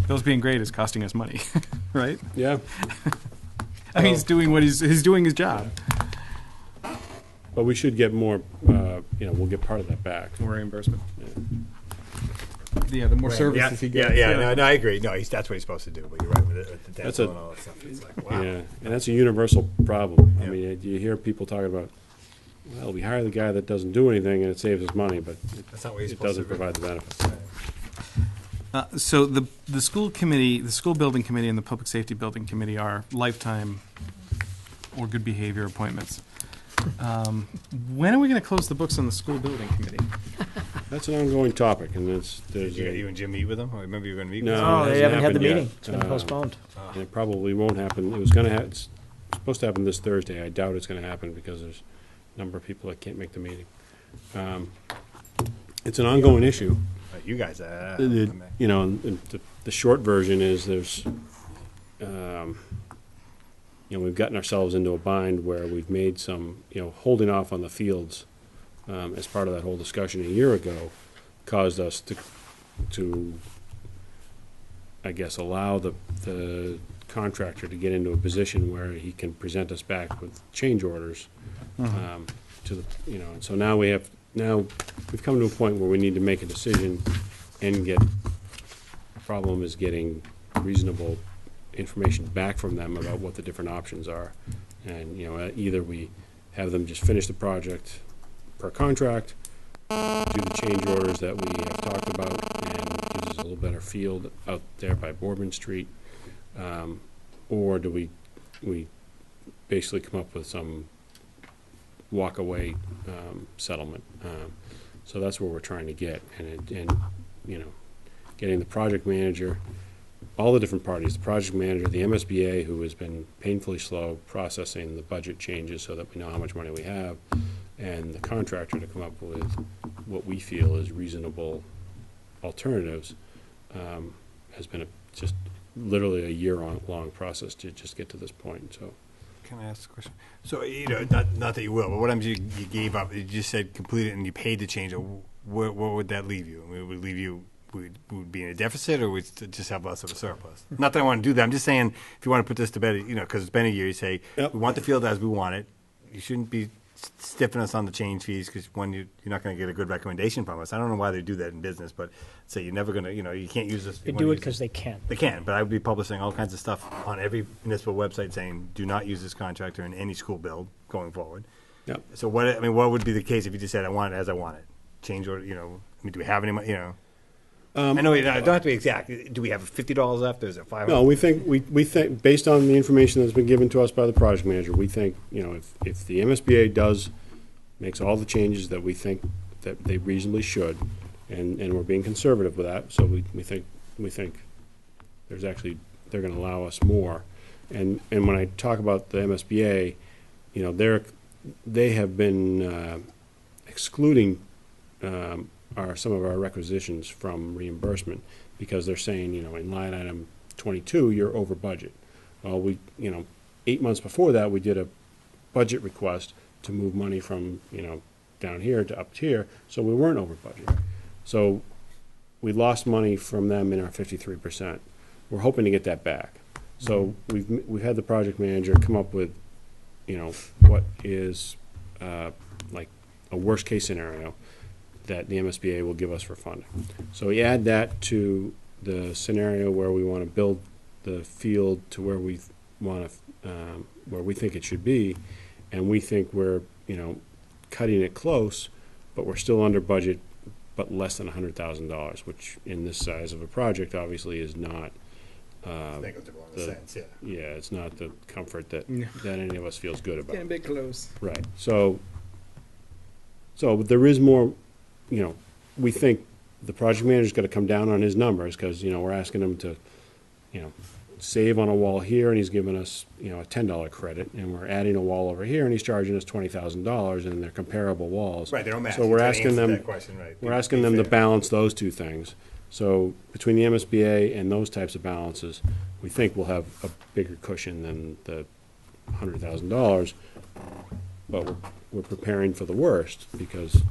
Bill's being great is costing us money, right? Yeah, I mean, he's doing he's doing his job. but we should get more, we'll get part of that back. More reimbursement. Yeah, the more services he gets. No, I agree. No, that's what he's supposed to do, but you're right with it, with the That's dental a- and all that stuff. It's like, wow. Yeah, and that's a universal problem. I Yeah. mean, you hear people talking about, well, we hire the guy that doesn't do anything and it saves us money, but That's not what he's it supposed to doesn't do. provide the benefits. So the school committee, the school building committee, and the public safety building committee are lifetime or good behavior appointments. When are we going to close the books on the school building committee? That's an ongoing topic, and there's You and Jim meet with him? I remember you were going to meet with No. him. Oh, it they hasn't haven't had the happened yet. meeting. It's been postponed. and it probably won't happen. It was going to it's supposed to happen this Thursday. I doubt it's going to happen because there's a number of people that can't make the meeting. It's an ongoing issue. You guys, And the short version is we've gotten ourselves into a bind where we've made some, holding off on the fields as part of that whole discussion a year ago caused us to I guess, allow the contractor to get into a position where he can present us back with change orders to the, and so now we've come to a point where we need to make a decision and the problem is getting reasonable information back from them about what the different options are. And, either we have them just finish the project per contract, do the change orders that we have talked about, and gives us a little better field out there by Boardman Street, or do we basically come up with some walk-away settlement. So that's where we're trying to get, and getting the project manager, all the different parties, the project manager, the MSBA, who has been painfully slow processing the budget changes so that we know how much money we have, and the contractor to come up with what we feel is reasonable alternatives, has been just literally a year-long process to just get to this point. So, can I ask a question? So, not that you will, but what happens you gave up? You just said complete it and you paid the change. Where would that leave you? It would leave you. Would be in a deficit, or would just have less of a surplus? Not that I want to do that. I'm just saying, if you want to put this to bed, because it's been a year, you say, Yep. We want the field as we want it. You shouldn't be stiffing us on the change fees, because one, you're not going to get a good recommendation from us. I don't know why they do that in business, but say you're never going to, you can't use this. They do it because they can. They can, but I would be publishing all kinds of stuff on every municipal website saying, do not use this contractor in any school build going forward. Yep. So what would be the case if you just said, I want it as I want it? Change order, do we have any money, I know it don't have to be exact. Do we have $50 left? Or is it $500? no, we think based on the information that's been given to us by the project manager, we think, if the MSBA makes all the changes that we think that they reasonably should, and we're being conservative with that, so we think there's actually, they're going to allow us more. And when I talk about the MSBA, they have been excluding some of our requisitions from reimbursement, because they're saying, in line item 22, you're over budget. Well, 8 months before that, we did a budget request to move money from, down here to up here, so we weren't over budget. So we lost money from them in our 53%. We're hoping to get that back. So we've had the project manager come up with, what is like a worst case scenario that the MSBA will give us for funding. So we add that to the scenario where we want to build the field to where we want to, where we think it should be, and we think we're, cutting it close, but we're still under budget, but less than $100,000, which in this size of a project obviously is not. Negligible in a sense, yeah. Yeah, it's not the comfort that any of us feels good about. Getting a bit close. Right. So there is more. We think the project manager's got to come down on his numbers, because, we're asking him to, save on a wall here, and he's giving us, a $10 credit, and we're adding a wall over here, and he's charging us $20,000, and they're comparable walls. Right, they don't match. So we're You asking answered them, that question, right. we're asking them to balance those two things. So between the MSBA and those types of balances, we think we'll have a bigger cushion than the $100,000, but we're preparing for the worst, because,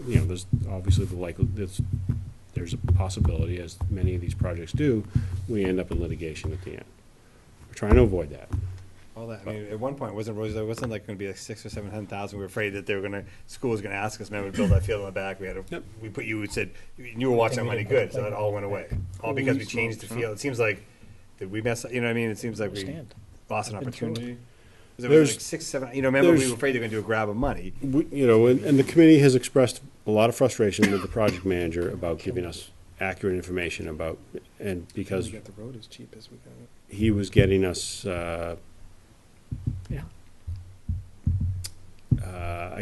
there's obviously there's a possibility, as many of these projects do, we end up in litigation at the end. We're trying to avoid that. All that. I mean, at one point, wasn't like going to be like $600,000 or $700,000. We were afraid that school was going to ask us, remember, to build that field in the back. We put you, said, you were watching that money good, so that all went away. All because we changed the field. It seems like, did we mess up? You know what I mean? It seems like we lost an opportunity. It was like 6, 7, remember we were afraid they were going to do a grab of money. And the committee has expressed a lot of frustration with the project manager about giving us accurate information about, and because We got the road as cheap as we got it. he was getting us, I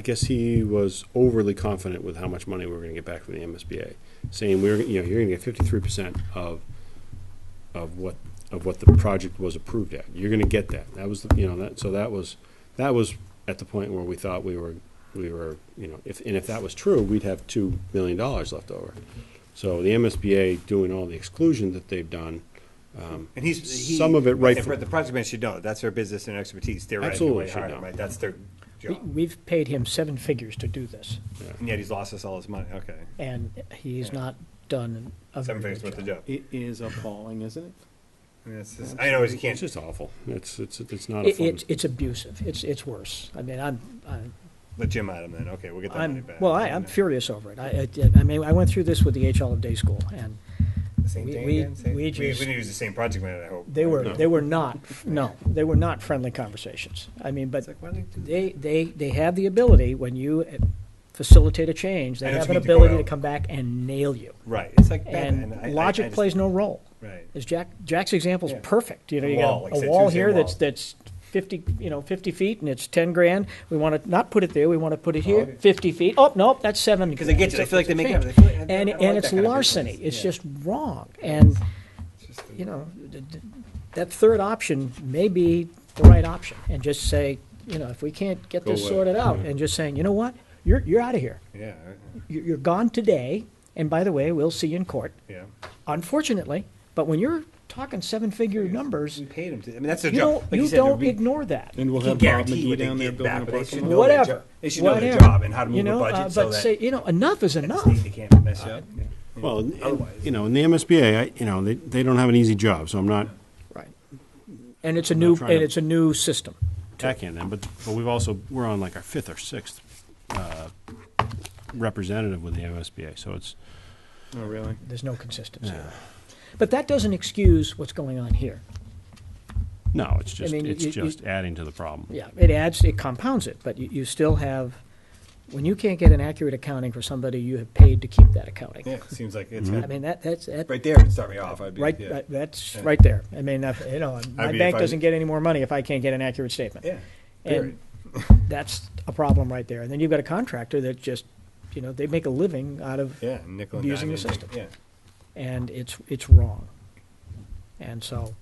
guess he was overly confident with how much money we were going to get back from the MSBA, saying you're going to get 53% of what the project was approved at. You're going to get that. That was that was at the point where we thought we were if that was true, we'd have $2 million left over. So the MSBA, doing all the exclusion that they've done, And he's some of it right And from- the project manager should know that's their business and expertise. Theoretically, Absolutely why should hire know. him, right? That's their job. We've paid him 7 figures to do this, And yet he's lost us all his money. Okay, and he's not done a very 7 figures good worth of job. job. It is appalling, isn't it? I mean, I know he can't. It's just awful. It's not a fun. It's abusive. It's worse. I mean, I'm Let Jim at him then. Okay, we'll get that money back. I'm furious over it. I mean, I went through this with the HL of Day School, and The same thing we- again? Same- we we just- didn't use the same project manager, I hope. they were not they were not friendly conversations. I mean, but It's like, why do they do they have the ability when you facilitate a change. They I know have what an you mean, to go ability to out. come back and nail you. Right. It's like bad, And I logic just- plays no role. Right. As Jack's example is Yeah. perfect. You know, A you wall, got like a I said, wall Tuesday here wall. that's 50 feet and it's 10 grand. We want to not put it there. We want to put it here, okay. 50 feet. Oh, nope, that's 7. Because they get you. They feel like they make it. And, They feel like, I don't like and that it's kind of larceny. business. It's Yeah. just wrong. And, It's just a- you know, that third option may be the right option. And just say, you know, if we can't get this away. sorted out, and just saying, you know what, you're out of here. Yeah. You're gone today. And by the way, we'll see you in court. Yeah. Unfortunately, but when you're talking 7-figure numbers, We paid him to. I mean, that's their you job. don't, Like you said, don't we ignore that. And we'll can't have Bob guarantee McGee what they down there get building back, a but they parking should lot. know their Whatever. job. They should know their Whatever. job and how to move You know, the budget so but that say, you know, enough is at the enough. state they can't mess up. Well, and, Otherwise- you know, in the MSBA, they don't have an easy job, so I'm not Right. And it's I'm not trying to- a new system. backhand them. But we're on like our 5th or 6th representative with the MSBA, so it's Oh, really? There's no consistency. But that doesn't excuse what's going on here. no, it's just mean, it's you- just adding to the problem. Yeah, it compounds it, but you still have, when you can't get an accurate accounting for somebody, you have paid to keep that accounting. Yeah, it seems like it's I mean, that's right there would start me off. I'd be right. Yeah. That's Yeah. right there. I mean, you know, my mean, bank if I- doesn't get any more money if I can't get an accurate statement. Yeah. And that's a problem right there. And then you've got a contractor that just, you know, they make a living out of, Yeah. Nickel and Abusing the dime, system. Yeah. and it's wrong. And so,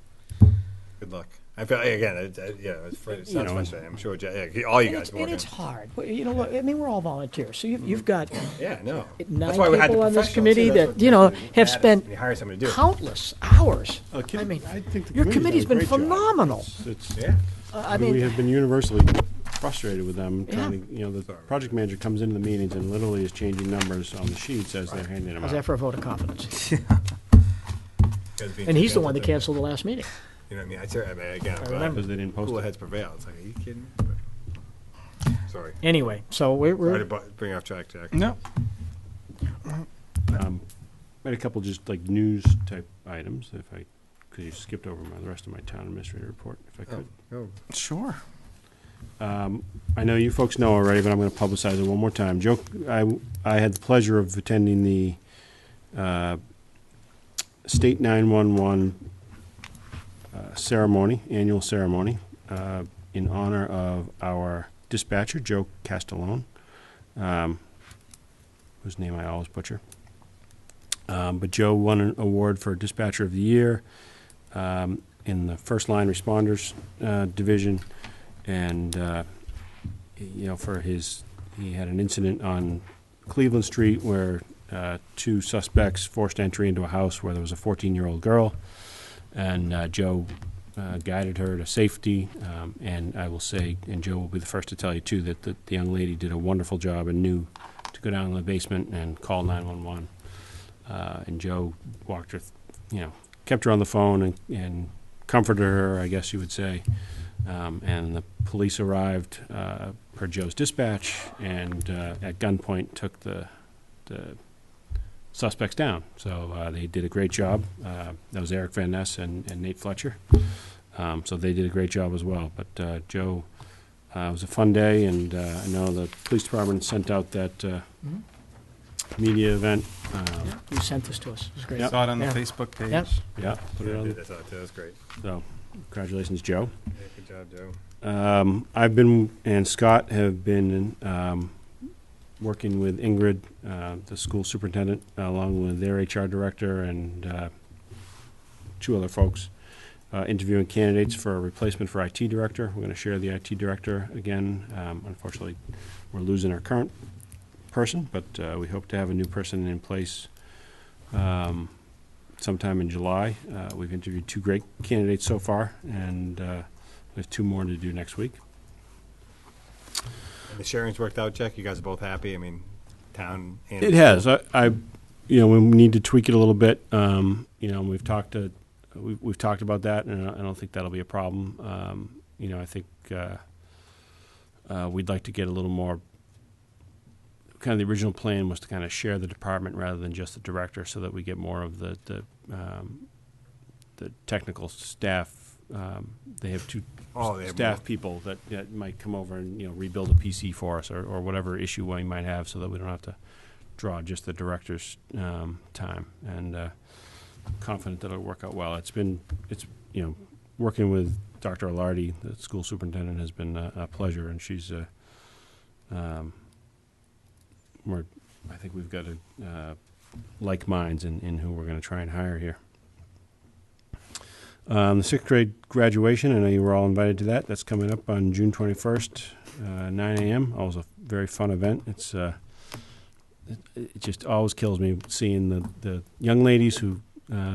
Good luck. I feel again. Yeah, it sounds know, frustrating. I'm sure. Yeah, all you and guys it's, working. and it's hard. But, you know, I mean, we're all volunteers. So you've got Yeah, no. 9 That's why we had the people on this professionals, committee too. That's that, what you know, matters. have spent When you hire somebody to do it. countless hours. I mean, I think the your committee's committee's done a been great job. phenomenal. It's Yeah. I we mean, have been universally frustrated with them Yeah. trying to, you know, the project manager comes into the meetings and literally is changing numbers on the sheets as they're handing them how's out. that for a vote of confidence? Guys being And he's the too one that gentle, canceled the last meeting. You know what I mean? I mean, again, I'm glad remember. Because they didn't post cooler it. heads prevail. It's like, are you kidding? But, sorry. Anyway, so Sorry to we're bring you off track, Jack. No. I had a couple just like news type items, because you skipped over the rest of my town administrator report, if I could. Oh. Sure. I know you folks know already, but I'm going to publicize it one more time. Joe, I had the pleasure of attending the State 911 ceremony, annual ceremony, in honor of our dispatcher, Joe Castellone, whose name I always butcher. But Joe won an award for Dispatcher of the Year in the First Line Responders Division. And, you know, he had an incident on Cleveland Street where 2 suspects forced entry into a house where there was a 14-year-old girl. And Joe guided her to safety. And I will say, and Joe will be the first to tell you, too, that the young lady did a wonderful job and knew to go down in the basement and call 911. And Joe walked her, kept her on the phone and comforted her, I guess you would say. And the police arrived per Joe's dispatch and at gunpoint took the suspects down. So they did a great job. That was Eric Van Ness and Nate Fletcher. So they did a great job as well. But Joe, it was a fun day, and I know the police department sent out that media event. you sent this to us. It was great. Saw it on the Yeah. Facebook page. Yep. Yeah, put it I on. did. I thought that was great. So congratulations, Joe. Yeah, good job, Joe. I've been, and Scott have been working with Ingrid, the school superintendent, along with their HR director and 2 other folks, interviewing candidates for a replacement for IT director. We're going to share the IT director again. Unfortunately, we're losing our current person, but we hope to have a new person in place sometime in July. We've interviewed 2 great candidates so far, and we have 2 more to do next week. And the sharing's worked out, Jack? You guys are both happy? I mean, town and... It has. We need to tweak it a little bit. We've talked about that, and I don't think that'll be a problem. I think we'd like to get a little more. Kind of the original plan was to kind of share the department rather than just the director, so that we get more of the technical staff. They have 2 staff people that might come over and rebuild a PC for us or whatever issue we might have, so that we don't have to draw just the director's time. And confident that it'll work out well. It's working with Dr. Alardi, the school superintendent, has been a pleasure, and she's I think we've got like minds in who we're going to try and hire here. The 6th grade graduation, I know you were all invited to that. That's coming up on June 21st, 9 a.m. Always a very fun event. It's it just always kills me seeing the young ladies who,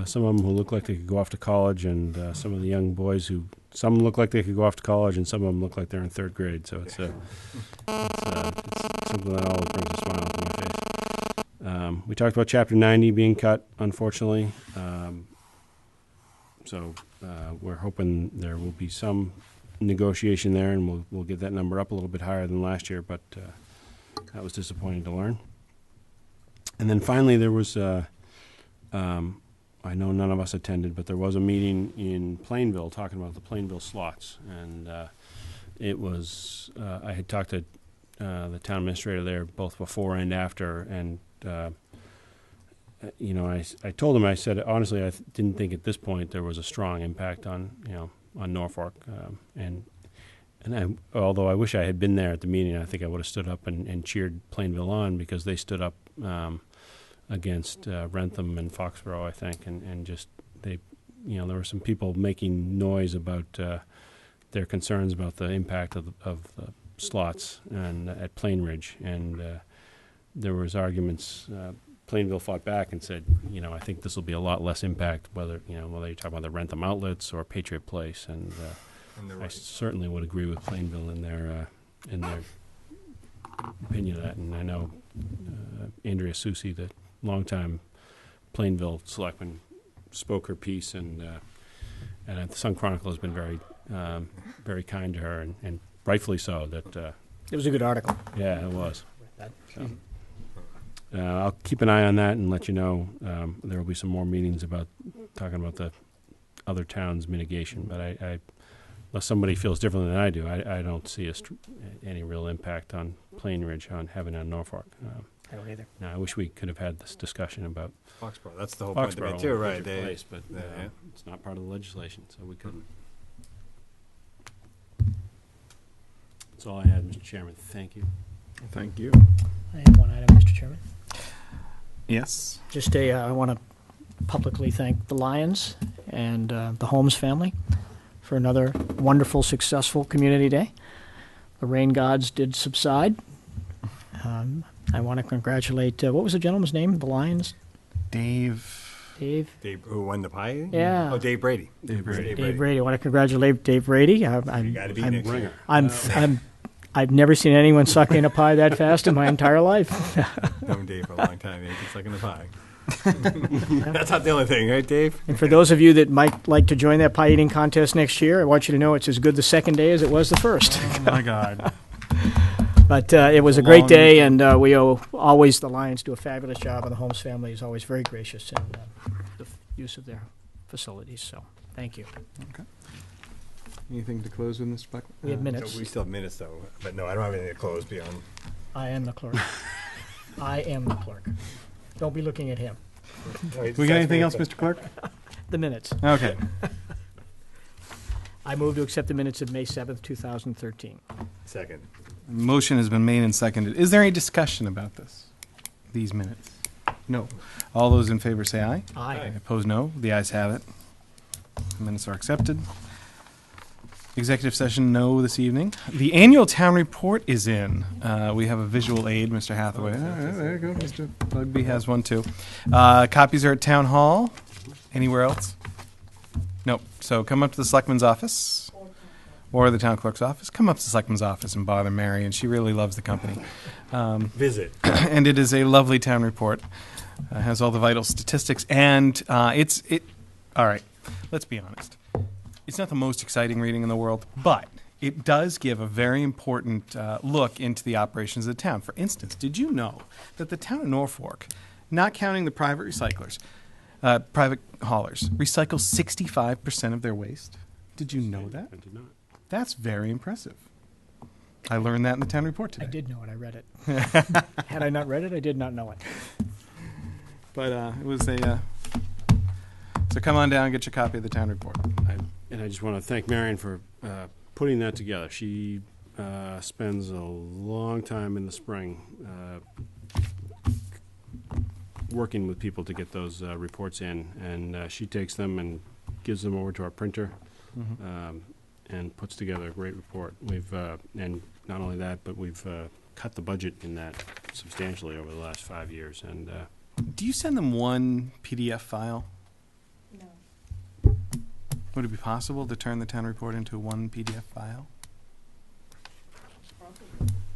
some of them who look like they could go off to college, and some of the young boys who, some look like they could go off to college, and some of them look like they're in 3rd grade. So it's something that always brings a smile to my face. We talked about Chapter 90 being cut, unfortunately. So we're hoping there will be some negotiation there, and we'll get that number up a little bit higher than last year, but that was disappointing to learn. And then finally there was, I know none of us attended, but there was a meeting in Plainville talking about the Plainville slots. And it was, I had talked to the town administrator there both before and after, and I told him, I said, honestly, I didn't think at this point there was a strong impact on Norfolk. Although I wish I had been there at the meeting, I think I would have stood up and cheered Plainville on, because they stood up against Rentham and Foxborough, I think, and just there were some people making noise about their concerns about the impact of the slots and at Plain Ridge, and there was arguments. Plainville fought back and said, I think this will be a lot less impact, whether you're talking about the Rentham outlets or Patriot Place, and I certainly would agree with Plainville in their opinion of that. And I know Andrea Susi, the longtime Plainville selectman, spoke her piece, and the Sun Chronicle has been very, very kind to her, and rightfully so. That it was a good article. Yeah, it was. So, I'll keep an eye on that and let you know. There will be some more meetings talking about the other towns' mitigation, but I unless somebody feels differently than I do, I don't see any real impact on Plain Ridge on having on Norfolk. I don't either. Now, I wish we could have had this discussion about Foxborough. That's the whole point of it, too, right? Place, but it's not part of the legislation, so we couldn't. That's all I had, Mr. Chairman. Thank you. Thank you. I have one item, Mr. Chairman. Yes. Just I want to publicly thank the Lions and the Holmes family for another wonderful, successful community day. The rain gods did subside. I want to congratulate, what was the gentleman's name? The Lions? Dave, who won the pie? Yeah. Oh, Dave Brady. Dave Brady. I want to congratulate Dave Brady. I've never seen anyone suck in a pie that fast in my entire life. Known Dave for a long time. He's sucking a pie. That's not the only thing, right, Dave? And for those of you that might like to join that pie eating contest next year, I want you to know it's as good the second day as it was the first. Oh, my God. But it was a great day, and we owe always, the Lions do a fabulous job, and the Holmes family is always very gracious in the use of their facilities. So thank you. Okay. Anything to close with, Mr. Buckman? We have minutes. So we still have minutes, though. But no, I don't have anything to close beyond. I am the clerk. I am the clerk. Don't be looking at him. We got anything else, Mr. Clerk? The minutes. Okay. I move to accept the minutes of May 7th, 2013. Second. Motion has been made and seconded. Is there any discussion about these minutes? No. All those in favor say aye. Aye. Opposed, no. The ayes have it. The minutes are accepted. Executive session, no, this evening. The annual town report is in. We have a visual aid, Mr. Hathaway. There you go. Mr. Bugby has one, too. Copies are at Town Hall. Anywhere else? Nope. So come up to the selectman's office or the town clerk's office. Come up to the selectman's office and bother Mary, and she really loves the company. Visit. And it is a lovely town report. Has all the vital statistics, and all right, let's be honest. It's not the most exciting reading in the world, but it does give a very important look into the operations of the town. For instance, did you know that the town of Norfolk, not counting the private recyclers, private haulers, recycle 65% of their waste? Did you know that? I did not. That's very impressive. I learned that in the town report today. I did know it. I read it. Had I not read it, I did not know it. But it was a... So come on down and get your copy of the town report. And I just want to thank Marion for putting that together. She spends a long time in the spring working with people to get those reports in, and she takes them and gives them over to our printer and puts together a great report. We've and not only that, but we've cut the budget in that substantially over the last 5 years. And do you send them one PDF file? No. Would it be possible to turn the town report into one PDF file?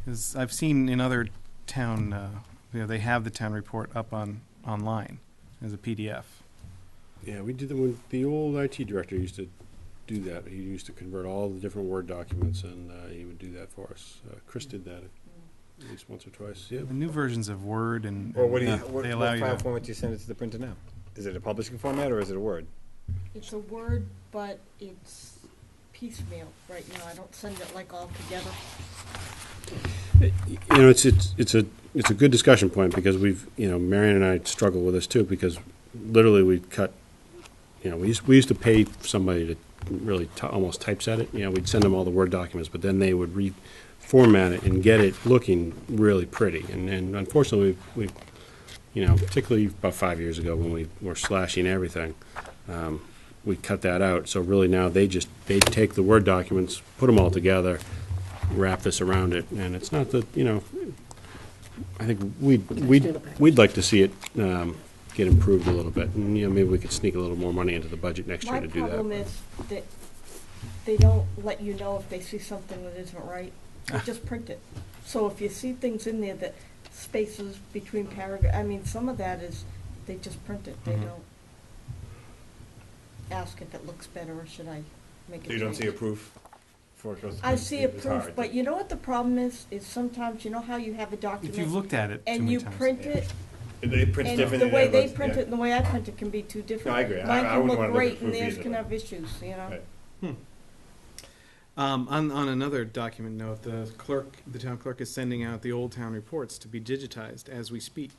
Because I've seen in other town, they have the town report up online as a PDF. yeah, we did that when the old IT director used to do that. He used to convert all the different Word documents, and he would do that for us. Chris did that at least once or twice. Yeah. The new versions of Word and Well, what they allow you file to... format do you send it to the printer now? Is it a publishing format or is it a Word? It's a Word, but it's piecemeal right now. I don't send it like all together. You know, it's a good discussion point because Marion and I struggle with this too because literally we cut. We used to pay somebody to really almost typeset it. We'd send them all the Word documents, but then they would reformat it and get it looking really pretty. And unfortunately, we particularly about 5 years ago when we were slashing everything, we cut that out. So really now they take the Word documents, put them all together, wrap this around it, and it's not that I think we'd like to see it get improved a little bit, and maybe we could sneak a little more money into the budget next year to do that. My problem is that they don't let you know if they see something that isn't right. They just print it. So if you see things in there that spaces between paragraphs, some of that is they just print it. They don't ask if it looks better or should I make it. So you don't see a proof? I see a proof, but you know what the problem is sometimes, how you have a document. If you looked at it too and many you times. print it, They print and different the than way they everyone's- print yeah. it and the way I print it can be too different. No, I agree. Mine I can wouldn't look wanna look at great and proof theirs either. can have issues, Right. On another document note, the town clerk is sending out the old town reports to be digitized as we speak.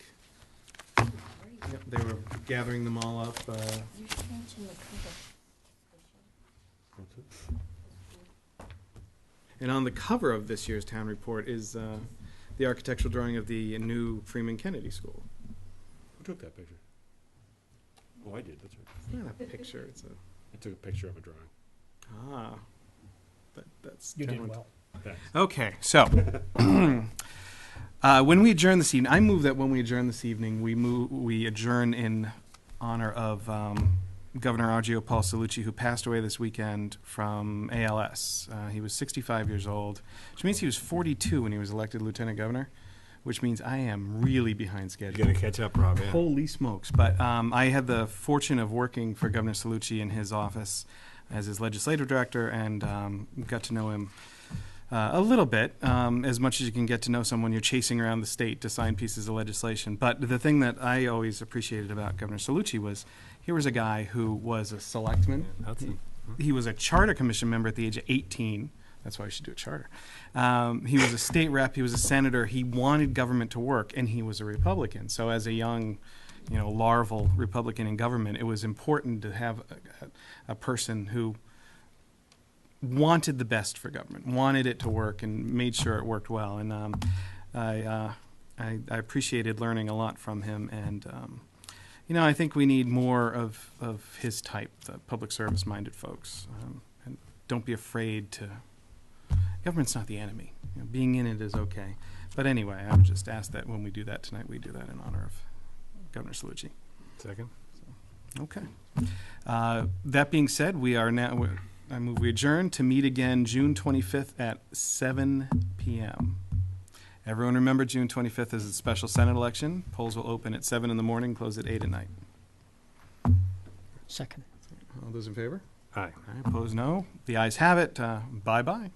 Yep, they were gathering them all up. You should mention the cover. And on the cover of this year's town report is the architectural drawing of the new Freeman Kennedy School. Who took that picture? Oh, I did. That's right. It's not a picture, it's I took a picture of a drawing. that's You did talent. well. Thanks. Okay, so when we adjourn this evening, I move that when we adjourn this evening, we adjourn in honor of Governor Argio Paul Salucci, who passed away this weekend from ALS. He was 65 years old, which means he was 42 when he was elected lieutenant governor, which means I am really behind schedule. You're going to catch up, Rob, yeah. Holy smokes. But I had the fortune of working for Governor Salucci in his office as his legislative director and got to know him a little bit, as much as you can get to know someone you're chasing around the state to sign pieces of legislation. But the thing that I always appreciated about Governor Salucci was here was a guy who was a selectman. He was a charter commission member at the age of 18. That's why we should do a charter. He was a state rep. He was a senator. He wanted government to work, and he was a Republican. So as a young, larval Republican in government, it was important to have a person who wanted the best for government, wanted it to work, and made sure it worked well. And I appreciated learning a lot from him. And I think we need more of his type, the public service-minded folks. And don't be afraid to. Government's not the enemy. Being in it is okay. But anyway, I would just ask that when we do that tonight, we do that in honor of Governor Salucci. Second. Okay. That being said, we are now, I move we adjourn to meet again June 25th at 7 p.m. Everyone remember June 25th is a special Senate election. Polls will open at 7 in the morning, close at 8 at night. Second. All those in favor? Aye. Opposed, no. The ayes have it. Bye-bye.